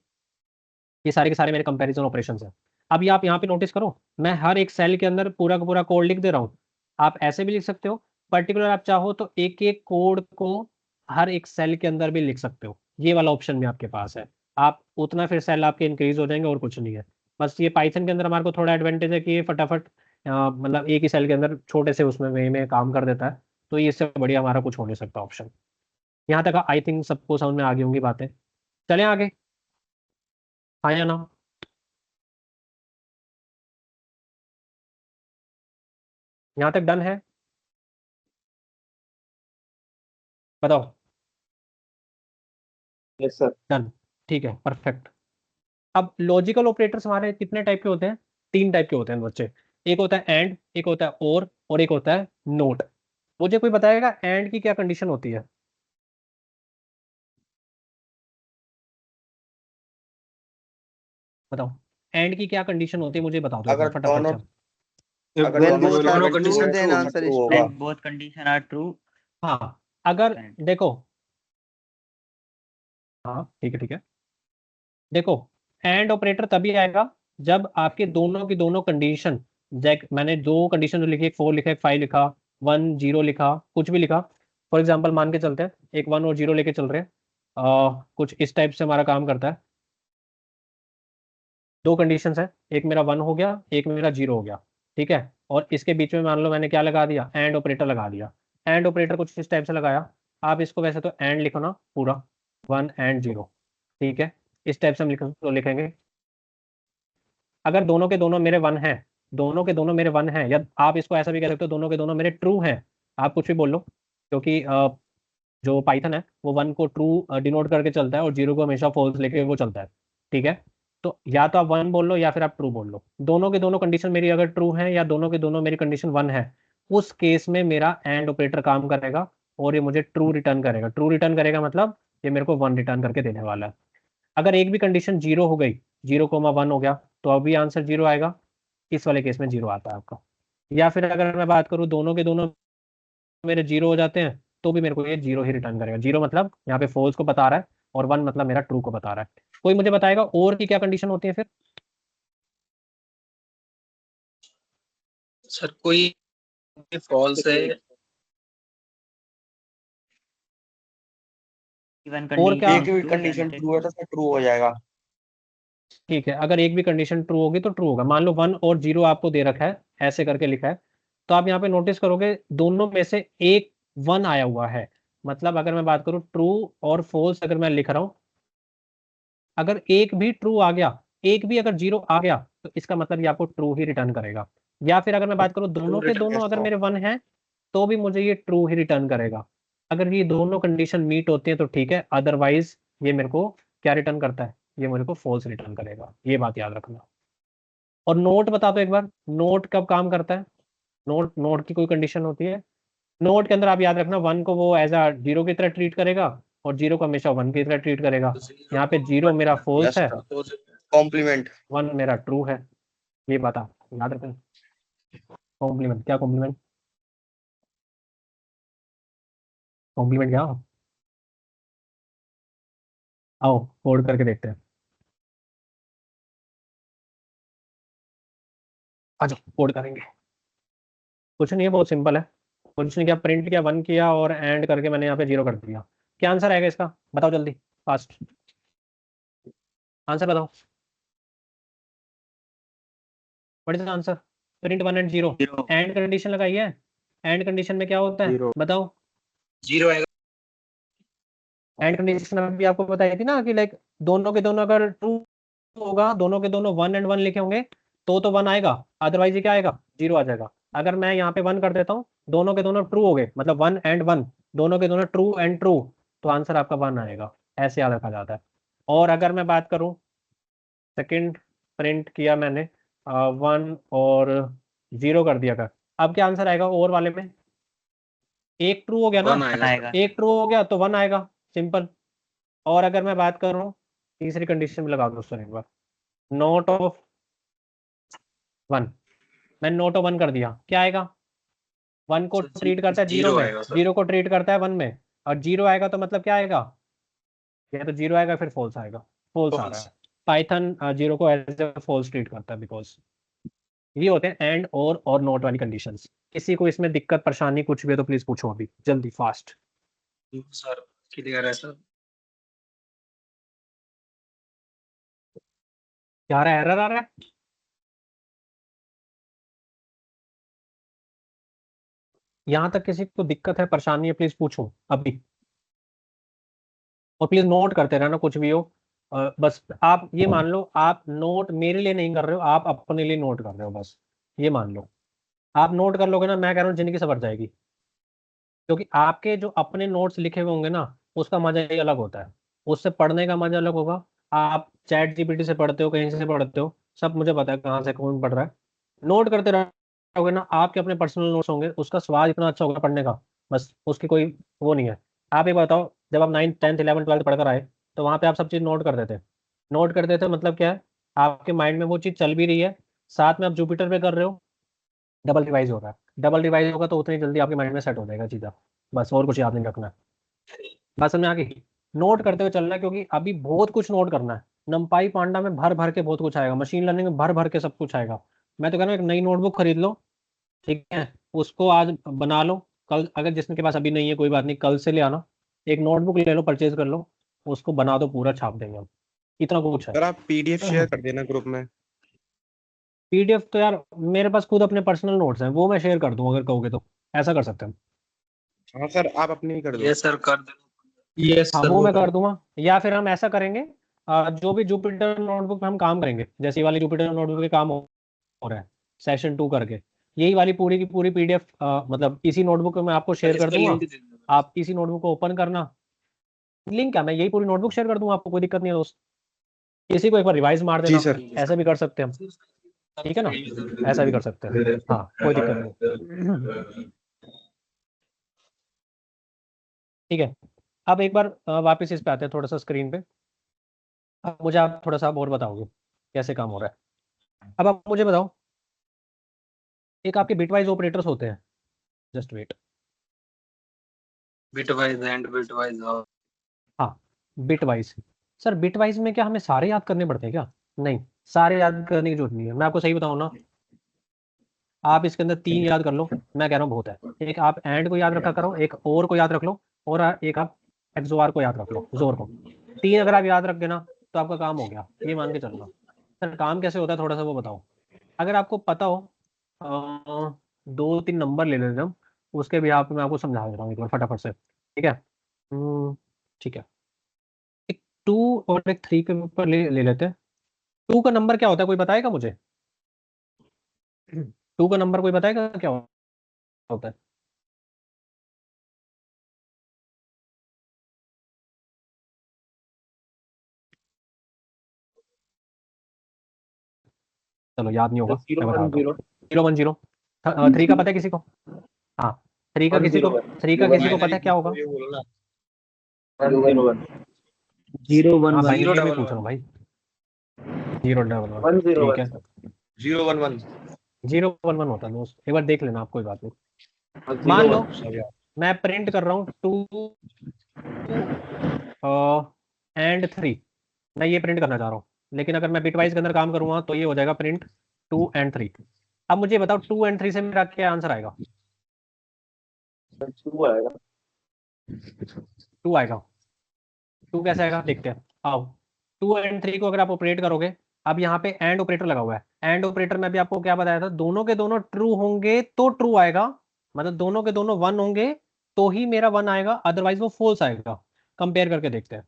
ये सारे के सारे मेरे कंपैरिजन ऑपरेशंस हैं। अभी आप यहाँ पे नोटिस करो, मैं हर एक सेल के अंदर पूरा का पूरा कोड लिख दे रहा हूँ। आप ऐसे भी लिख सकते हो, पर्टिकुलर आप चाहो तो एक एक कोड को हर एक सेल के अंदर भी लिख सकते हो। ये वाला ऑप्शन भी आपके पास है। आप उतना फिर सेल आपके इंक्रीज हो जाएंगे और कुछ नहीं है। बस ये पाइथन के अंदर हमारे को थोड़ा एडवांटेज है कि ये फटाफट मतलब एक ही सेल के अंदर छोटे से उसमें वे में काम कर देता है। तो ये इससे बढ़िया हमारा कुछ हो नहीं सकता ऑप्शन। यहाँ तक आई थिंक सबको समझ में आ गई होंगी बातें। चलें आगे, हाँ या ना? यहाँ तक डन है? बताओ। Yes sir. डन, ठीक है, परफेक्ट। अब लॉजिकल ऑपरेटर्स हमारे कितने टाइप के होते हैं? 3 टाइप के होते हैं बच्चे। एक होता है एंड, एक होता है और एक होता है नोट। मुझे कोई बताएगा एंड की क्या कंडीशन होती है? बताओ, एंड की क्या कंडीशन होती है, मुझे बता दो एक बार अगर फटाफट दोनों से। If अगर when दोनों both are दोनों true, condition then true, answer true is होगा। true. And both condition are true. हाँ, अगर Correct. देखो, हाँ ठीक है ठीक है, देखो एंड ऑपरेटर तभी आएगा जब आपके दोनों की दोनों कंडीशन, जैक मैंने दो कंडीशन जो लिखी, एक 4 लिखा, एक 5 लिखा, 1 0 लिखा, कुछ भी लिखा। फॉर एग्जांपल मान के चलते हैं एक 1 और 0 लेके चल रहे हैं, कुछ इस टाइप से हमारा काम करता है। दो कंडीशन है, एक मेरा 1 हो गया, एक मेरा 0 हो गया, ठीक है। और इसके बीच में मान लो मैंने क्या लगा दिया, एंड ऑपरेटर लगा दिया। एंड ऑपरेटर कुछ इस टाइप से लगाया। आप इसको वैसे तो एंड लिखो ना पूरा, 1 एंड 0, ठीक है, इस टाइप से हम तो लिखेंगे। अगर दोनों के दोनों मेरे 1 हैं, दोनों के दोनों मेरे 1 हैं, या आप इसको ऐसा भी कह सकते हो दोनों के दोनों मेरे ट्रू हैं, आप कुछ भी बोल लो, क्योंकि जो पाइथन है वो 1 को ट्रू डिनोट करके चलता है और 0 को हमेशा फॉल्स लेके वो चलता है, ठीक है। तो या तो आप 1 बोल लो या फिर आप ट्रू बोल लो। दोनों के दोनों कंडीशन मेरी अगर ट्रू है या दोनों के दोनों मेरी कंडीशन 1 है, उस केस में मेरा एंड ऑपरेटर काम करेगा और ये मुझे ट्रू रिटर्न करेगा। ट्रू रिटर्न करेगा मतलब ये मेरे को 1 रिटर्न करके देने वाला है। अगर एक भी कंडीशन 0 हो गई, 0,1 हो गया, तो अभी आंसर 0 आएगा। इस वाले केस में 0 आता है आपका। या फिर अगर मैं बात करूँ दोनों के दोनों मेरे 0 हो जाते हैं, तो भी मेरे को ये 0 ही रिटर्न करेगा। 0 मतलब यहाँ पे फॉल्स को बता रहा है और 1 मतलब मेरा ट्रू को बता रहा है। कोई मुझे बताएगा और की क्या कंडीशन होती है फिर? सर कोई फॉल्स है, Even और क्या? एक भी true, condition then it true है तो फिर ट्रू हो जाएगा। ठीक है, अगर एक भी कंडीशन ट्रू होगी तो ट्रू होगा। मान लो 1 और 0 आपको दे रखा है, ऐसे करके लिखा है, तो आप यहाँ पे नोटिस करोगे दोनों में से एक 1 आया हुआ है। मतलब अगर मैं बात करूँ ट्रू और फॉल्स अगर मैं लिख रहा हूँ, अगर एक भी ट्रू आ गया, एक भी अगर 0 आ गया, तो इसका मतलब ये आपको ट्रू ही रिटर्न करेगा। या फिर अगर मैं बात करूँ दोनों के रिटर्न दोनों करता अगर हूँ। मेरे 1 हैं, तो भी मुझे ये ट्रू ही रिटर्न करेगा। अगर ये दोनों कंडीशन मीट होती है तो ठीक है, अदरवाइज ये मेरे को क्या रिटर्न करता है? ये मेरे को फॉल्स रिटर्न करेगा। ये बात याद रखना। और नोट बता दो एक बार, नोट कब काम करता है? नोट, नोट की कोई कंडीशन होती है? नोट के अंदर आप याद रखना 1 को वो एज अ 0 की तरह ट्रीट करेगा और 0 को हमेशा 1 की तरह ट्रीट करेगा। यहाँ पे 0 मेरा फॉल्स यस है, सर। कॉम्प्लीमेंट। 1 मेरा ट्रू है। ये बता, याद रखना। कॉम्प्लीमेंट क्या? कॉम्प्लीमेंट, कॉम्प्लीमेंट क्या? आओ कोड करके देखते हैं। आ जाओ कोड करेंगे। कुछ नहीं है, बहुत सिंपल है। कुछ नहीं किया, प्रिंट किया, 1 किया और एंड करके मैंने यहाँ पे 0 कर दिया। क्या आंसर आएगा इसका? बताओ जल्दी, फास्ट आंसर बताओ। What is the answer? Print 1 and 0। zero. And condition लगाई है, एंड कंडीशन में क्या होता है 0. बताओ? 0 आएगा। एंड कंडीशन अभी आपको बताई थी ना कि लाइक दोनों के दोनों अगर ट्रू होगा, दोनों के दोनों 1 एंड 1 लिखे होंगे, तो 1 आएगा, अदरवाइज ये क्या आएगा? 0 आ जाएगा। अगर मैं यहाँ पे 1 कर देता हूँ, दोनों के दोनों ट्रू हो गए, मतलब 1 एंड 1, दोनों के दोनों ट्रू एंड ट्रू, तो आंसर आपका 1 आएगा। ऐसे याद रखा जाता है। और अगर मैं बात करूँ सेकंड प्रिंट किया मैंने 1 और 0 कर दिया था। अब क्या आंसर आएगा ओवर वाले में? एक ट्रू हो गया ना, 1 आएगा आएगा। एक ट्रू हो गया तो 1 आएगा, सिंपल। और अगर मैं बात कर रहा हूँ तीसरी कंडीशन में लगा दो सर एक बार, नॉट ऑफ 1, मैंने नॉट ऑफ 1 कर दिया, क्या आएगा? 1 को ट्रीट करता है 0 में, 0 को ट्रीट करता है 1 में, और 0 आएगा तो मतलब क्या आएगा? या तो 0 आएगा फिर फॉल्स आएगा, फॉल्स आ रहा है। पाइथन 0 को एज ए फॉल्स ट्रीट करता है, बिकॉज ये होते हैं एंड और नॉट वाली कंडीशंस। किसी को इसमें दिक्कत परेशानी कुछ भी है तो प्लीज पूछो अभी जल्दी फास्ट। सर क्लियर है सर। क्या आ रहा है, एरर आ रहा है? यहाँ तक किसी को दिक्कत है परेशानी है प्लीज पूछो अभी, और प्लीज नोट करते रहना कुछ भी हो। बस आप ये मान लो आप नोट मेरे लिए नहीं कर रहे हो, आप अपने लिए नोट कर रहे हो, बस ये मान लो। आप नोट कर लोगे ना, मैं कह रहा हूँ जिंदगी सवर जाएगी, क्योंकि आपके जो अपने नोट्स लिखे हुए होंगे ना उसका मजा ही अलग होता है, उससे पढ़ने का मजा अलग होगा। आप चैट जीपीटी से पढ़ते हो, कहीं से पढ़ते हो, सब मुझे पता है कहाँ से कौन पढ़ रहा है। नोट करते रहोगे ना, आपके अपने पर्सनल नोट्स होंगे, उसका स्वाद इतना अच्छा होगा पढ़ने का, बस उसकी कोई वो नहीं है। आप एक बताओ, जब आप 9th 10th 11th 12th पढ़कर आए तो वहाँ पे आप सब चीज़ नोट करते थे, नोट करते थे मतलब क्या है, आपके माइंड में वो चीज़ चल भी रही है, साथ में आप जुपिटर पे कर रहे हो, डबल रिवाइज हो रहा है। डबल रिवाइज होगा तो उतनी जल्दी आपके माइंड में सेट हो जाएगा चीज़ा, बस और कुछ याद नहीं रखना है। बस समझ में आ गई? नोट करते हुए चलना है, क्योंकि अभी बहुत कुछ नोट करना है। नंपाई पांडा में भर भर के बहुत कुछ आएगा, मशीन लर्निंग में भर भर के सब कुछ आएगा। मैं तो कह रहा हूँ एक नई नोटबुक खरीद लो, ठीक है, उसको आज बना लो, कल अगर जिसके पास अभी नहीं है कोई बात नहीं, कल से ले आना, एक नोटबुक ले लो, परचेज कर लो, उसको बना दो, पूरा छाप देंगे हम, इतना कुछ है। सर आप पीडीएफ शेयर कर देना ग्रुप में। पीडीएफ तो यार मेरे पास खुद अपने पर्सनल नोट्स हैं, वो मैं शेयर कर दूं अगर कहोगे तो, ऐसा कर सकते हैं हम। हाँ सर आप अपनी कर दो। ये सर कर दो। ये हाँ सर वो मैं कर दूंगा, या फिर हम ऐसा करेंगे, जो भी जुपिटर नोटबुक में हम काम करेंगे, जैसे ये वाली जुपिटर नोटबुक पे काम हो रहा है सेशन 2 करके, यही वाली पूरी की पूरी पीडीएफ मतलब इसी नोटबुक में मैं आपको शेयर कर इसका दूंगा, लिंक दे देना। आप इसी नोटबुक को ओपन करना, लिंक क्या, मैं यही पूरी नोटबुक शेयर कर दूंगा आपको, कोई दिक्कत नहीं है दोस्त। इसी को एक बार रिवाइज मार जी देना, सर। ऐसा भी कर सकते हैं हम, ठीक है ना, ऐसा भी कर सकते हैं, हाँ कोई दिक्कत नहीं। ठीक है, अब एक बार वापस इस पे आते हैं थोड़ा सा स्क्रीन पे। अब मुझे आप थोड़ा सा और बताओगे कैसे काम हो रहा है। अब आप मुझे बताओ, एक आपके बिटवाइज ऑपरेटर्स होते हैं, just wait, bitwise and bitwise. हाँ बिटवाइज। सर बिटवाइज में क्या हमें सारे याद करने पड़ते हैं क्या? नहीं, सारे याद करने की जरूरत नहीं है, मैं आपको सही बताऊँ ना, आप इसके अंदर 3 याद कर लो, मैं कह रहा हूँ बहुत है। एक आप एंड को याद रखा करो, एक और को याद रख लो, और एक आप एक्सोआर को याद रख लो, जोर को। 3 अगर आप याद रख गए ना तो आपका काम हो गया, ये मान के चलना। सर काम कैसे होता है थोड़ा सा वो बताओ, अगर आपको पता हो 2-3 नंबर ले लेते हम, उसके भी आप मैं आपको समझा देता हूँ एक बार फटाफट से, ठीक है। ठीक है, एक 2 और एक 3 के ऊपर ले लेते हैं। 2 का नंबर क्या होता है, कोई बताएगा मुझे? 2 का नंबर कोई बताएगा क्या होता है? चलो याद नहीं होगा, मैं बता देता हूँ। 010। 3 का पता है किसी को? हाँ 3 का किसी को, 3 का किसी को पता है क्या होगा? हाँ भाई ये मैं पूछ रहा हूँ भाई, 011, ठीक है, 011। 011 होता है दोस्त, एक बार देख लेना आप, कोई बात नहीं। मान लो मैं प्रिंट कर रहा हूँ 2 एंड 3, मैं ये प्रिंट करना चाह रहा हूँ, लेकिन अगर मैं बिटवाइज के अंदर काम करूंगा तो ये हो जाएगा प्रिंट 2 एंड 3। अब मुझे बताओ 2 एंड 3 से मेरा क्या आंसर आएगा? 2 आएगा। 2 कैसे आएगा देखते हैं, आओ। 2 एंड 3 को अगर आप ऑपरेट करोगे, अब यहाँ पे एंड ऑपरेटर लगा हुआ है, एंड ऑपरेटर में भी आपको क्या बताया था, दोनों के दोनों ट्रू होंगे तो ट्रू आएगा, मतलब दोनों के दोनों 1 होंगे तो ही मेरा 1 आएगा, अदरवाइज वो फॉल्स आएगा। कंपेयर करके देखते हैं,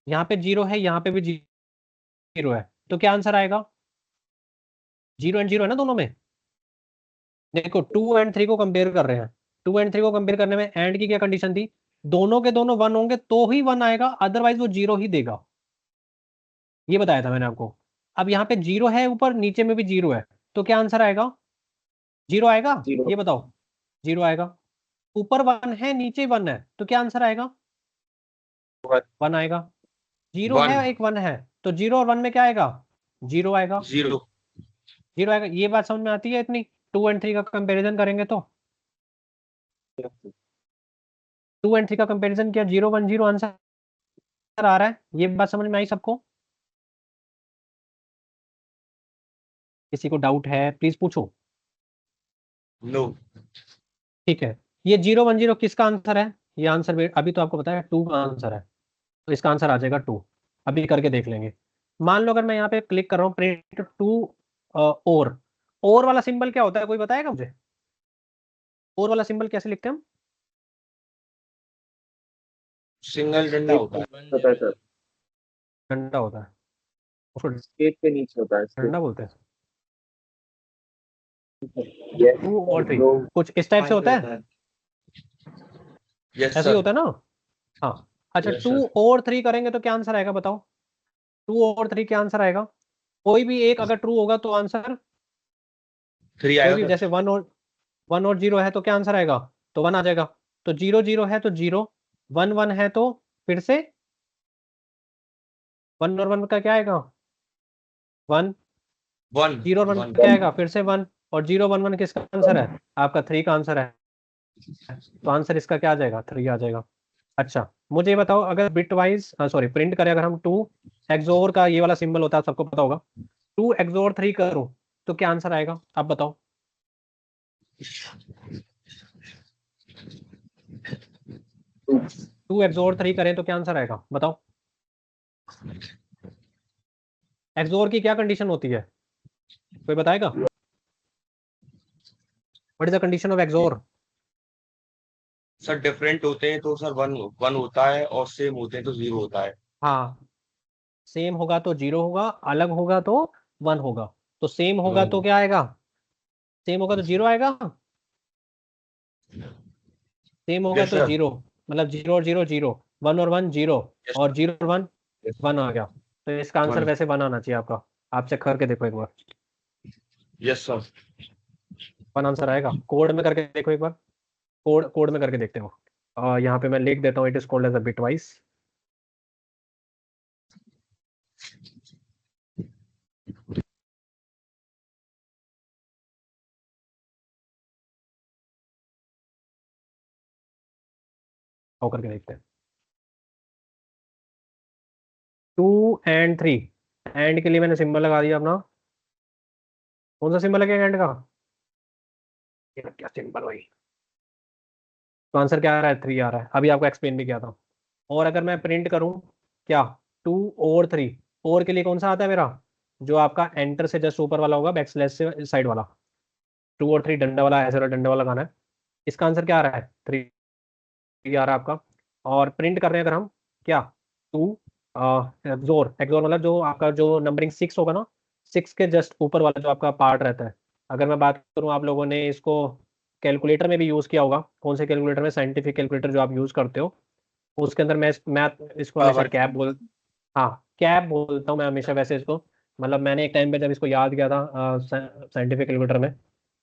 यहाँ पे 0 है, यहाँ पे भी 0 है, तो क्या आंसर आएगा? 0 एंड 0 है ना दोनों में। देखो 2 एंड 3 को कंपेयर कर रहे हैं, 2 एंड 3 को कंपेयर करने में एंड की क्या कंडीशन थी, दोनों के दोनों 1 होंगे तो ही 1 आएगा, अदरवाइज वो 0 ही देगा, ये बताया था मैंने आपको। अब यहाँ पे 0 है ऊपर, नीचे में भी 0 है, तो क्या आंसर आएगा? 0 आएगा? 0 ये बताओ। 0 आएगा। ऊपर 1 है, नीचे 1 है, तो क्या आंसर आएगा? 1 आएगा। 0 है, 1 एक 1 है, तो 0 और 1 में क्या आएगा? 0 आएगा। 0 0 आएगा। ये बात समझ में आती है इतनी? 2 एंड 3 का कंपैरिजन करेंगे तो 2 एंड 3 का कंपैरिजन किया, 0 1 0 आंसर आ रहा है। ये बात समझ में आई सबको? किसी को डाउट है प्लीज पूछो। नो ठीक है, ये 0 1 0 किसका आंसर है? ये आंसर अभी तो आपको पता है 2 का आंसर है, तो इसका आंसर आ जाएगा 2। अभी करके देख लेंगे। मान लो अगर मैं यहाँ पे क्लिक कर रहा हूँ प्रिंट 2 और वाला सिंबल क्या होता है, कोई बताएगा मुझे? और वाला सिंबल कैसे लिखते हैं हम? सिंगल डंडा होता है। होता है सर, डंडा होता है, उसको स्केप के नीचे होता है डंडा बोलते हैं। Yes, 2 और 3 जो कुछ इस टाइप से होता है, यस ऐसे ही सर। होता है ना? हाँ। अच्छा, Yes, 2 sir. और 3 करेंगे तो क्या आंसर आएगा बताओ? 2 और 3 क्या आंसर आएगा? कोई भी एक अगर ट्रू होगा तो आंसर, 3 कोई आएगा भी, सर। जैसे 1 और 0 है तो क्या आंसर आएगा? तो 1 आ जाएगा। तो 0 0 है तो 0, 1 1 है तो फिर से 1 और 1 का क्या आएगा? 1। 1 0 और 1 1 क्या आएगा? फिर से 1। और 0 1 1 किसका आंसर है? आपका 3 का आंसर है, तो आंसर इसका क्या आ जाएगा? 3 आ जाएगा। अच्छा, मुझे ये बताओ, अगर बिट वाइज सॉरी प्रिंट करें, अगर हम 2 एक्सोर का ये वाला सिंबल होता है, सबको पता होगा, 2 एक्सोर 3 करूं तो क्या आंसर आएगा? आप बताओ। 2 एक्सोर 3 करें तो क्या आंसर आएगा बताओ? एक्सोर की क्या कंडीशन होती है, कोई बताएगा? What is the condition of XOR? Sir different होते हैं तो सर 1 1 होता है और सेम होते हैं तो 0 होता है। हाँ, सेम होगा तो 0 होगा, अलग होगा तो 1 होगा। तो सेम होगा तो क्या आएगा? सेम होगा तो 0 आएगा। सेम होगा यस तो सर। 0, मतलब 0 और 0 0, 1 और 1 0, और 0 और 1 1 आ गया। तो इसका आंसर 1 वैसे 1 आना चाहिए आपका। आप चेक करके देखो एक बार, यस सर। 1 आंसर आएगा। कोड में करके देखो एक बार, कोड में करके देखते हो। यहाँ पे मैं लिख देता हूँ, it is called as a bitwise. और करके देखते हैं। 2 एंड 3, एंड के लिए मैंने सिंबल लगा दिया अपना। कौन सा सिंबल लगेगा एंड का? ये क्या सिंबल भाई? तो आंसर क्या आ रहा है? 3 आ रहा है। अभी आपको एक्सप्लेन भी किया था। और अगर मैं प्रिंट करूं क्या, 2 और 3, और के लिए कौन सा आता है मेरा? जो आपका एंटर से जस्ट ऊपर वाला होगा, बैक स्लैश से साइड वाला। 2 और 3 डंडा वाला, ऐसे वाला डंडा वाला गाना है। इसका आंसर क्या आ रहा है? 3 आ रहा है आपका। और प्रिंट कर रहे हैं अगर हम क्या, 2 एक्सोर, एक्सोर मतलब जो आपका जो नंबरिंग 6 होगा ना, 6 के जस्ट ऊपर वाला जो आपका पार्ट रहता है। अगर मैं बात करूं, आप लोगों ने इसको कैलकुलेटर में भी यूज़ किया होगा। कौन से कैलकुलेटर में? साइंटिफिक कैलकुलेटर जो आप यूज़ करते हो, उसके अंदर मैं इसको हमेशा पावर कैप बोल, हाँ कैप बोलता हूँ मैं हमेशा वैसे इसको। मतलब मैंने एक टाइम पे जब इसको याद किया था साइंटिफिक कैलकुलेटर में,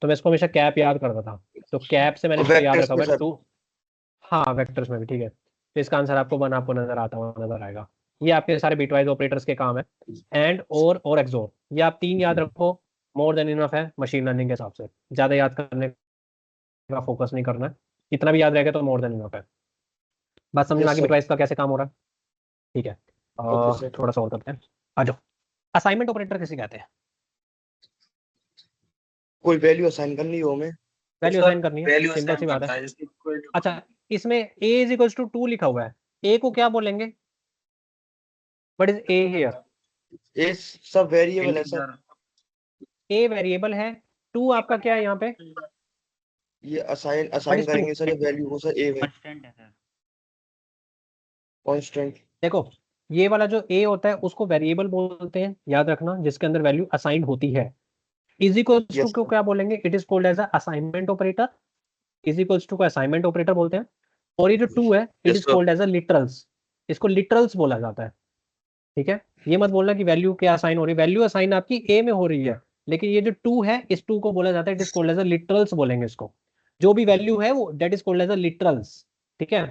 तो मैं इसको हमेशा कैप याद करता था। तो कैप से मैंने इसको याद वेक्टर्स रखा में हुआ है। सर। 2, हाँ वेक्टर्स में भी ठीक है। तो इसका आंसर आपको 1 आपको नजर आता हुआ नजर आएगा। ये आपके सारे बिटवाइज ऑपरेटर्स के काम है। एंड और एक्सोर, ये आप 3 याद रखो, मोर देन इनफ है मशीन लर्निंग के हिसाब से। ज़्यादा याद करने का फोकस नहीं करना है, इतना भी याद रहेगा तो मोर देन इनफ है। बात समझ में आ यस गई सर। बिटवाइज का कैसे काम हो रहा है? ठीक है। Okay sir. थोड़ा सा और करते हैं, आ जाओ। असाइनमेंट ऑपरेटर किसे कहते हैं? कोई वैल्यू असाइन करनी हो हमें। वैल्यू सर असाइन करनी है, वैल्यू सिंपल असाइन सी बात करता है। है जैसे इक्वल टू अच्छा, इसमें a इज इक्वल्स टू 2 लिखा हुआ है, a को क्या बोलेंगे? What is a here? ये सब वेरिएबल है सर। इंटीजर a वेरिएबल है, 2 आपका क्या है यहाँ पे? ये असाइन व्हाट असाइन इज 2? करेंगे सर, ये वैल्यू को सर ए में कांस्टेंट है सर। कांस्टेंट। देखो, ये वाला जो a होता है उसको वेरिएबल बोलते हैं, याद रखना, जिसके अंदर वैल्यू असाइन होती है। इज इक्वल्स टू यस को सर। क्या बोलेंगे? It is called as a assignment operator. Is equals to को असाइनमेंट ऑपरेटर बोलते हैं। और ये जो 2 है, it yes is sir. Called as a literals. इसको लिटरल्स बोला जाता है। ठीक है, ये मत बोलना कि वैल्यू क्या असाइन हो रही है, वैल्यू असाइन आपकी ए में हो रही है, लेकिन ये जो 2 है, इस 2 को बोला जाता है, it is called as a literals बोलेंगे इसको। जो भी वैल्यू है वो that is called as a literals. ठीक है,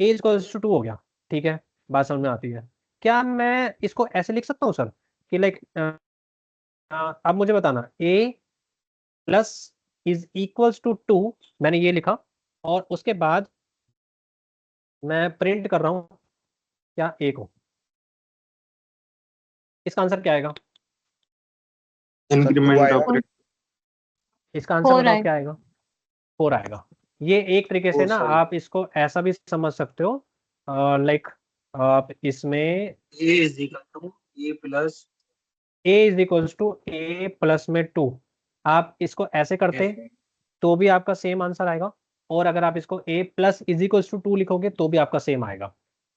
ए इज इक्वल्स टू 2 हो गया। ठीक है, बात समझ में आती है। क्या मैं इसको ऐसे लिख सकता हूँ सर कि लाइक, अब मुझे बताना, ए प्लस इज इक्वल्स टू 2, मैंने ये लिखा, और उसके बाद मैं प्रिंट कर रहा हूँ क्या, ए को, इसका आंसर क्या आएगा? Increment operator. इसका आंसर 4 बताओ आएगा। क्या आएगा? 4 आएगा। ये एक तरीके से 4 ना सॉरी, आप इसको ऐसा भी समझ सकते हो, लाइक आप इसमें A is equal to A plus a is equals to A plus में 2, आप इसको ऐसे करते तो भी आपका सेम आंसर आएगा, और अगर आप इसको a plus is equals to 2 लिखोगे तो भी आपका सेम आएगा।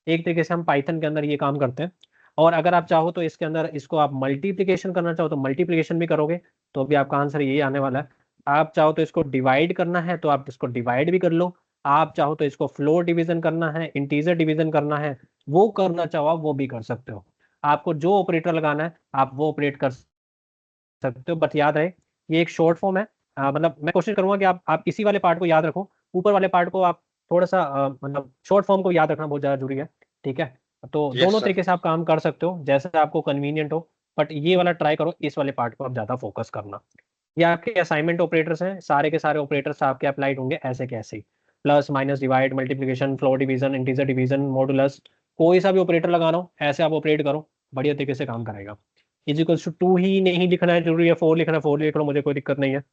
एक तरीके से हम पाइथन के अंदर ये काम करते हैं। और अगर आप चाहो तो इसके अंदर इसको आप मल्टीप्लिकेशन करना चाहो तो मल्टीप्लिकेशन भी करोगे तो भी आपका आंसर यही आने वाला है। आप चाहो तो इसको डिवाइड करना है तो आप इसको डिवाइड भी कर लो, आप चाहो तो इसको फ्लोर डिवीजन करना है, इंटीजर डिवीजन करना है, वो करना चाहो आप वो भी कर सकते हो। आपको जो ऑपरेटर लगाना है आप वो ऑपरेट कर सकते हो, बट याद रहे ये एक शॉर्ट फॉर्म है। मतलब मैं कोशिश करूंगा कि आप इसी वाले पार्ट को याद रखो, ऊपर वाले पार्ट को आप थोड़ा सा मतलब शॉर्ट फॉर्म को याद रखना बहुत ज़्यादा जरूरी है। ठीक है, तो यस दोनों सर। तरीके से आप काम कर सकते हो जैसे आपको कन्वीनियंट हो, बट ये वाला ट्राई करो, इस वाले पार्ट को आप ज़्यादा फोकस करना। ये आपके असाइनमेंट ऑपरेटर्स हैं, सारे के सारे ऑपरेटर्स आपके अप्लाइड होंगे ऐसे के ऐसे ही, plus minus divide multiplication floor division integer division modulus, कोई सा भी ऑपरेटर लगाना हो ऐसे आप ऑपरेट करो, बढ़िया तरीके से काम करेगा। इज इक्वल्स टू 2 ही नहीं लिखना है, जरूरी है 4 लिखना है 4 लिख लो, मुझे कोई दिक्कत नहीं है।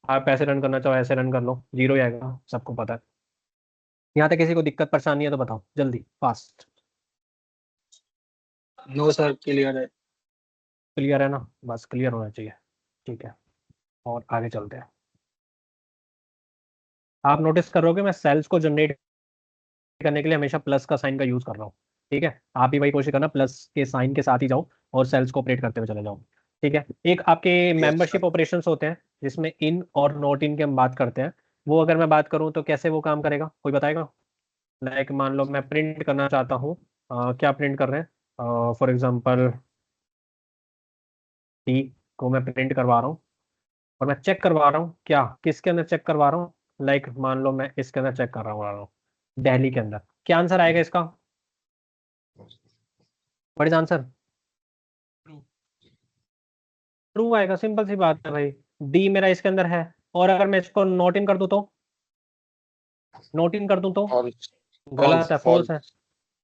आप ऐसे रन करना चाहो ऐसे रन कर लो, 0 ही आएगा, सबको पता है। यहाँ तक किसी को दिक्कत परेशानी है तो बताओ जल्दी फास्ट। नो सर, क्लियर है। क्लियर है ना, बस क्लियर होना चाहिए। ठीक है, और आगे चलते हैं। आप नोटिस करोगे मैं सेल्स को जनरेट करने के लिए हमेशा प्लस का साइन का यूज कर रहा हूँ। ठीक है, आप भी वही कोशिश करना, प्लस के साइन के साथ ही जाओ और सेल्स को ऑपरेट करते हुए चले जाओ। ठीक है, एक आपके मेंबरशिप ऑपरेशंस होते हैं जिसमें इन और नॉट इन की हम बात करते हैं, वो अगर मैं बात करूं तो कैसे वो काम करेगा, कोई बताएगा? लाइक मान लो मैं प्रिंट करना चाहता हूँ, क्या प्रिंट कर रहे हैं, फॉर एग्जांपल टी को मैं प्रिंट करवा रहा हूँ, और मैं चेक करवा रहा हूँ क्या, किसके अंदर चेक करवा रहा हूँ, लाइक मान लो मैं इसके अंदर चेक कर रहा हूँ दिल्ली के अंदर, क्या आंसर आएगा इसका? What is answer? ट्रू आएगा, सिंपल सी बात है भाई। डी मेरा इसके अंदर है, और अगर मैं इसको नोट इन कर दूं तो, नोट इन कर दूं तो फॉल्स। गलत है, फॉल्स है। फॉल्स।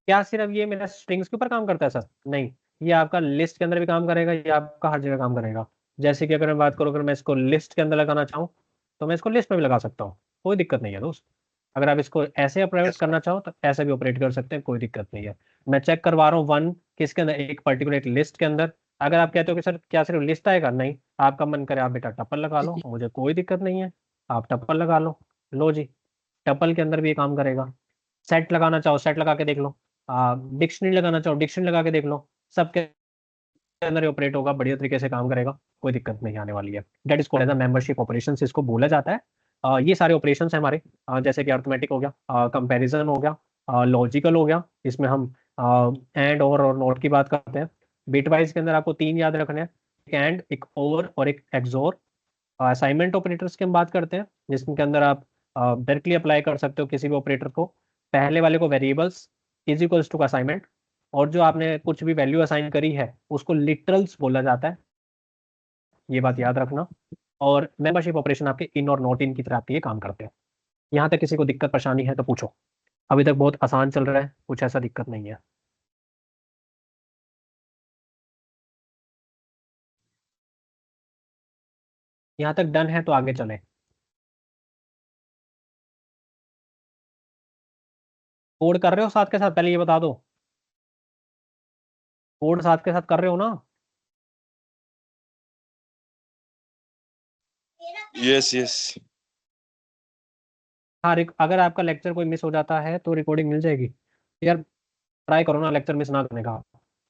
क्या सिर्फ ये मेरा स्ट्रिंग्स के ऊपर काम करता है सर? नहीं, ये आपका लिस्ट के अंदर भी काम करेगा, ये आपका हर जगह काम करेगा। जैसे कि अगर मैं बात करूँ, अगर मैं इसको लिस्ट के अंदर लगाना चाहूँ तो मैं इसको लिस्ट में भी लगा सकता हूँ, कोई दिक्कत नहीं है दोस्त। अगर आप इसको ऐसे ऑपरेट करना चाहो तो ऐसे भी ऑपरेट कर सकते हैं, कोई दिक्कत नहीं है। मैं चेक करवा रहा हूँ वन किसके अंदर, एक पर्टिकुलर एक लिस्ट के अंदर। अगर आप कहते हो कि सर क्या सिर्फ लिस्ट आएगा, नहीं, आपका मन करे आप बेटा टपल लगा लो, मुझे कोई दिक्कत नहीं है, आप टपल लगा लो जी, टपल के अंदर भी ये काम करेगा। सेट लगाना चाहो सेट लगा के देख लो, डिक्शनरी लगाना चाहो डिक्शनरी लगा के देख लो, सबके अंदर ऑपरेट होगा, बढ़िया तरीके से काम करेगा, कोई दिक्कत नहीं आने वाली है। That is called as a membership operation, इसको बोला जाता है। ये सारे ऑपरेशन है हमारे, जैसे कि अर्थमेटिक हो गया, कंपैरिजन हो गया, लॉजिकल हो गया, इसमें हम एंड और नोट की बात करते हैं। बिटवाइज के अंदर आपको 3 याद रखने हैं, एक एंड एक और एक एक्सोर। असाइनमेंट ऑपरेटर्स की हम बात करते हैं जिसके अंदर आप डायरेक्टली अप्लाई कर सकते हो किसी भी ऑपरेटर को। पहले वाले को वेरिएबल्स इज इक्वल्स टू का असाइनमेंट, और जो आपने कुछ भी वैल्यू असाइन करी है उसको लिटरल्स बोला जाता है, ये बात याद रखना। और मेंबरशिप ऑपरेशन आपके इन और नॉट इन की तरह आपके ये काम करते हैं। यहाँ तक किसी को दिक्कत परेशानी है तो पूछो, अभी तक बहुत आसान चल रहा है, कुछ ऐसा दिक्कत नहीं है। यहाँ तक डन है तो आगे चले। कोड कर रहे हो साथ के साथ, पहले ये बता दो, कोड साथ के साथ कर रहे हो ना? Yes yes. हाँ, अगर आपका लेक्चर कोई मिस हो जाता है तो रिकॉर्डिंग मिल जाएगी यार, ट्राई करो ना लेक्चर मिस ना करने का।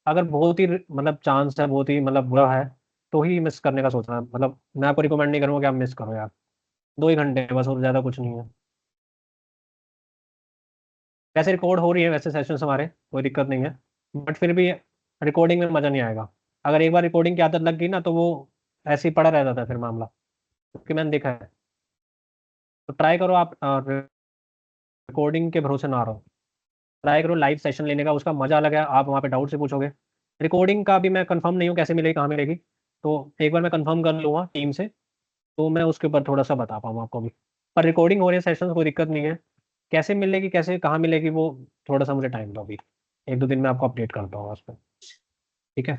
अगर बहुत ही मतलब चांस है, बहुत ही मतलब बुरा है, तो ही मिस करने का सोचना, मतलब मैं आपको रिकमेंड नहीं करूँगा कि आप मिस करो यार, 2 ही घंटे बस, और ज़्यादा कुछ नहीं है। वैसे रिकॉर्ड हो रही है वैसे सेशंस हमारे, कोई दिक्कत नहीं है, बट फिर भी रिकॉर्डिंग में मज़ा नहीं आएगा। अगर एक बार रिकॉर्डिंग की आदत लग गई ना तो वो ऐसे ही पड़ा रह जाता है फिर मामला, क्योंकि मैंने देखा है। तो ट्राई करो आप रिकॉर्डिंग के भरोसे ना रहो, ट्राई करो लाइव सेशन लेने का, उसका मजा अलग है। आप वहाँ पे डाउट से पूछोगे। रिकॉर्डिंग का भी मैं कंफर्म नहीं हूँ कैसे मिलेगी, कहाँ मिलेगी, तो एक बार मैं कंफर्म कर लूँगा टीम से, तो मैं उसके ऊपर थोड़ा सा बता पाऊँ आपको भी। पर रिकॉर्डिंग हो रही है सेशन, कोई दिक्कत नहीं है। कैसे मिलेगी, कैसे कहाँ मिलेगी, वो थोड़ा सा मुझे टाइम दो अभी, 1-2 दिन में आपको अपडेट करता हूँ उस पर। ठीक है।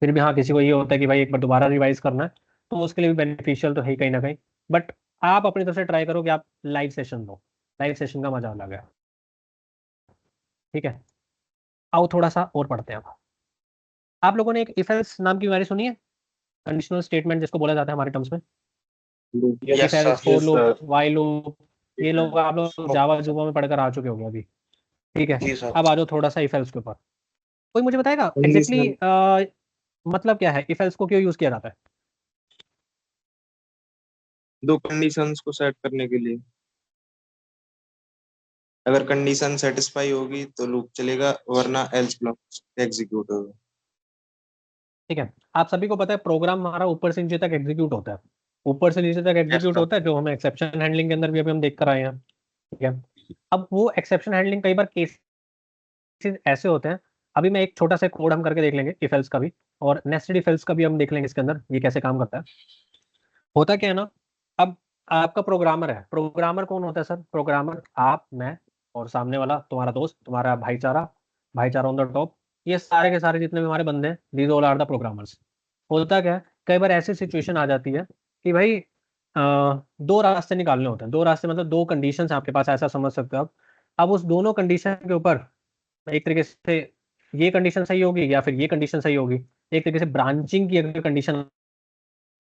फिर भी हाँ, किसी को ये होता है कि भाई एक बार दोबारा रिवाइज करना है, तो उसके लिए भी बेनिफिशियल तो है ही कहीं ना कहीं। बट आप अपनी तरफ से ट्राई करो कि आप लाइव सेशन दो, लाइव सेशन का मजा अलग है। ठीक है। आओ थोड़ा सा और पढ़ते हैं अब। आप लोगों ने एक इफ एल्स नाम की बीमारी सुनी है, कंडीशनल स्टेटमेंट जिसको बोला जाता है हमारे टर्म्स में, Yes, if else, sir. For loop, while loop, ये लोग आप लोग जावा जुवा में पढ़कर आ चुके होंगे अभी। ठीक है। जी सर। अब आ जाओ थोड़ा सा इफ एल्स के ऊपर। कोई मुझे बताएगा एग्जैक्टली मतलब क्या है, इफ एल्स को क्यों यूज किया जाता है? दो कंडीशंस को सेट करने के लिए, अगर कंडीशन सेटिस्फाई होगी तो लूप चलेगा, वरना एल्स ब्लॉक एग्जीक्यूट होगा। ठीक है। आप सभी को पता है प्रोग्राम हमारा ऊपर से नीचे तक एग्जीक्यूट होता है, ऊपर से नीचे तक Yes, एग्जीक्यूट sir. होता है, जो हमें एक्सेप्शन हैंडलिंग के अंदर भी अभी हम देख कर आए हैं। ठीक है। अब वो एक्सेप्शन हैंडलिंग कई बार केसेस ऐसे होते हैं, अभी मैं एक छोटा सा कोड हम करके देख लेंगे इफ एल्स का भी, और नेस्टेड इफ एल्स का भी हम देख लेंगे इसके अंदर ये कैसे काम करता है। होता क्या है ना, अब आपका प्रोग्रामर है, प्रोग्रामर कौन होता है सर? प्रोग्रामर आप, मैं, और सामने वाला तुम्हारा दोस्त, तुम्हारा भाईचारा, भाईचारा ऑन द टॉप, ये सारे के सारे जितने भी हमारे बंदे हैं, these all are the programmers. होता क्या है, कई बार ऐसी सिचुएशन आ जाती है कि भाई दो रास्ते निकालने होते हैं, दो रास्ते मतलब दो कंडीशंस आपके पास, ऐसा समझ सकते हो आप। अब उस दोनों कंडीशन के ऊपर एक तरीके से ये कंडीशन सही होगी या फिर ये कंडीशन सही होगी, एक तरीके से ब्रांचिंग की अगर कंडीशन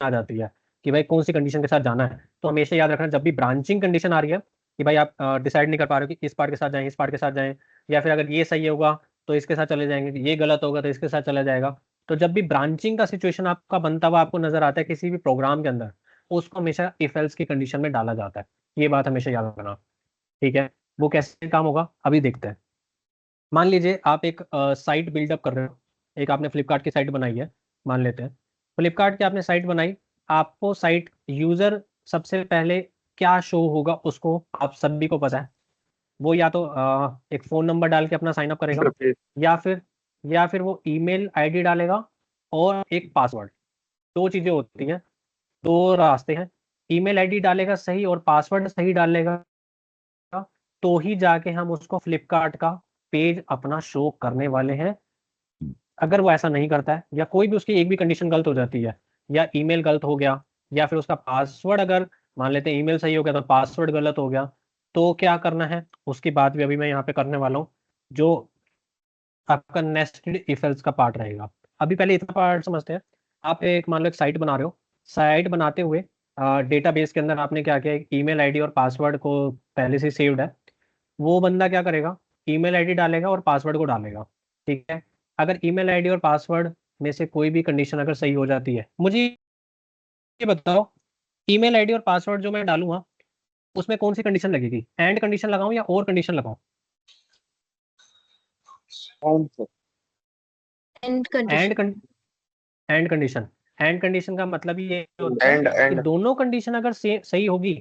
आ जाती है कि भाई कौन सी कंडीशन के साथ जाना है, तो हमेशा याद रखना जब भी ब्रांचिंग कंडीशन आ रही है कि भाई आप डिसाइड नहीं कर पा रहे हो कि इस पार्ट के साथ जाएं, इस पार्ट के साथ जाएं, या फिर अगर ये सही होगा तो इसके साथ चले जाएंगे, ये गलत होगा तो इसके साथ चला जाएगा। तो जब भी ब्रांचिंग का सिचुएशन आपका बनता हुआ आपको नजर आता है किसी भी प्रोग्राम के अंदर, उसको हमेशा इफ एल्स की कंडीशन में डाला जाता है। ये बात हमेशा याद रखना। ठीक है। वो कैसे काम होगा अभी देखते हैं। मान लीजिए आप एक साइट बिल्डअप कर रहे हो, एक आपने फ्लिपकार्ट की साइट बनाई है, मान लेते हैं फ्लिपकार्ट की आपने साइट बनाई। आपको साइट यूजर सबसे पहले क्या शो होगा उसको आप सभी को पता है, वो या तो एक फ़ोन नंबर डाल के अपना साइन अप करेगा, इंटरफेस। या फिर वो ईमेल आईडी डालेगा और एक पासवर्ड। दो चीज़ें होती हैं, दो रास्ते हैं। ईमेल आईडी डालेगा सही और पासवर्ड सही डालेगा, तो ही जाके हम उसको फ्लिपकार्ट का पेज अपना शो करने वाले हैं। अगर वो ऐसा नहीं करता है या कोई भी उसकी एक भी कंडीशन गलत हो जाती है, या ईमेल गलत हो गया, या फिर उसका पासवर्ड, अगर मान लेते हैं ईमेल सही हो गया तो पासवर्ड गलत हो गया, तो क्या करना है उसकी बात भी अभी मैं यहाँ पे करने वाला हूँ, जो आपका नेस्टेड इफ एल्स का पार्ट रहेगा। अभी पहले इतना पार्ट समझते हैं। आप एक मान लो एक साइट बना रहे हो, साइट बनाते हुए डेटाबेस के अंदर आपने क्या किया, एक ईमेल आईडी और पासवर्ड को पहले से सेव्ड है। वो बंदा क्या करेगा, ईमेल आईडी डालेगा और पासवर्ड को डालेगा। ठीक है। अगर ईमेल आईडी और पासवर्ड में से कोई भी कंडीशन अगर सही हो जाती है, मुझे ये बताओ, ईमेल आईडी और पासवर्ड जो मैं डालूंगा उसमें कौन सी कंडीशन लगेगी? एंड कंडीशन लगाऊं या और कंडीशन लगाऊं? Answer and and condition. And condition. And condition का मतलब ये होता है एंड कि दोनों कंडीशन अगर सही होगी,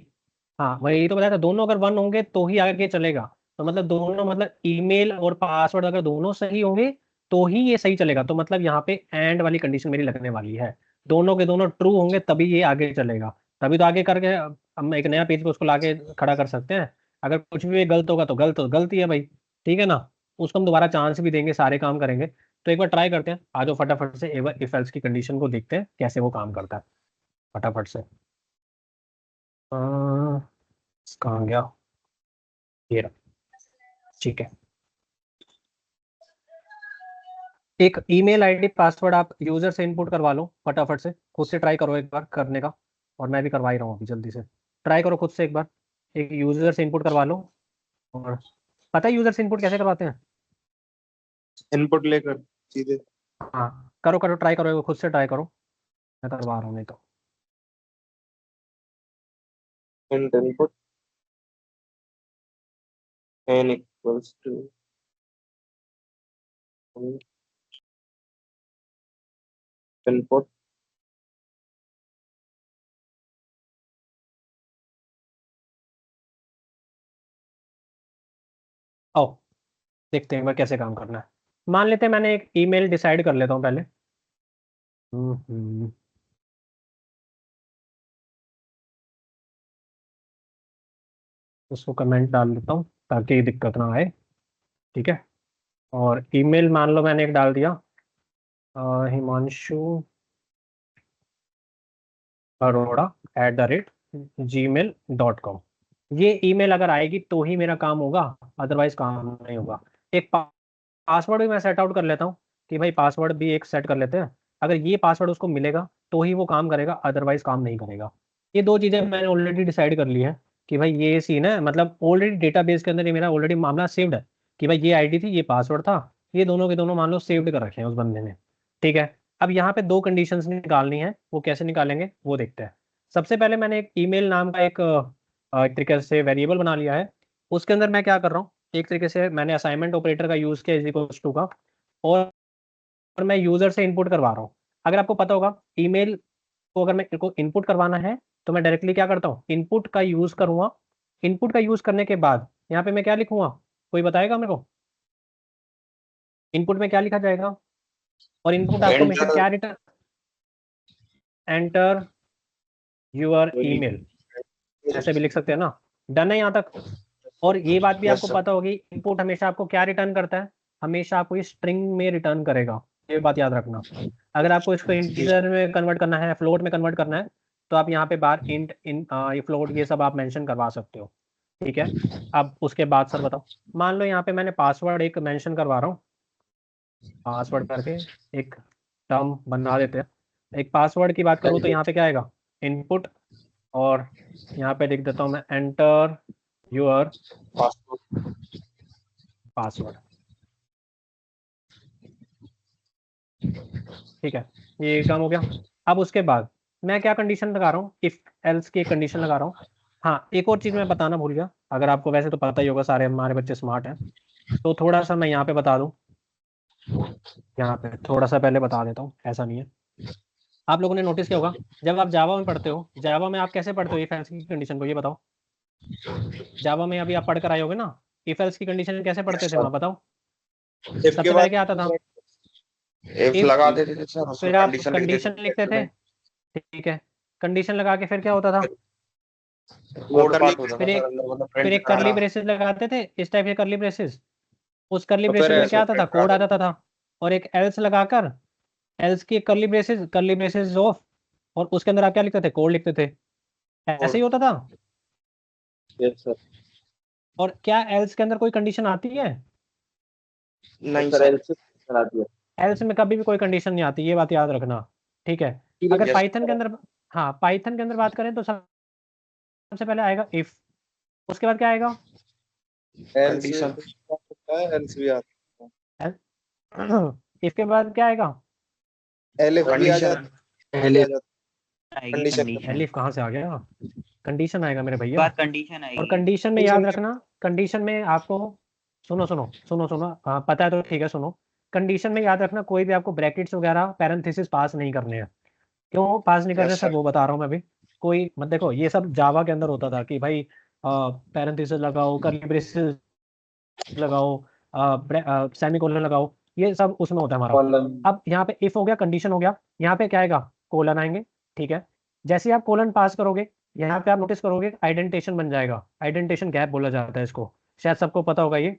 हाँ वही तो बताया था, दोनों अगर वन होंगे तो ही आगे चलेगा। तो मतलब दोनों, मतलब ईमेल और पासवर्ड अगर दोनों सही होंगे तो ही ये सही चलेगा। तो मतलब यहाँ पे एंड वाली कंडीशन मेरी लगने वाली है, दोनों के दोनों ट्रू होंगे तभी ये आगे चलेगा। तभी तो आगे करके हम एक नया पेज पे उसको लाके खड़ा कर सकते हैं। अगर कुछ भी गलत होगा तो गलत गलती है भाई। ठीक है ना। उसको हम दोबारा चांस भी देंगे, सारे काम करेंगे। तो एक बार ट्राई करते हैं, आ जाओ फटाफट से एक बार इफ एल्स की कंडीशन को देखते हैं कैसे वो काम करता है, फटाफट से। कहाँ गया ये रहा। ठीक है। एक ईमेल आईडी पासवर्ड आप यूजर से इनपुट करवा लो फटाफट से, खुद से ट्राई करो एक बार करने का। और मैं भी करवा ही रहा हूँ अभी, जल्दी से ट्राई करो खुद से एक बार, एक यूजर से इनपुट करवा लो। और पता है यूजर से इनपुट कैसे करवाते हैं? इनपुट लेकर सीधे हाँ, करो करो ट्राई करो, एक बार खुद से ट्राई करो, मैं करवा रहा हूँ नहीं तो। Int input n equals to input आओ देखते हैं एक बार कैसे काम करना है। मान लेते हैं मैंने एक ईमेल डिसाइड कर लेता हूँ पहले। हम्म, उसको कमेंट डाल देता हूँ ताकि दिक्कत ना आए। ठीक है, और ईमेल मान लो मैंने एक डाल दिया, हिमांशु aroda@gmail.com। ये ईमेल अगर आएगी तो ही मेरा काम होगा, अदरवाइज काम नहीं होगा। एक पासवर्ड भी मैं सेट आउट कर लेता हूँ कि भाई पासवर्ड भी एक सेट कर लेते हैं। अगर ये पासवर्ड उसको मिलेगा तो ही वो काम करेगा, अदरवाइज काम नहीं करेगा। ये दो चीज़ें मैंने ऑलरेडी डिसाइड कर ली है कि भाई ये सीन है, मतलब ऑलरेडी डेटाबेस के अंदर ये मेरा ऑलरेडी मामला सेव्ड है कि भाई ये आईडी थी, ये पासवर्ड था, ये दोनों के दोनों मान लो सेव्ड कर रखे हैं उस बंदे ने। ठीक है, अब यहाँ पे दो कंडीशंस निकालनी है, वो कैसे निकालेंगे वो देखते हैं। सबसे पहले मैंने एक ईमेल नाम का एक तरीके से वेरिएबल बना लिया है। उसके अंदर मैं क्या कर रहा हूँ, एक तरीके से मैंने असाइनमेंट ऑपरेटर का यूज़ किया इज टू का, और मैं यूज़र से इनपुट करवा रहा हूँ। अगर आपको पता होगा ईमेल को अगर मैं को इनपुट करवाना है तो मैं डायरेक्टली क्या करता हूँ, इनपुट का यूज़ करूँगा। इनपुट का यूज़ करने के बाद यहाँ पे मैं क्या लिखूंगा, कोई बताएगा मेरे को इनपुट में क्या लिखा जाएगा? और इनपुट आपको हमेशा क्या रिटर्न, एंटर यूर ईमेल, ऐसे भी लिख सकते हैं ना। डन है यहाँ तक? और ये बात भी आपको पता होगी इनपुट हमेशा आपको क्या रिटर्न करता है, हमेशा आपको ये स्ट्रिंग में रिटर्न करेगा। ये बात याद रखना। अगर आपको इसको इंटीजर में कन्वर्ट करना है, फ्लोट में कन्वर्ट करना है, तो आप यहाँ पे बार इंट ये फ्लोट ये सब आप मेंशन करवा सकते हो। ठीक है, अब उसके बाद सर बताओ, मान लो यहाँ पे मैंने पासवर्ड एक मेंशन करवा रहा हूँ, पासवर्ड करके एक टर्म बना देते हैं। एक पासवर्ड की बात करूँ तो यहाँ पे क्या आएगा, इनपुट, और यहाँ पे लिख देता हूँ मैं एंटर योर पासवर्ड। ठीक है, ये काम हो गया। अब उसके बाद मैं क्या कंडीशन लगा रहा हूँ, इफ एल्स की एक कंडीशन लगा रहा हूँ। हाँ, एक और चीज़ मैं बताना भूल गया, अगर आपको वैसे तो पता ही होगा, सारे हमारे बच्चे स्मार्ट हैं, तो थोड़ा सा मैं यहाँ पे बता दूँ, यहाँ पे थोड़ा सा पहले बता देता हूँ, ऐसा नहीं है। आप लोगों ने नोटिस किया होगा जब आप जावा में पढ़ते हो, जावा में आप कैसे पढ़ते हो इफ एल्स की कंडीशन को, ये बताओ। जावा में अभी आप पढ़ कर आए होगे ना, इफ एल्स की कंडीशन कैसे पढ़ते थे वहाँ, बताओ। सबसे पहले क्या आता था, इफ लगा देते थे सर, उसमें फिर आप कंडीशन लिख कंडीशन देते लिखते थे। ठीक है, कंडीशन लगा के फिर क्या होता था, कोड पार्ट होता फिर था एक सर अंदर, मतलब फिर प्रिंट एक करली कराना। ब्रेसेस लगाते थे, इस टाइप के करली ब्रेसेस। उस करली तो ब्रेसेस फिर में ऐसे क्या आता था, print करा कोड आ देते जाता था, और एक एल्स लगाकर, एल्स की करली ब्रेसेस ऑफ, और उसके अंदर आप क्या लिखते थे, कोड लिखते थे। ऐसे ही होता था। Yes sir. और क्या एल्स के अंदर कोई कंडीशन आती है? नहीं सर सर। एल्स करा दिया। एल्स में कभी भी कोई कंडीशन नहीं आती, ये बात याद रखना। ठीक है, अगर Yes, पाइथन के अंदर, हाँ पाइथन के अंदर बात करें तो सबसे पहले आएगा इफ, उसके बाद क्या आएगा, एल्स कंडीशन। एल्स भी आता इफ के बाद क्या आएगा, है, एलिफ भी आ कंडीशन जाता है, आएगी कंडीशन कंडीशन, एलिफ कहाँ से आ गया, कंडीशन आएगा मेरे भैया। बाद कंडीशन और आएगी। कंडीशन में याद रखना, कंडीशन में आपको, सुनो सुनो सुनो सुनो, हाँ पता है तो ठीक है, सुनो। कंडीशन में याद रखना कोई भी आपको ब्रैकेट्स वगैरह पैरेंथेसिस पास नहीं करने हैं। क्यों पास नहीं करते यस सर, सर। वो बता रहा हूँ मैं अभी। कोई मत देखो, ये सब जावा के अंदर होता था कि भाई पैरेंथेसिस लगाओ, करली ब्रेसेस लगाओ, सेमीकोलन लगाओ, ये सब उसमें होता है हमारा। कॉलम। अब यहाँ पे इफ हो गया, कंडीशन हो गया, यहाँ पे क्या आएगा, कोलन आएंगे। ठीक है, जैसे ही आप कोलन पास करोगे, यहाँ पे आप नोटिस करोगे आइडेंटेशन बन जाएगा, आइडेंटेशन गैप बोला जाता है इसको, शायद सबको पता होगा ये।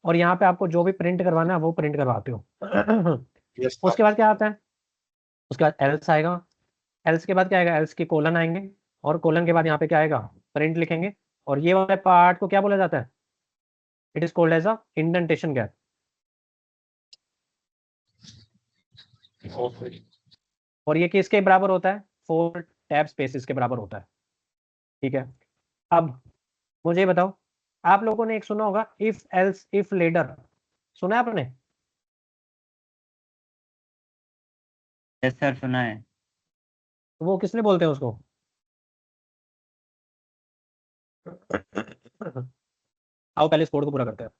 और यहाँ पे आपको जो भी प्रिंट करवाना है वो प्रिंट करवाते हो। यस उसके बाद क्या आता है, उसके बाद एल्स आएगा, एल्स के बाद क्या आएगा, एल्स के कोलन आएंगे, और कोलन के बाद यहाँ पे क्या आएगा, प्रिंट लिखेंगे। और ये वाले पार्ट को क्या बोला जाता है, it is called as a indentation gap. Sir. और ये किसके बराबर होता है, 4 टैब स्पेसेस के बराबर होता है। ठीक है, अब मुझे बताओ, आप लोगों ने एक सुना होगा इफ एल्स इफ लेडर, सुना है आपने? यस सर, सुना है। वो किसने बोलते हैं उसको? आओ पहले इस कोड को पूरा करते हैं।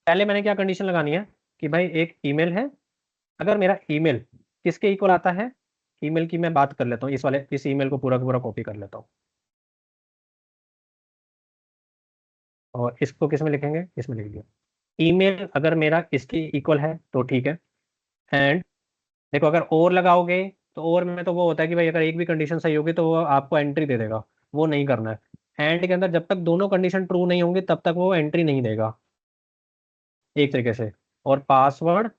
पहले मैंने क्या कंडीशन लगानी है कि भाई एक ईमेल है, अगर मेरा ईमेल किसके इक्वल आता है, ईमेल की मैं बात कर लेता हूँ, इस ईमेल को पूरा का पूरा कॉपी कर लेता हूँ और इसको किस में लिखेंगे, इसमें लिख दिया। ईमेल अगर मेरा इसके इक्वल है तो ठीक है। एंड देखो अगर और लगाओगे तो और में तो वो होता है कि भाई अगर एक भी कंडीशन सही होगी तो वो आपको एंट्री दे देगा, वो नहीं करना है। एंड के अंदर जब तक दोनों कंडीशन ट्रू नहीं होंगी तब तक वो एंट्री नहीं देगा एक तरीके से। और पासवर्ड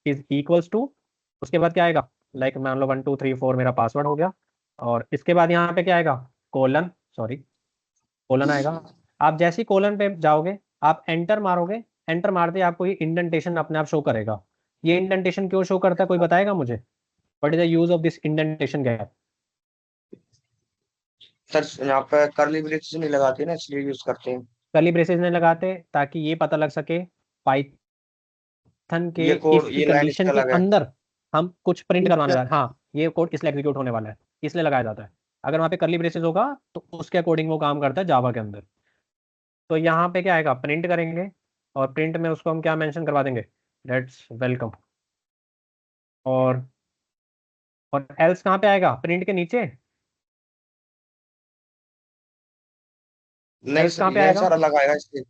इज इक्वल्स टू, उसके बाद क्या आएगा, लाइक मान लो 1 2 3 4 मेरा पासवर्ड हो गया और इसके बाद यहाँ पे क्या आएगा, कोलन, सॉरी कोलन आएगा। आप जैसे ही कोलन पे जाओगे आप एंटर मारोगे, एंटर मारते ही आपको ये इंडेंटेशन अपने आप शो करेगा। ये इंडेंटेशन क्यों शो करता है, कोई बताएगा मुझे, what is the use of this indentation gap? Sir यहाँ पे करली ब्रेसेस नहीं लगाते ना, इसलिए यूज करते हैं। कर्ली ब्रेसेस नहीं लगाते ताकि ये पता लग सके पाइथन के ये कोड, इफ की ये लाइन कंडीशन इसका के अलग है। अंदर हम कुछ प्रिंट करवाने वाले हैं। हाँ ये कोड इसलिए एग्जीक्यूट होने वाला है, इसलिए लगाया जाता है। अगर वहाँ पे कर्ली ब्रेसेस होगा तो उसके अकॉर्डिंग वो काम करता है जावा के अंदर। तो यहाँ पे क्या आएगा, प्रिंट करेंगे और प्रिंट में उसको हम क्या मेंशन करवा देंगे, लेट्स वेलकम। और एल्स कहाँ पे आएगा, प्रिंट के नीचे, नहीं एल्स कहाँ सर, पे ये आएगा, सर अलग आएगा इसके।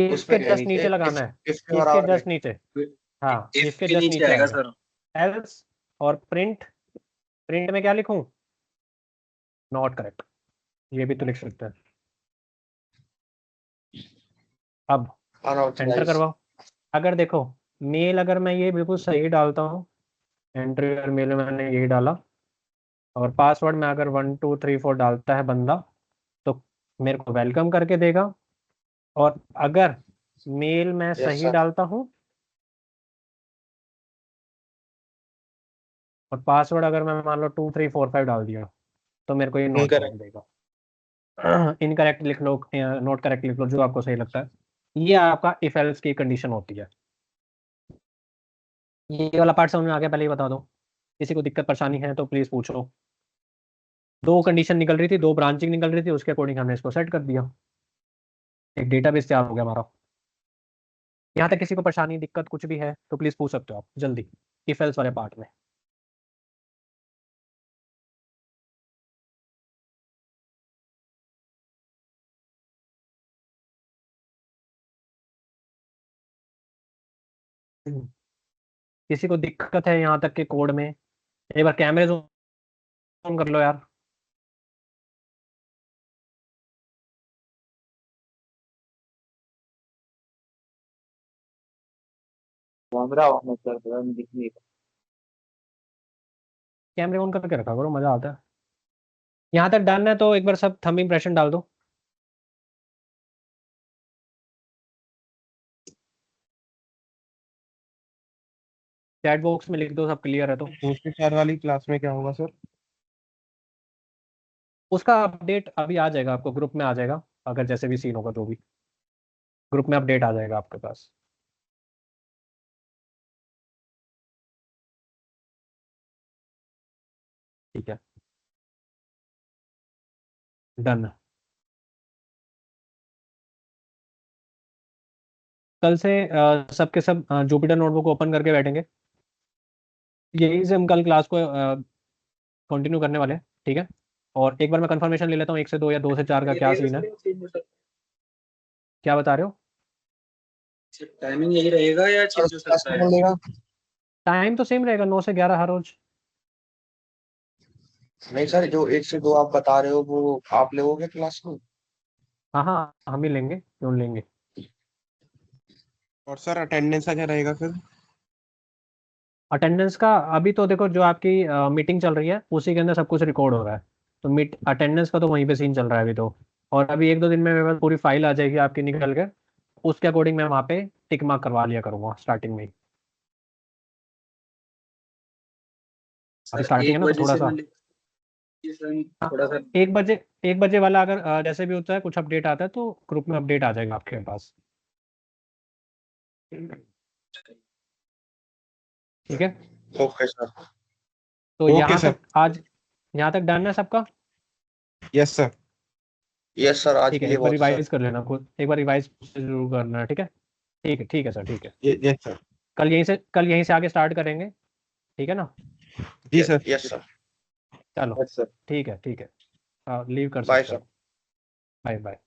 इसके जस्ट नीचे लगाना है, इसके इसके बराबर जस्ट नीचे, हाँ if इसके के जस्ट नीचे नीचे आएगा आएगा सर। एल्स। और प्रिंट, प्रिंट में क्या लिखूं, नॉट करेक्ट, ये भी तो लिख सकते हैं। अब एंटर अनऑथराइज्ड। करवाओ। अगर देखो मेल अगर मैं ये बिल्कुल सही डालता हूँ, एंट्री मेल में मैंने यही डाला और पासवर्ड में अगर 1 2 3 4 डालता है बंदा तो मेरे को वेलकम करके देगा। और अगर मेल में सही सर। डालता हूँ और पासवर्ड अगर मैं मान लो 2 3 4 5 डाल दिया तो मेरे को ये नॉट करेक्ट देगा। इनकरेक्ट लिख लो, नॉट करेक्ट लिख लो, जो आपको सही लगता है। ये आपका इफ एल्स की कंडीशन होती है। ये वाला पार्ट समझ में आ गया, पहले ही बता दो, किसी को दिक्कत परेशानी है तो प्लीज पूछो। दो कंडीशन निकल रही थी, दो ब्रांचिंग निकल रही थी, उसके अकॉर्डिंग हमने इसको सेट कर दिया, एक डेटाबेस तैयार हो गया हमारा। यहाँ तक किसी को परेशानी दिक्कत कुछ भी है तो प्लीज पूछ सकते हो आप जल्दी इफ एल्स वाले पार्ट में। किसी को दिक्कत है यहाँ तक के कोड में, एक बार कैमरे जूम कर लो यार। कैमरा ऑन कर दो, दिखने कैमरे ऑन करके रखा करो, मजा आता है। यहाँ तक डन है तो एक बार सब थंब इम्प्रेशन डाल दो। चैट बॉक्स में लिख दो सब क्लियर है तो। दूसरी 4 वाली क्लास में क्या होगा सर? उसका अपडेट अभी आ जाएगा आपको, ग्रुप में आ जाएगा, अगर जैसे भी सीन होगा तो भी ग्रुप में अपडेट आ जाएगा आपके पास। ठीक है डन। कल से सबके सब जुपिटर नोटबुक ओपन करके बैठेंगे, यही से हम कल क्लास को कंटिन्यू करने वाले हैं, ठीक है। और एक बार मैं कंफर्मेशन ले लेता हूँ 1 से 2 या 2 से 4 का क्या सीन है, क्या बता रहे हो? टाइमिंग यही रहेगा या चेंज हो सकता है? टाइम तो सेम रहेगा, 9 से 11 हर रोज। नहीं सर, जो 1 से 2 आप बता रहे हो वो आप लोगे क्लास को? हाँ हाँ हम ही लेंगे, क्यों लेंगे। और सर अटेंडेंस का क्या रहेगा फिर? अटेंडेंस का अभी तो देखो जो आपकी मीटिंग चल रही है उसी के अंदर सब कुछ रिकॉर्ड हो रहा है, तो मीट अटेंडेंस का तो वहीं पे सीन चल रहा है अभी तो। और अभी 1 2 दिन में मेरे पास पूरी फाइल आ जाएगी आपकी निकल के, उसके अकॉर्डिंग मैं वहाँ पे टिक मार्क करवा लिया करूँगा स्टार्टिंग में ही। अभी स्टार्टिंग है ना तो थोड़ा सा थोड़ा सा 1 बजे वाला अगर जैसे भी होता है कुछ अपडेट आता है तो ग्रुप में अपडेट आ जाएगा आपके पास, ठीक है। Okay sir. तो ओके यहाँ सर। तक आज, यहाँ तक डन है सबका? Yes sir. यस सर, आज ठीक के है लिए एक बार बहुत सर। रिवाइज कर लेना खुद, एक बार रिवाइज जरूर करना है, ठीक है। ठीक है सर, ठीक है। Yes sir. कल यहीं से आगे स्टार्ट करेंगे, ठीक है ना। जी सर। Yes sir. चलो Yes, sir. ठीक है लीव कर बाय सकते हो। सर। Bye bye.